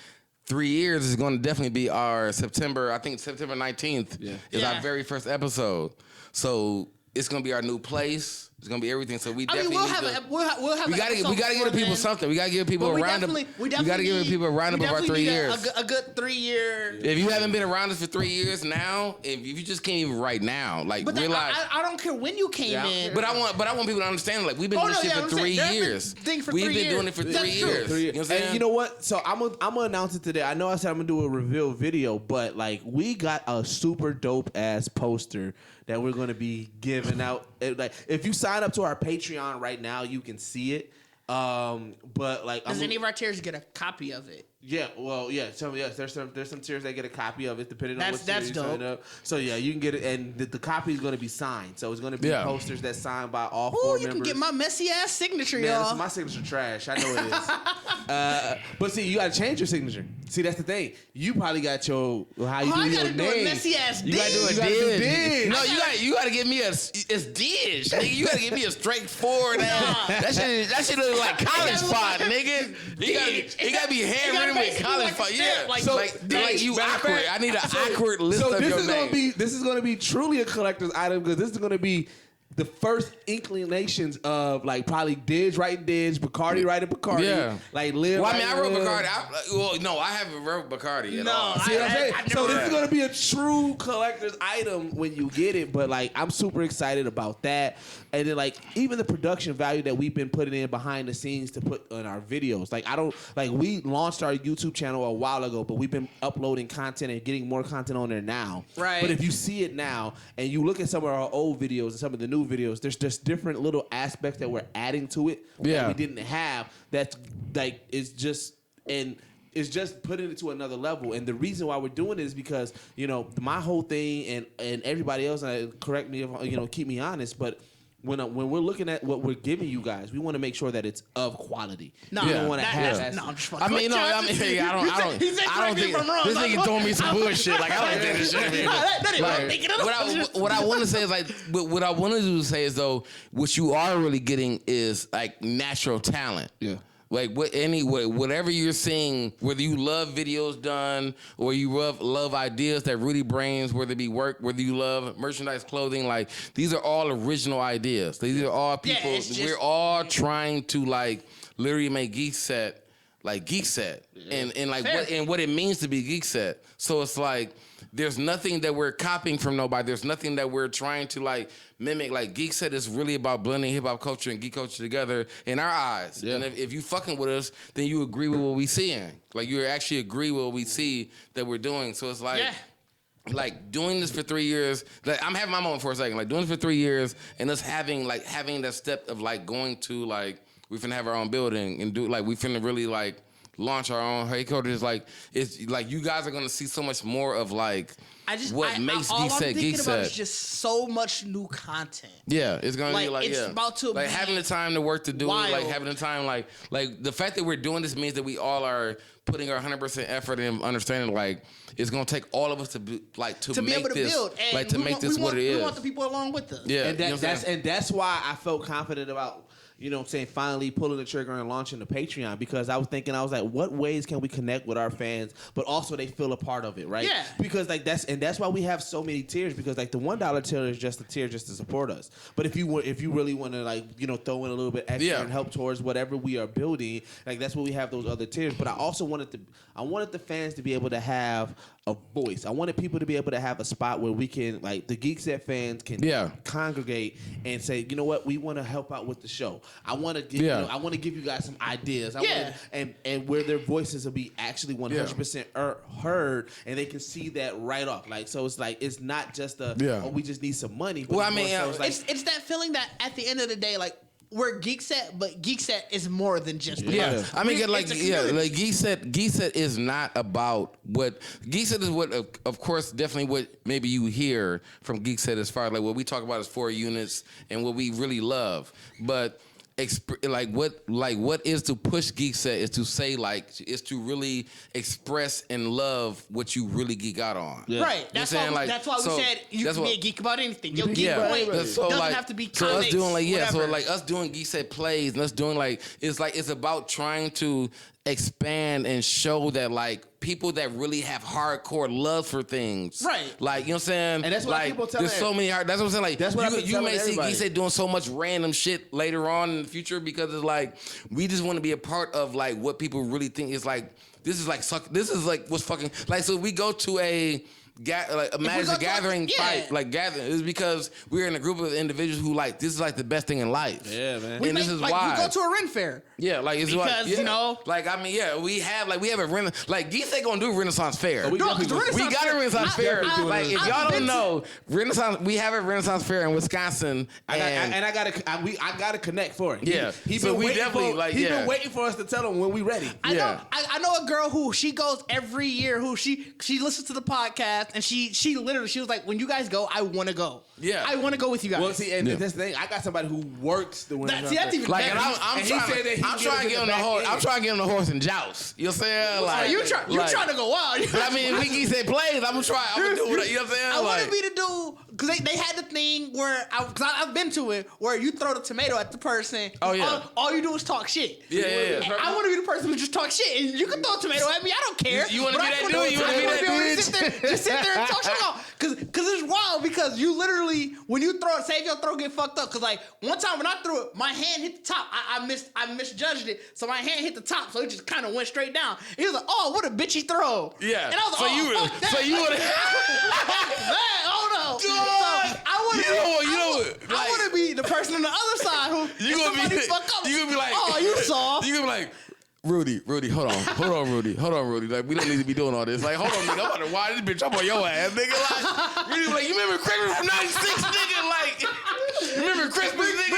3 years is going to definitely be our September 19th is our very first episode. So it's going to be our new place. It's going to be everything. So we definitely we'll have we got to give people something. We got to give people a roundup. We got to give people a roundup of our 3 years. A good 3 year. If you haven't been around us for 3 years now, if you just came even right now, like, but realize. I don't care when you came in. But I want people to understand, like, we've been doing shit for 3 years. We've been doing it for 3 years. You know what I'm saying? And you know what? So I'm gonna announce it today. I know I said I'm gonna do a reveal video, but like, we got a super dope ass poster that we're gonna be giving out. Like, if you sign up to our Patreon right now, you can see it. But like, does any of our tiers get a copy of it? Yeah, well, yeah. So there's some tiers that get a copy of it depending on what tier you dope. sign up. So yeah, you can get it, and the copy is going to be signed. So it's going to be posters that's signed by all 4 members. You can get my messy ass signature, Man, y'all. my signature trash. I know it is. But see, you got to change your signature. See, that's the thing. You probably got your how you do your name. Do a messy ass You gotta do a dig. No, you gotta give me it's dig. Nigga, you gotta give me a straightforward ass. That shit look like college font, nigga. You gotta be handwritten with college font. Yeah, like you awkward. I need an awkward list of your name. This is gonna be truly a collector's item, because this is gonna be the first inclinations of like probably Didge writing Didge, Bacardi writing Bacardi. Yeah. Like Liv. Well, I mean, I wrote Bacardi. No, I haven't wrote Bacardi at all. See what I'm saying? So this is gonna be a true collector's item when you get it. But like, I'm super excited about that. And then like, even the production value that we've been putting in behind the scenes to put on our videos. Like, we launched our YouTube channel a while ago, but we've been uploading content and getting more content on there now. Right. But if you see it now and you look at some of our old videos and some of the new videos, there's just different little aspects that we're adding to it that we didn't have. That's like, it's just putting it to another level. And the reason why we're doing it is because, you know, my whole thing and everybody else, correct me if, you know, keep me honest, but when we're looking at what we're giving you guys, we want to make sure that it's of quality. No, we don't want to have. I'm just I don't think this nigga throwing me some bullshit. Like, I don't think this shit. What I want to say is like, what I want to do is though, what you are really getting is like natural talent. Yeah. Like whatever you're seeing, whether you love videos done or you love ideas that really brains, whether it be work, whether you love merchandise, clothing, like these are all original ideas. These are all people. We're all trying to like literally make Geekset like Geekset and what it means to be Geekset. So it's like, there's nothing that we're copying from nobody. There's nothing that we're trying to like mimic. Like, Geekset is really about blending hip hop culture and geek culture together in our eyes. Yeah. And if you fucking with us, then you agree with what we seeing. Like, you actually agree with what we see that we're doing. So it's like, like doing this for 3 years. Like, I'm having my moment for a second. Like, doing this for 3 years and us having that step of like going to like, we finna have our own building and do like, we finna really like launch our own headquarters. Like it's like you guys are gonna see so much more of like what makes all Geekset I'm thinking about Geekset. is just so much new content. Yeah, it's gonna be like it's about to like be having the time to work to do wild. it, like having the time, like the fact that we're doing this means that we all are putting our 100% effort in understanding like it's gonna take all of us to be like to be make able to this build, and like to make this what it is. We want the people along with us. Yeah, and that's why I felt confident about, you know what I'm saying, finally pulling the trigger and launching the Patreon, because I was like, what ways can we connect with our fans, but also they feel a part of it, right? Yeah. Because like that's why we have so many tiers, because like the $1 tier is just a tier just to support us. But if you really want to like, you know, throw in a little bit extra and help towards whatever we are building, like that's what we have those other tiers. But I also wanted the fans to be able to have a voice. I wanted people to be able to have a spot where we can, like, the Geekset fans can congregate and say, you know what, we want to help out with the show. I want to give I want to give you guys some ideas. And where their voices will be actually 100% heard, and they can see that right off. Like, so it's like it's not just we just need some money. But well, I mean, it's that feeling that at the end of the day, like, we're Geekset, but Geekset is more than just I mean, Geekset is not about what Geekset is. What, of course, definitely what maybe you hear from Geekset as far as like what we talk about is 4 units and what we really love, but. What is to push Geekset is to say is to really express and love what you really geek out on. Yeah. Right. That's why we said you can be a geek about anything. Your geek point doesn't have to be comics. So us doing Geekset plays and us doing it's about trying to expand and show that like people that really have hardcore love for things, right? Like, you know what I'm saying? And that's what people tell me. There's so many hard. That's what I'm saying. Like, that's what you may see everybody. Geekset doing so much random shit later on in the future because it's like we just want to be a part of like what people really think is like. This is like what's fucking like. So we go to a Magic Gathering fight, like gathering, is because we're in a group of individuals who like this is like the best thing in life. Yeah, man. This is why we go to a Ren fair. Yeah, like it's because you know, like I mean, we have a Geekset gonna do a Renaissance fair. We got a Renaissance fair. Like if y'all don't know, Renaissance, we have a Renaissance fair in Wisconsin, I gotta connect for it. Yeah, he's been waiting for us to tell him when we ready. I know a girl who she goes every year. Who she listens to the podcast. And she literally was like, when you guys go, I want to go. Yeah, I want to go with you guys. Well, see, and this thing, I got somebody who works the winter. That's even better. I'm trying to get on the horse. I'm trying to get on the horse and jouse. You know what I'm saying? Like, you trying to go wild. But I mean, we Geekset plays. I'm gonna try. I'm gonna do what you know what I'm saying. I want to be the dude because they had the thing where I've been to it where you throw the tomato at the person. Oh yeah. All you do is talk shit. Yeah. I want to be the person who just talks shit, and you can throw a tomato at me. I don't care. You want to be that dude? You want to be that dude? Just sit there and talk shit out. Because it's wild. Because you literally when you throw it, say if your throw get fucked up. Because like one time when I threw it, my hand hit the top. I misjudged it, so my hand hit the top, so it just kind of went straight down. He was like, "Oh, what a bitchy throw!" Yeah. And I was like, you would have. Oh no! I want to be the person on the other side who you gonna be fuck up. You gonna be like, oh, you saw. You gonna be like, Rudy, hold on, Rudy. Like, we don't need to be doing all this. Like, hold on, nigga, I'm about to wire this bitch up on your ass, nigga. Like, Rudy be like, you remember Christmas from '96, nigga? Like, you remember Christmas, nigga?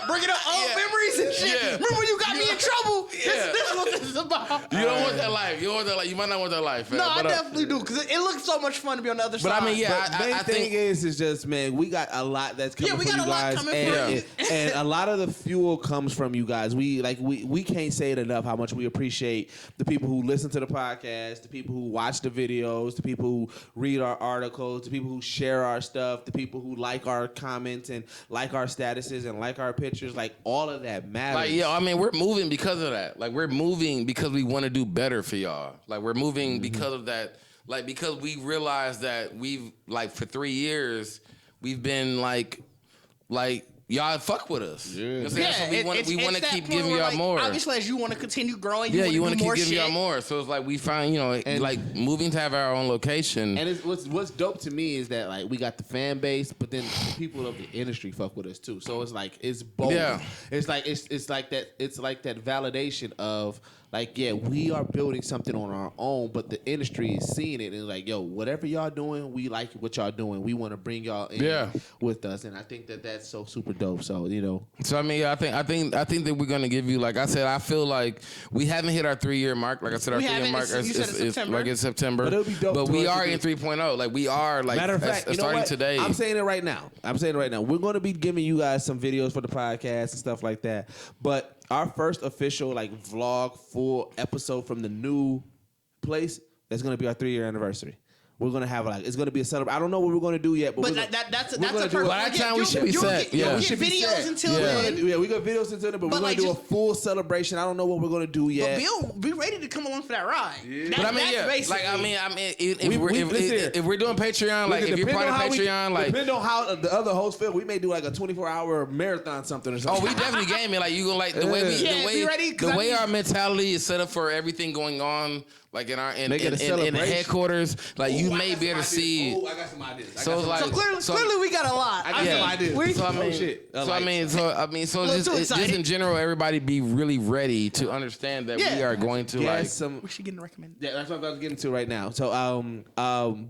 Bringing up old memories and shit. Yeah. Remember when you got me in trouble? Yeah. This is what this is about. You don't want that life. You might not want that life. No, I definitely do because it looks so much fun to be on the other side. But I mean, I think is just, man, we got a lot that's coming from you guys, and a lot of the fuel comes from you guys. We can't say it enough how much we appreciate the people who listen to the podcast, the people who watch the videos, the people who read our articles, the people who share our stuff, the people who like our comments and like our statuses and like our pictures. Like, all of that matters. Like, I mean, we're moving because of that. Like, we're moving because we want to do better for y'all. Like, we're moving because of that. Like, because we realized that we've, like, for 3 years, we've been like y'all fuck with us. Yeah. You know what I'm saying? So we want to keep giving y'all more. Obviously, as you want to continue growing, you want to keep giving shit. y'all more. So it's like we find, like moving to have our own location. And what's dope to me is that like we got the fan base, but then the people of the industry fuck with us too. So it's like it's both. Yeah. It's like that validation of like, yeah, we are building something on our own, but the industry is seeing it and like, yo, whatever y'all doing, we like what y'all doing. We want to bring y'all in with us, and I think that that's so super dope. So So I mean, I think that we're gonna give you, like I said, I feel like we haven't hit our 3-year mark. Like I said, our 3-year mark is like in September. But it'll be dope. But we are in 3.0. Like we are like matter of fact, you know starting what? today. I'm saying it right now. We're going to be giving you guys some videos for the podcast and stuff like that. But our first official like vlog full episode from the new place, that's going to be our 3-year anniversary. We're gonna have it's gonna be a celebration. I don't know what we're gonna do yet, but that's a perfect. By that time we should be set. You'll get videos until then. Yeah, we got videos until then, but we're gonna do a full celebration. I don't know what we're gonna do yet. But be ready to come along for that ride. Yeah. But I mean, if we're doing Patreon, like if you're part of Patreon, like depending on how the other hosts feel, we may do like a 24-hour marathon something or something. Oh, we definitely gaming. Like you gonna like the way our mentality is set up for everything going on. Like in the headquarters, like you may be able to see. Oh, I got some ideas. So clearly we got a lot. I got some ideas. So just in general, everybody be really ready to understand that we are going to we should get a recommend. Yeah, that's what I'm about to get into right now. So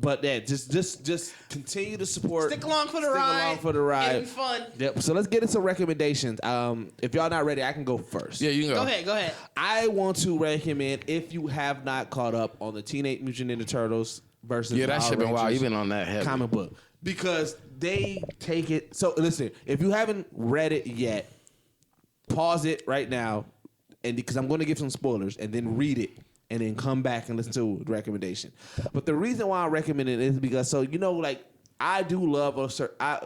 but yeah, just continue to support. Stick along for the ride. Having fun. Yep. So let's get into some recommendations. If y'all not ready, I can go first. Yeah, you can go. Go ahead. I want to recommend, if you have not caught up on the Teenage Mutant Ninja Turtles versus that shit been wild. You've been on that heavy. Comic book, because they take it. So listen, if you haven't read it yet, pause it right now, and because I'm going to give some spoilers, and then read it, and then come back and listen to the recommendation. But the reason why I recommend it is because I do love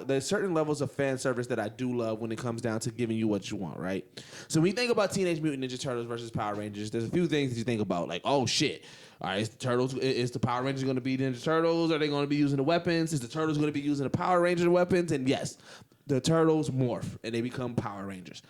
there's certain levels of fan service that I do love when it comes down to giving you what you want, right? So when you think about Teenage Mutant Ninja Turtles versus Power Rangers, there's a few things that you think about, like, oh shit, all right, is the Power Rangers going to be Ninja Turtles? Are they going to be using the weapons? Is the Turtles going to be using the Power Ranger weapons? And yes, the Turtles morph and they become Power Rangers.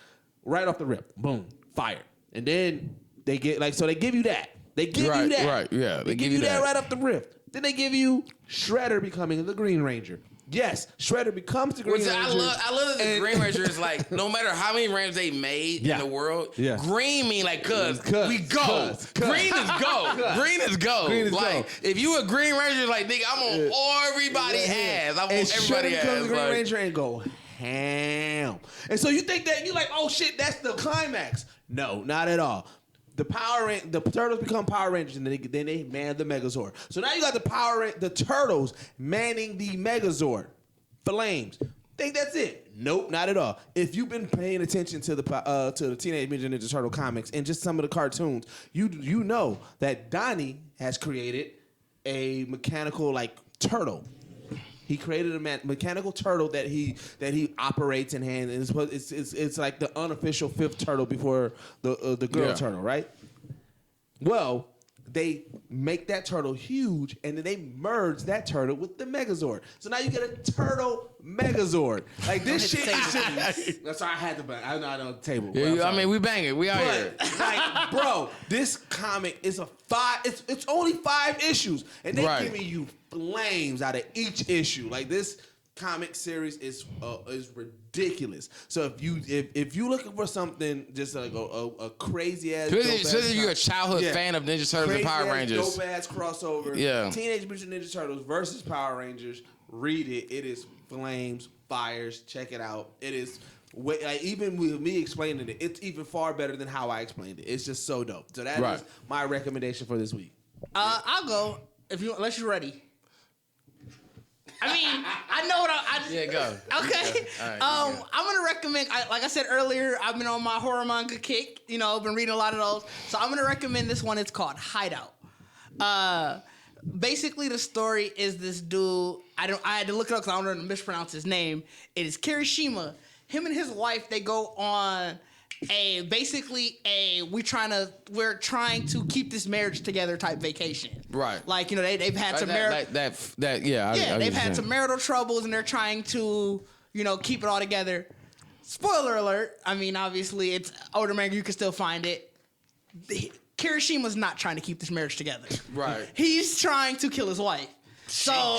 Right off the rip, boom, fire. And then they get they give you that. They give you that. Right, yeah. They give you that right off the rip. Then they give you Shredder becoming the Green Ranger. Yes, Shredder becomes the Green Ranger. I love that the Green Ranger is like, no matter how many Rangers they made in the world, green mean like, cuz we go. Green is go. Green is go. If you a Green Ranger, like, nigga, I'm on everybody's ass. I want everybody ass. Becomes the Green Ranger and go ham. And so you think that, you like, oh shit, that's the climax. No, not at all. The Turtles become Power Rangers, and then they man the Megazord. So now you got the Turtles manning the Megazord. Flames. Think that's it? Nope, not at all. If you've been paying attention to the Teenage Mutant Ninja Turtle comics and just some of the cartoons, you know that Donnie has created a mechanical turtle. He created a mechanical turtle that he operates in hand, and it's like the unofficial fifth turtle before the girl turtle, right? Well, they make that turtle huge, and then they merge that turtle with the Megazord. So now you get a turtle Megazord. Like, this shit is just... That's why I had to bang. I know I know the table. Yeah, I mean, we bang it. We out here. Like, bro, this comic is it's only 5 issues, and they giving you flames out of each issue. Like, this comic series is ridiculous. So if you looking for something just like a crazy ass, especially if you're a childhood fan of Ninja Turtles and Power Rangers, dope ass crossover, Teenage Mutant Ninja Turtles versus Power Rangers, read it. It is flames, fires. Check it out. It is. Even with me explaining it, it's even far better than how I explained it. It's just so dope. So that is my recommendation for this week. I'll go unless you're ready. I mean, I know what yeah, go. Okay. Right, I'm going to recommend, like I said earlier, I've been on my horror manga kick. I've been reading a lot of those. So I'm going to recommend this one. It's called Hideout. Basically, the story is this dude. I had to look it up because I don't want to mispronounce his name. It is Kirishima. Him and his wife, they go on we're trying to keep this marriage together type vacation. Right. Like, they've had some they've had some marital troubles, and they're trying to, keep it all together. Spoiler alert. I mean, obviously it's older manga, you can still find it. Kirishima's not trying to keep this marriage together. Right. He's trying to kill his wife. So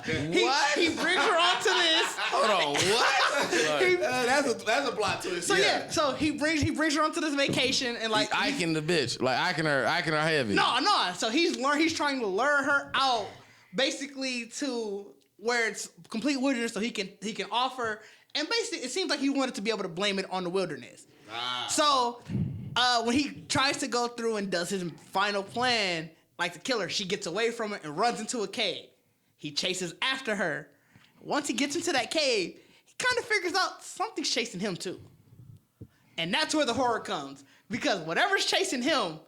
he brings her onto this. Hold on, what? that's a plot twist. So so he brings her onto this vacation and like Iking the bitch, like iking her heavy. No. So he's trying to lure her out, basically to where it's complete wilderness, so he can offer. And basically, it seems like he wanted to be able to blame it on the wilderness. So when he tries to go through and does his final plan, like to kill her, she gets away from it and runs into a cave. He chases after her. Once he gets into that cave, he kind of figures out something's chasing him too. And that's where the horror comes. Because whatever's chasing him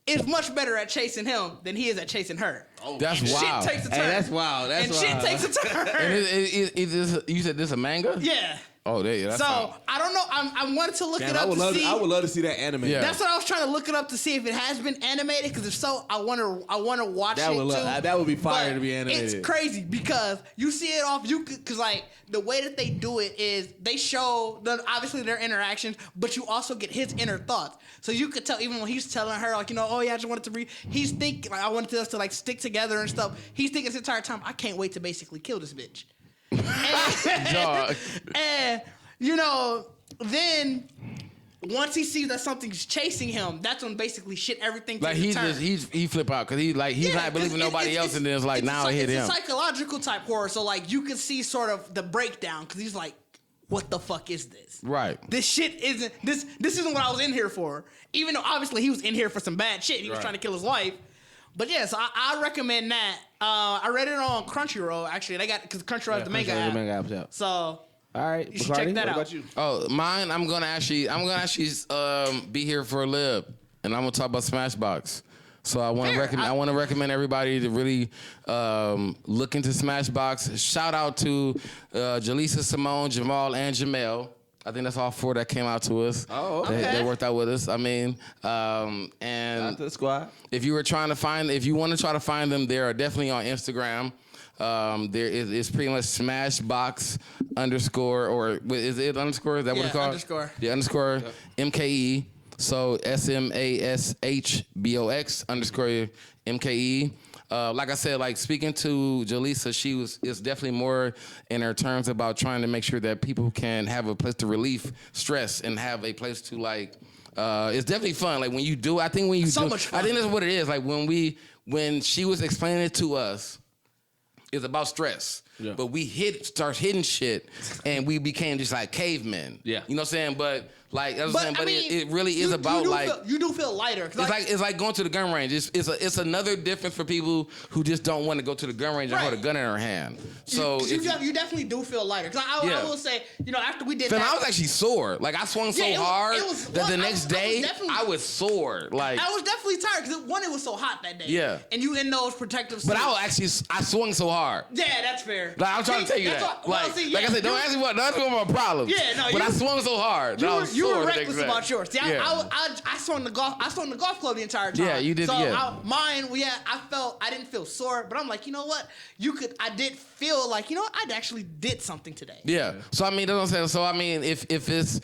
is much better at chasing him than he is at chasing her. Oh, that's wild. Shit takes a turn. Hey, that's wild. Shit takes a turn. And you said this a manga? Yeah. Oh, there you go. So I don't know. I wanted to look it up to see. I would love to see that anime. Yeah. That's what I was trying to look it up to see if it has been animated. Because if so, I want to watch it too. That would be fire But to be animated. It's crazy because you see it off. Because like the way that they do it is they show obviously their interactions, but you also get his inner thoughts. So you could tell even when he's telling her like, oh yeah, I just wanted to read. He's thinking like I wanted us to like stick together and stuff. He's thinking this entire time I can't wait to basically kill this bitch. and then once he sees that something's chasing him, that's when basically everything takes a turn. He flip out because he's not believing nobody else, and then it's like now it hit him. It's a psychological type horror, so like you can see sort of the breakdown because he's like, what the fuck is this? Right. This shit isn't this isn't what I was in here for. Even though obviously he was in here for some bad shit. He was trying to kill his wife. But yeah, so I recommend that. I read it on Crunchyroll actually. They got because Crunchyroll has the manga app. Yeah. So All right, you should check that out. What about you? Oh, mine. I'm gonna actually be here for a lib, and I'm gonna talk about Smashbox. So I want to recommend everybody to really look into Smashbox. Shout out to Jaleesa, Simone, Jamal, and Jamel. I think that's all 4 that came out to us. Oh, okay. They worked out with us. I mean, and Shout out to the squad. if you want to try to find them, they are definitely on Instagram. It's pretty much Smashbox _ or is it underscore? Is that what it's called? Underscore. Yeah, underscore MKE. So SMASHBOX _ MKE. Like I said, like speaking to Jaleesa, it's definitely more in her terms about trying to make sure that people can have a place to relieve stress and have a place to like. It's definitely fun. Like when you do, I think when you so do, much fun. I think that's what it is. Like when she was explaining it to us, it's about stress. Yeah. But we start hitting shit, and we became just like cavemen. Yeah, you know what I'm saying? But like, it really is about you do feel lighter. It's like going to the gun range. It's another difference for people who just don't want to go to the gun range and hold a gun in their hand. So you definitely do feel lighter. Because I will say, after we did that, I was actually sore. Like I swung so hard that the next day I was sore. Like I was definitely tired because it was so hot that day. Yeah, and you in those protective suits. But I swung so hard. Yeah, that's fair. Like I'm trying to tell you that. Like I said, don't ask me what my problems. Yeah, no. But I swung so hard. You were reckless about yours. See, I swung the golf club the entire time. Yeah, you did. So yeah. I didn't feel sore, but I'm like, you know what? I did feel like, I actually did something today. Yeah. So I mean, that's what I'm saying. So I mean, if it's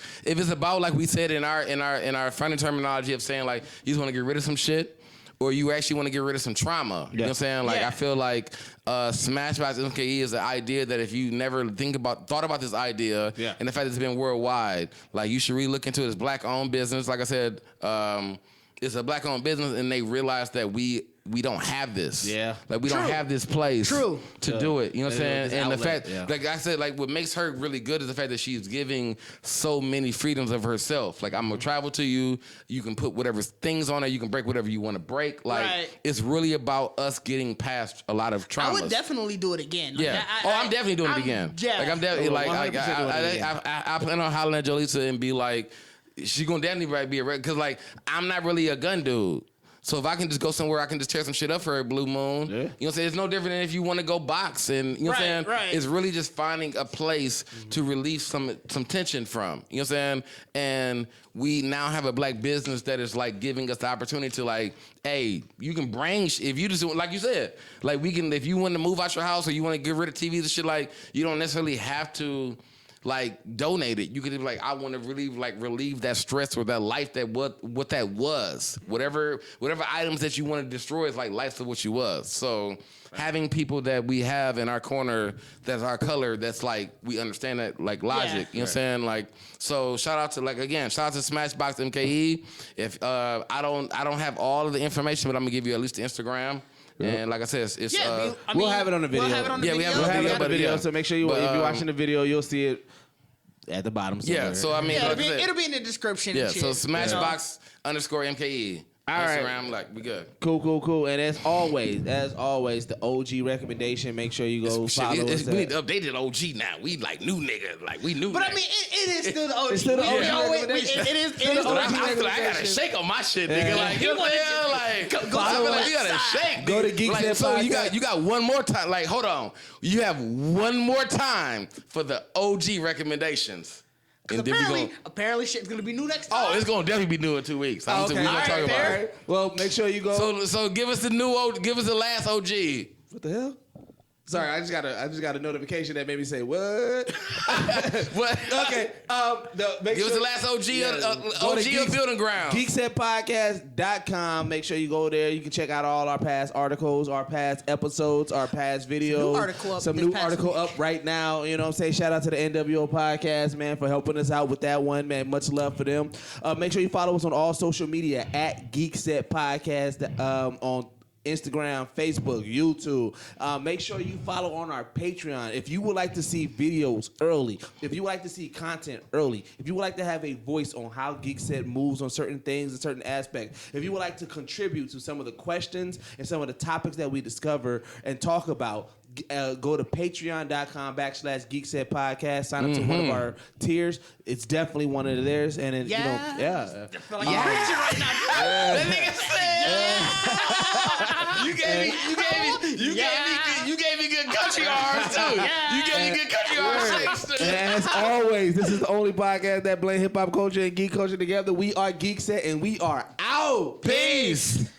about like we said in our funny terminology of saying like you just want to get rid of some shit. Or you actually want to get rid of some trauma. You know what I'm saying? Like I feel like Smashbox MKE is the idea that if you never thought about this idea and the fact that it's been worldwide, like you should really look into it as black-owned business. Like I said, it's a black-owned business, and they realize that we don't have this. Yeah. Like we don't have this place to do it. You know what I'm saying? And the fact, like I said, like what makes her really good is the fact that she's giving so many freedoms of herself. Like I'm gonna travel to you. You can put whatever things on it. You can break whatever you want to break. Like it's really about us getting past a lot of traumas. I would definitely do it again. Like, I'm definitely doing it again. Yeah. Like I'm definitely I plan on hollering at Jaleesa and be like, she's gonna definitely be a because like I'm not really a gun dude. So if I can just go somewhere, I can just tear some shit up for her, Blue Moon. Yeah. You know what I'm saying? It's no different than if you want to go box. And you know what I'm saying? Right. It's really just finding a place to release some tension from. You know what I'm saying? And we now have a black business that is like giving us the opportunity to like, hey, you can bring, if you just, like you said, like we can, if you want to move out your house or you want to get rid of TVs and shit, like you don't necessarily have to like donate it. You could be like, I want to relieve that stress or that life that what that was. Whatever items that you want to destroy is like life of what you was. So having people that we have in our corner that's our color, that's like we understand that like logic. You know what I'm saying? Like, so shout out to Smashbox MKE. If I don't have all of the information, but I'm gonna give you at least the Instagram. And like I said, it's we'll have it on the video. We have it on the video. So make sure if you're watching the video, you'll see it at the bottom somewhere. Yeah, so I mean, it'll be in the description. Yeah, and shit, so Smashbox _MKE. All right. Instagram, like, we good. Cool. And as always, the OG recommendation, make sure you go follow us. We need to update it OG now. We like new nigga. Like, we new. But I mean, it is still the OG. It's still the OG recommendation. It is the OG I gotta shake on my shit, nigga. Like, you know what I'm saying? Like, we gotta shake. Go to Geekset. So you got one more time. Like, hold on. You have one more time for the OG recommendations. And apparently shit's gonna be new next time. Oh, it's gonna definitely be new in 2 weeks. We're gonna talk about it. Well, make sure you go. So give us the last OG. What the hell? Sorry, I just got a notification that made me say what? What? Okay. Give us the last OG of Building Ground. GeeksetPodcast.com. Make sure you go there. You can check out all our past articles, our past episodes, our past videos. Some new article up right now. You know what I'm saying? Shout out to the NWO podcast, man, for helping us out with that one, man. Much love for them. Make sure you follow us on all social media at Geekset Podcast on Instagram, Facebook, YouTube. Make sure you follow on our Patreon. If you would like to see videos early, if you would like to see content early, if you would like to have a voice on how Geekset moves on certain things and certain aspects, if you would like to contribute to some of the questions and some of the topics that we discover and talk about, go to patreon.com/GeeksetPodcast. Sign up to one of our tiers. It's definitely one of theirs. And it, right now. That nigga said, You gave me good country arms too. You gave me good country arms too. And as always, this is the only podcast that blend hip hop culture and geek culture together. We are Geekset and we are out. Peace.